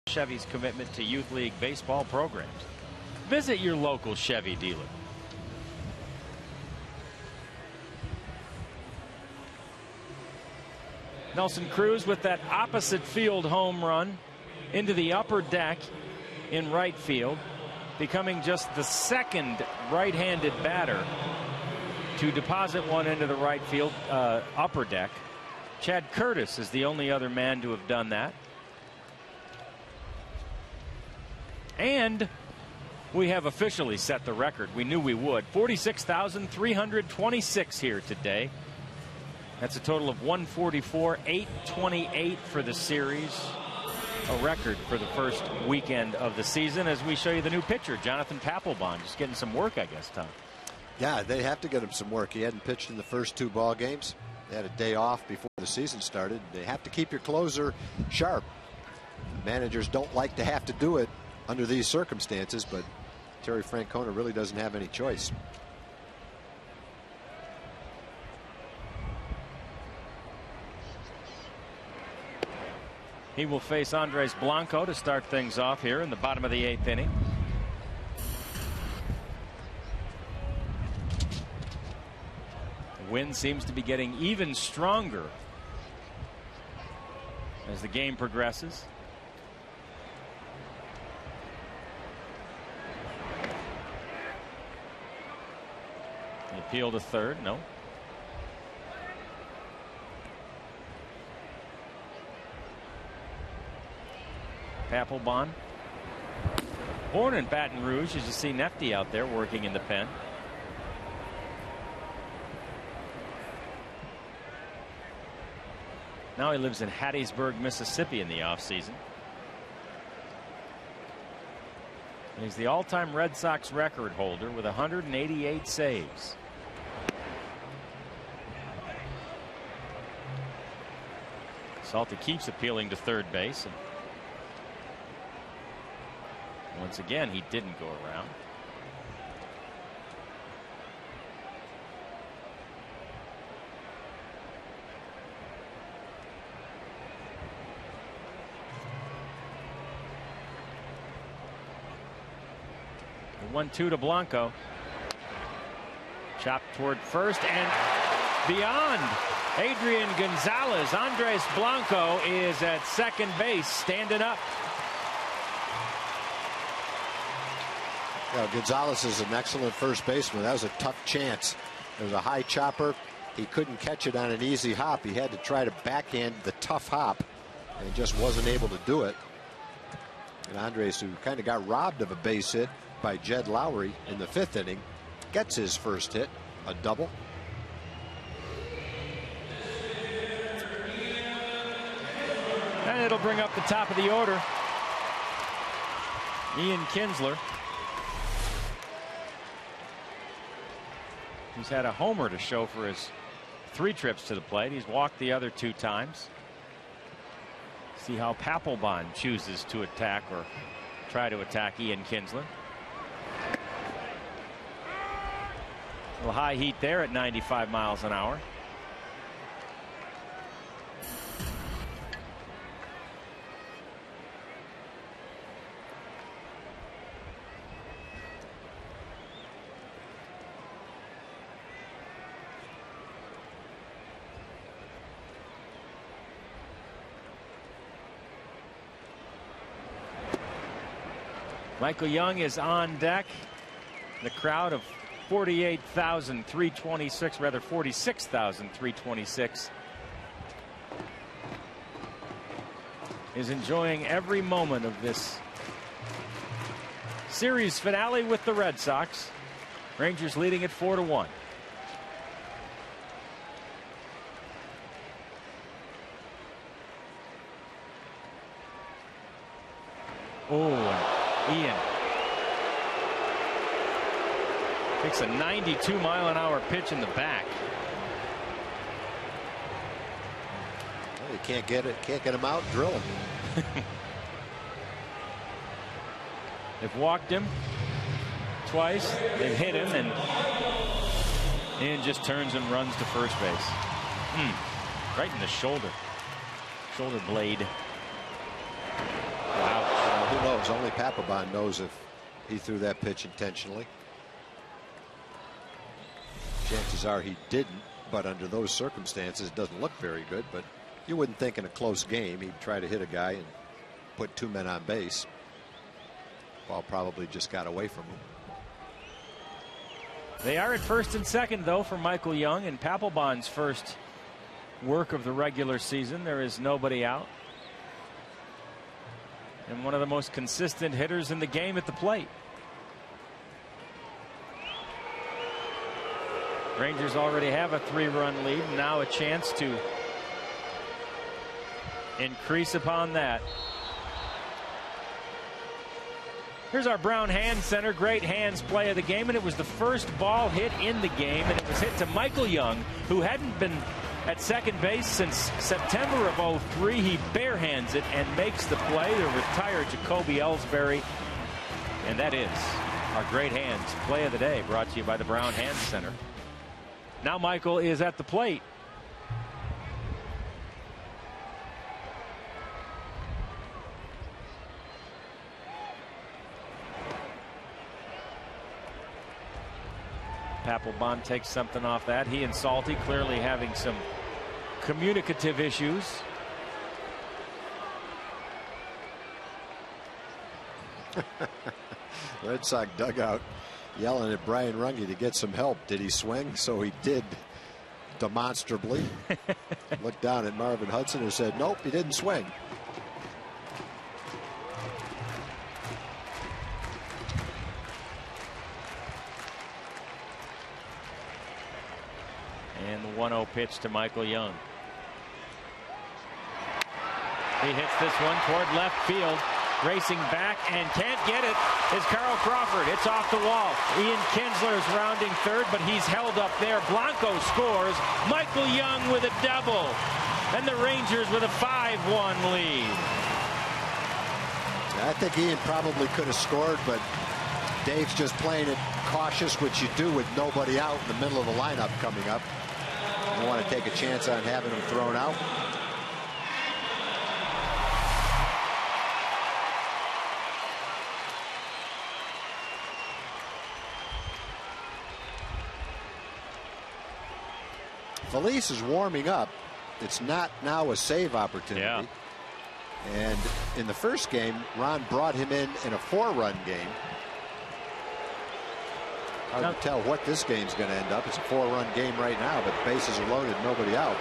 Chevy's commitment to youth league baseball programs. visit your local Chevy dealer. Nelson Cruz with that opposite field home run into the upper deck in right field, becoming just the second right-handed batter to deposit one into the right field upper deck. Chad Curtis is the only other man to have done that. And we have officially set the record. We knew we would. 46,326 here today. That's a total of 144,828 for the series. A record for the first weekend of the season, as we show you the new pitcher, Jonathan Papelbon, just getting some work, I guess, Tom. Yeah, they have to get him some work. He hadn't pitched in the first 2 ball games. They had a day off before the season started. They have to keep your closer sharp. Managers don't like to have to do it under these circumstances, but Terry Francona really doesn't have any choice. He will face Andres Blanco to start things off here in the bottom of the 8th inning. The wind seems to be getting even stronger as the game progresses. The appeal to third, no. Papelbon, born in Baton Rouge, as you see Nefty out there working in the pen. Now he lives in Hattiesburg, Mississippi in the offseason. He's the all-time Red Sox record holder with 188 saves. Salty keeps appealing to third base. Once again, he didn't go around. The 1-2 to Blanco. Chopped toward first and beyond. Adrian Gonzalez. Andres Blanco is at second base, standing up. Gonzalez is an excellent first baseman. That was a tough chance. There was a high chopper. He couldn't catch it on an easy hop. He had to try to backhand the tough hop, and he just wasn't able to do it. And Andres, who kind of got robbed of a base hit by Jed Lowry in the 5th inning, gets his first hit, a double. And it'll bring up the top of the order. Ian Kinsler. He's had a homer to show for his 3 trips to the plate. He's walked the other 2 times. See how Papelbon chooses to attack or try to attack Ian Kinsler. A little high heat there at 95 miles an hour. Michael Young is on deck. The crowd of 48,326, rather 46,326, is enjoying every moment of this series finale with the Red Sox. Rangers leading it 4-1. Oh, Ian takes a 92-mile-an-hour pitch in the back. Well, you can't get it, can't get him out, drill him. They've walked him twice, they've hit him, and Ian just turns and runs to first base. Right in the shoulder blade. Wow. Who knows? Only Papelbon knows if he threw that pitch intentionally. Chances are he didn't, but under those circumstances, it doesn't look very good. But you wouldn't think in a close game he'd try to hit a guy and put 2 men on base. Ball probably just got away from him. They are at first and second, though, for Michael Young, and Papelbon's first work of the regular season. There is nobody out. And one of the most consistent hitters in the game at the plate. Rangers already have a 3-run lead, and now a chance to increase upon that. Here's our Brown Hand Center. Great hands play of the game, and it was the first ball hit in the game, and it was hit to Michael Young, who hadn't been at second base since September of '03. He barehands it and makes the play. The retired Jacoby Ellsbury, and that is our Great Hands play of the day, brought to you by the Brown Hand Center. Now Michael is at the plate. Papelbon takes something off that. He and Salty clearly having some communicative issues. Red Sox dugout yelling at Brian Runge to get some help. Did he swing? So he did, demonstrably. Looked down at Marvin Hudson and said, nope, he didn't swing. And the 1-0 pitch to Michael Young. He hits this one toward left field. Racing back and can't get it is Carl Crawford. It's off the wall. Ian Kinsler is rounding third, but he's held up there. Blanco scores. Michael Young with a double. And the Rangers with a 5-1 lead. I think Ian probably could have scored, but Dave's just playing it cautious, which you do with nobody out in the middle of the lineup coming up. You want to take a chance on having him thrown out. Felice is warming up. It's not now a save opportunity. Yeah. And in the first game, Ron brought him in a 4-run game. Hard to tell what this game's going to end up. It's a 4-run game right now, but the bases are loaded, nobody out.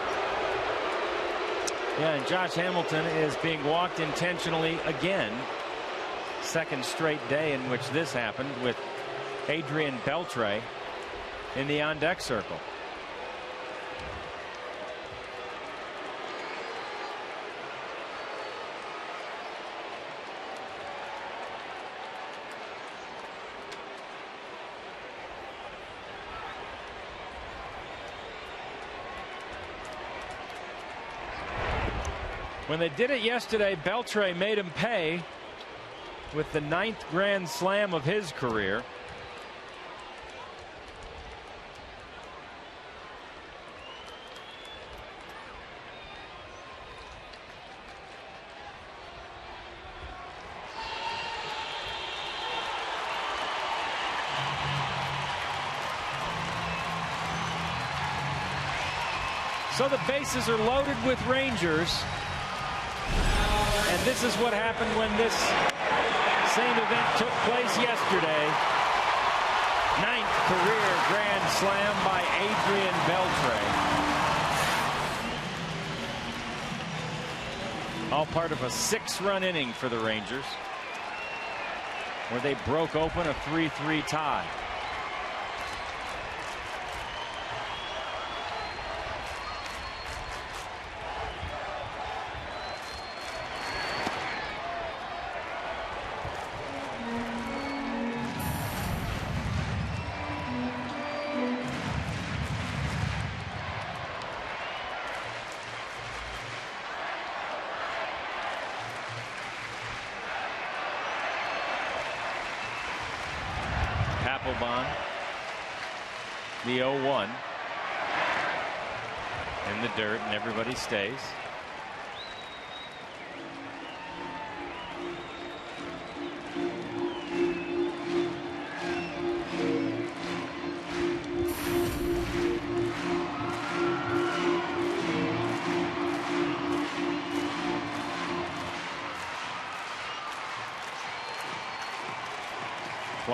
Yeah, and Josh Hamilton is being walked intentionally again. Second straight day in which this happened, with Adrian Beltre in the on-deck circle. When they did it yesterday, Beltre made him pay with the 9th grand slam of his career. So the bases are loaded with Rangers. And this is what happened when this same event took place yesterday. 9th career grand slam by Adrian Beltre. All part of a 6-run inning for the Rangers, where they broke open a 3-3 tie. Papelbon, the 0-1 in the dirt, and everybody stays.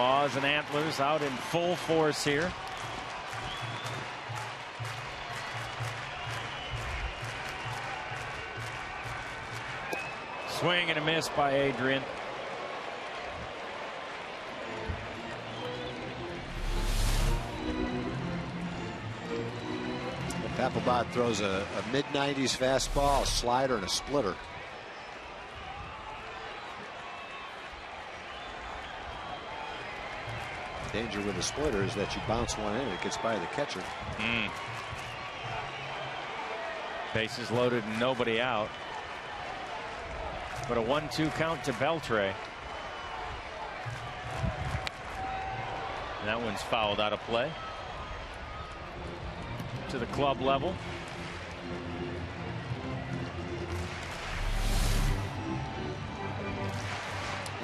Claws and antlers out in full force here. Swing and a miss by Adrian. Papelbon throws a mid-90s fastball, a slider, and a splitter. Danger with a splitter is that you bounce one in, it gets by the catcher. Bases loaded and nobody out. But a 1-2 count to Beltre. And that one's fouled out of play. To the club level.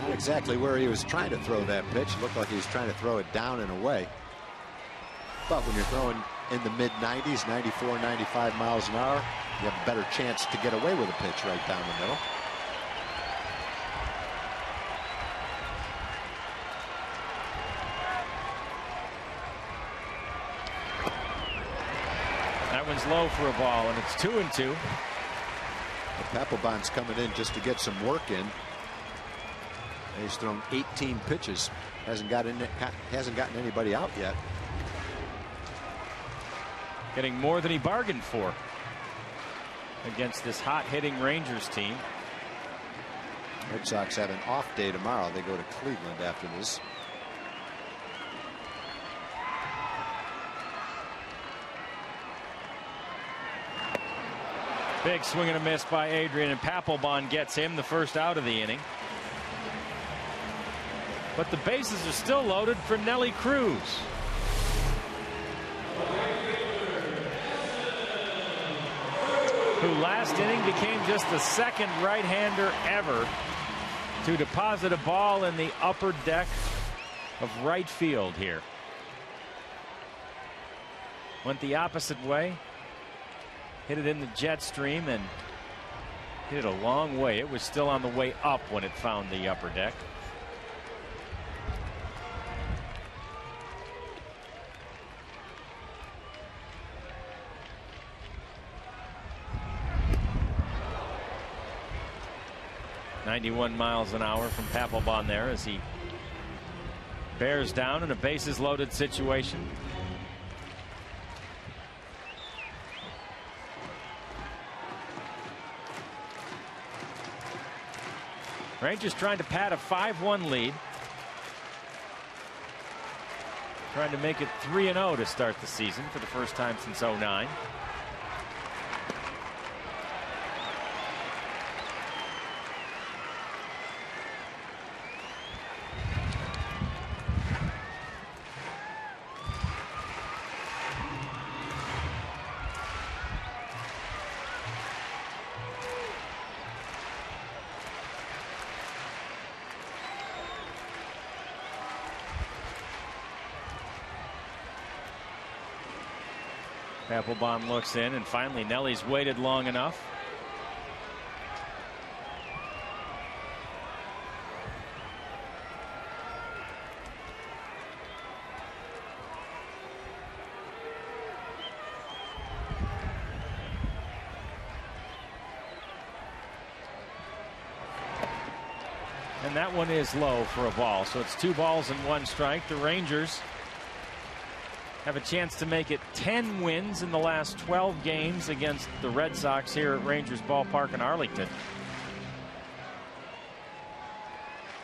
Not exactly where he was trying to throw that pitch. It looked like he was trying to throw it down and away. But when you're throwing in the mid-90s, 94, 95 miles an hour, you have a better chance to get away with a pitch right down the middle. That one's low for a ball, and it's 2-2. Papelbon's coming in just to get some work in. He's thrown 18 pitches. Hasn't gotten anybody out yet. Getting more than he bargained for against this hot-hitting Rangers team. Red Sox have an off day tomorrow. They go to Cleveland after this. Big swing and a miss by Adrian, and Papelbon gets him the first out of the inning. But the bases are still loaded for Nelly Cruz. Who last inning became just the second right-hander ever to deposit a ball in the upper deck of right field here. Went the opposite way. Hit it in the jet stream and hit it a long way. It was still on the way up when it found the upper deck. .91 miles an hour from Papelbon there as he bears down in a bases loaded situation. Rangers trying to pad a 5-1 lead. Trying to make it 3-0 to start the season for the first time since '09. Papelbon looks in, and finally Nelly's waited long enough. And that one is low for a ball, so it's 2 balls and 1 strike. The Rangers have a chance to make it 10 wins in the last 12 games against the Red Sox here at Rangers Ballpark in Arlington.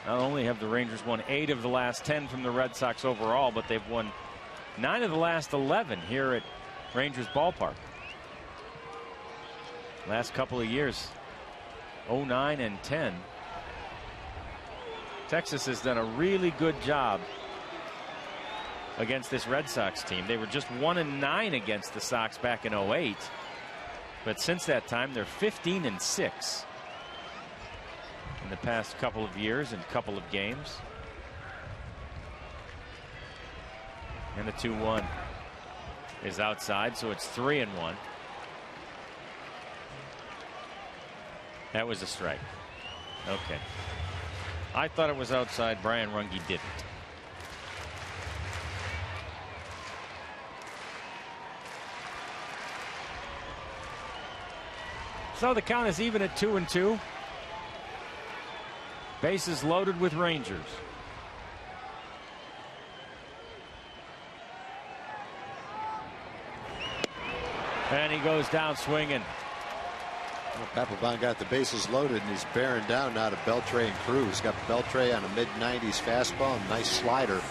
Not only have the Rangers won 8 of the last 10 from the Red Sox overall, but they've won 9 of the last 11 here at Rangers Ballpark. Last couple of years, 09 and 10. Texas has done a really good job against this Red Sox team. They were just 1-9 against the Sox back in '08, but since that time they're 15-6 in the past couple of years and couple of games. And the 2-1 is outside, so it's 3-1. That was a strike. Okay, I thought it was outside. Brian Runge didn't. So the count is even at 2-2. Bases loaded with Rangers. And he goes down swinging. Well, Papelbon got the bases loaded, and he's bearing down now to Beltre and Cruz. Got Beltre on a mid-90s fastball, and nice slider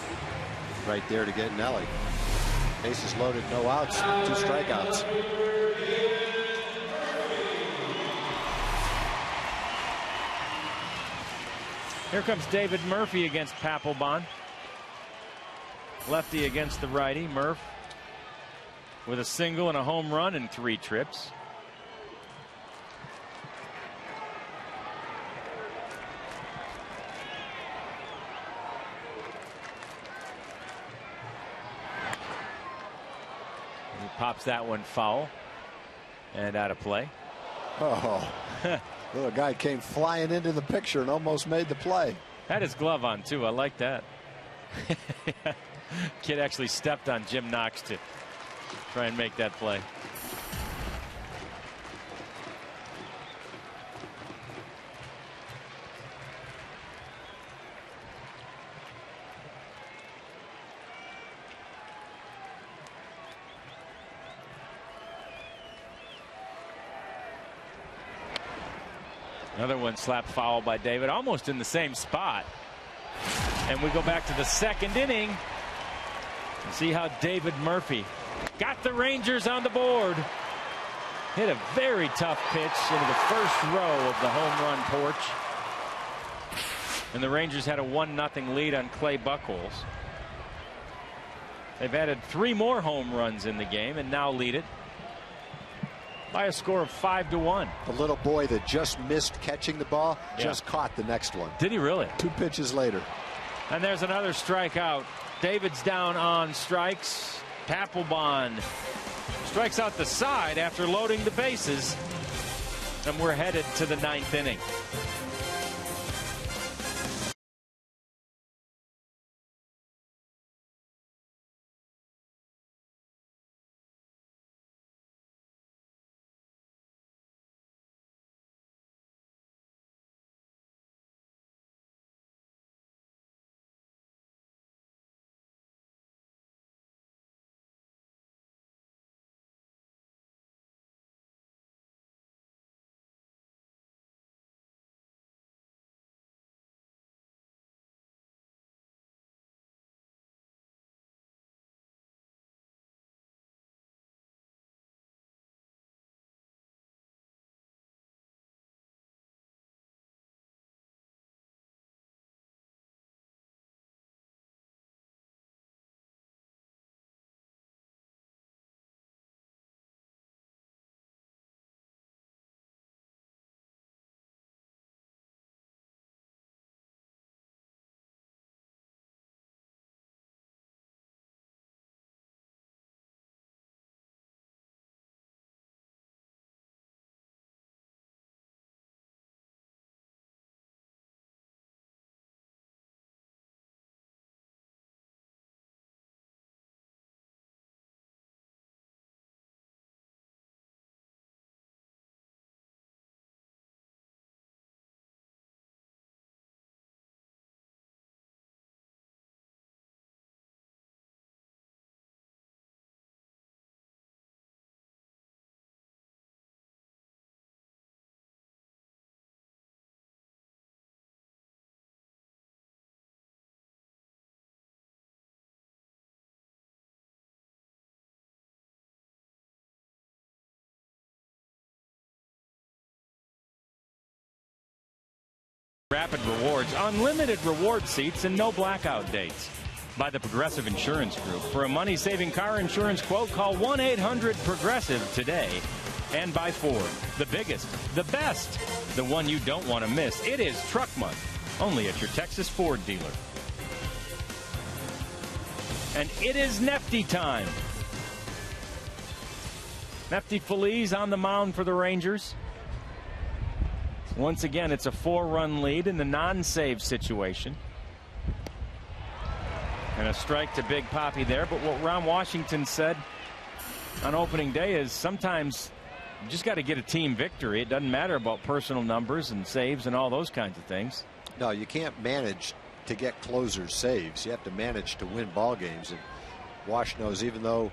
right there to get Nelly. Bases loaded, no outs, 2 strikeouts. Here comes David Murphy against Papelbon. Lefty against the righty. Murph with a single and a home run in 3 trips. He pops that one foul and out of play. Oh, little guy came flying into the picture and almost made the play. Had his glove on too. I like that. Kid actually stepped on Jim Knox to try and make that play. Another one slapped foul by David, almost in the same spot. And we go back to the 2nd inning and see how David Murphy got the Rangers on the board. Hit a very tough pitch into the first row of the home run porch. And the Rangers had a 1-0 lead on Clay Buchholz. They've added 3 more home runs in the game and now lead it by a score of 5-1. The little boy that just missed catching the ball just caught the next one. Did he really? 2 pitches later. And there's another strikeout. David's down on strikes. Papelbon strikes out the side after loading the bases. And we're headed to the 9th inning. Rapid Rewards, unlimited reward seats, and no blackout dates. By the Progressive Insurance Group. For a money-saving car insurance quote, call 1-800-PROGRESSIVE today. And by Ford, the biggest, the best, the one you don't want to miss. It is Truck Month, only at your Texas Ford dealer. And it is Nefty time. Nefty Feliz on the mound for the Rangers. Once again, it's a 4-run lead in the non-save situation. And a strike to Big Papi there. But what Ron Washington said on opening day is sometimes You just got to get a team victory. It doesn't matter about personal numbers and saves and all those kinds of things. No, you can't manage to get closers saves. You have to manage to win ball games. And Wash knows, even though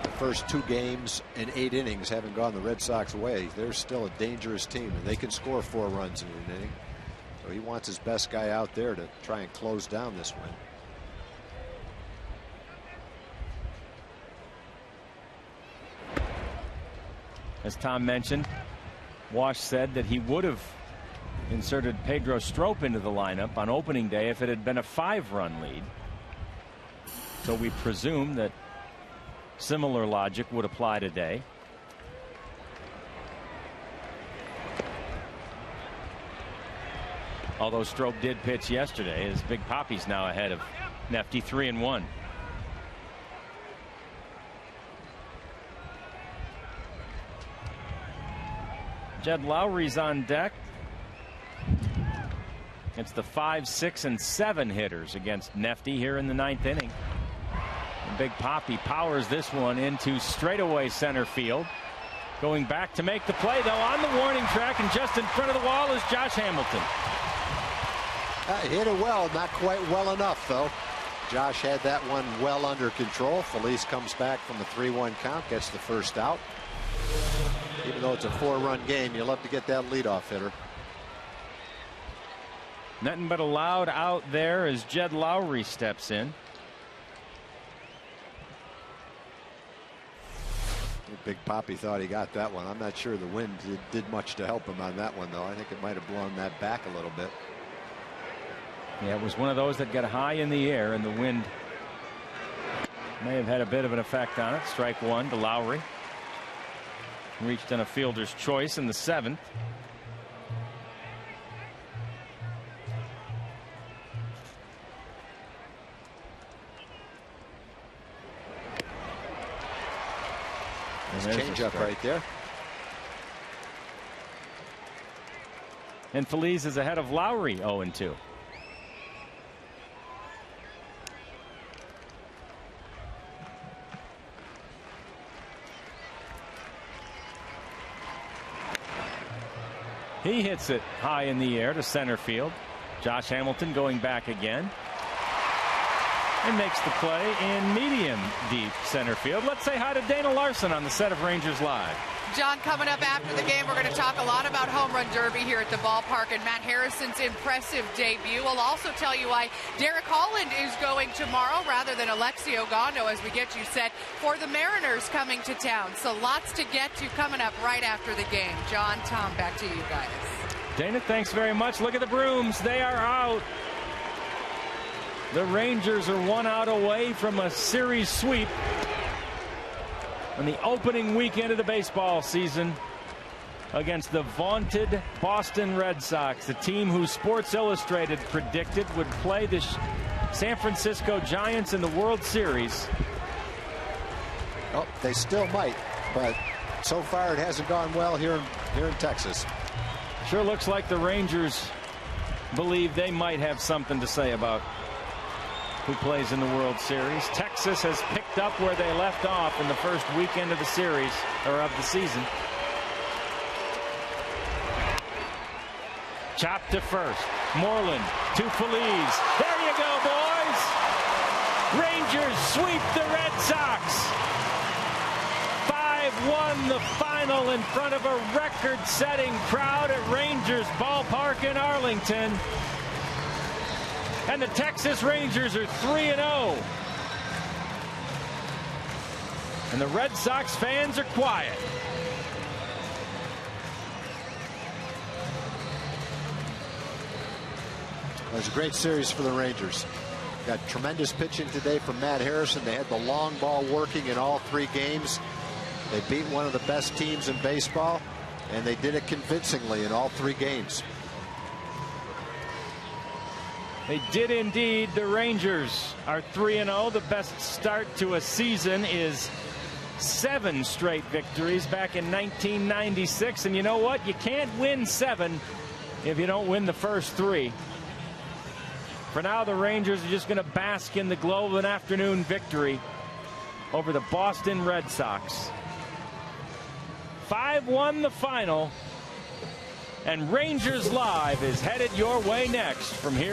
the first 2 games and 8 innings haven't gone the Red Sox way, they're still a dangerous team, and they can score 4 runs in an inning. So he wants his best guy out there to try and close down this win. As Tom mentioned, Wash said that he would have inserted Pedro Strop into the lineup on opening day if it had been a 5-run lead. So we presume that similar logic would apply today. Although Strop did pitch yesterday, as Big Papi's now ahead of Nefty 3-1. Jed Lowry's on deck. It's the 5, 6, and 7 hitters against Nefty here in the 9th inning. And Big Papi powers this one into straightaway center field. Going back to make the play, though, on the warning track, and just in front of the wall is Josh Hamilton. Hit it well, not quite well enough, though. Josh had that one well under control. Feliz comes back from the 3-1 count, gets the first out. Even though it's a 4-run game, you love to get that leadoff hitter. Nothing but a loud out there as Jed Lowry steps in. Big Papi thought he got that one. I'm not sure the wind did much to help him on that one, though. I think it might have blown that back a little bit. Yeah, it was one of those that got high in the air, and the wind may have had a bit of an effect on it. Strike 1 to Lowry. Reached on a fielder's choice in the 7th. Change up right there. And Feliz is ahead of Lowry 0-2. He hits it high in the air to center field. Josh Hamilton going back again. And makes the play in medium deep center field. Let's say hi to Dana Larson on the set of Rangers Live. John, coming up after the game, we're going to talk a lot about home run derby here at the ballpark and Matt Harrison's impressive debut. We'll also tell you why Derek Holland is going tomorrow rather than Alexi Ogando as we get you set for the Mariners coming to town. So lots to get to coming up right after the game. John, Tom, back to you guys. Dana, thanks very much. Look at the Brooms. They are out. The Rangers are 1 out away from a series sweep on the opening weekend of the baseball season against the vaunted Boston Red Sox, the team who Sports Illustrated predicted would play the San Francisco Giants in the World Series. Oh, they still might, but so far it hasn't gone well here in Texas. Sure looks like the Rangers believe they might have something to say about who plays in the World Series. Texas has picked up where they left off in the first weekend of the series, or of the season. Chopped to first. Moreland to Feliz. There you go, boys. Rangers sweep the Red Sox. 5-1 the final in front of a record-setting crowd at Rangers Ballpark in Arlington. And the Texas Rangers are 3-0. And the Red Sox fans are quiet. It was a great series for the Rangers. Got tremendous pitching today from Matt Harrison. They had the long ball working in all 3 games. They beat one of the best teams in baseball, and they did it convincingly in all 3 games. They did indeed. The Rangers are 3-0. The best start to a season is 7 straight victories back in 1996. And you know what? You can't win 7 if you don't win the first 3. For now, the Rangers are just going to bask in the glow of an afternoon victory over the Boston Red Sox. 5-1 the final. And Rangers Live is headed your way next from here.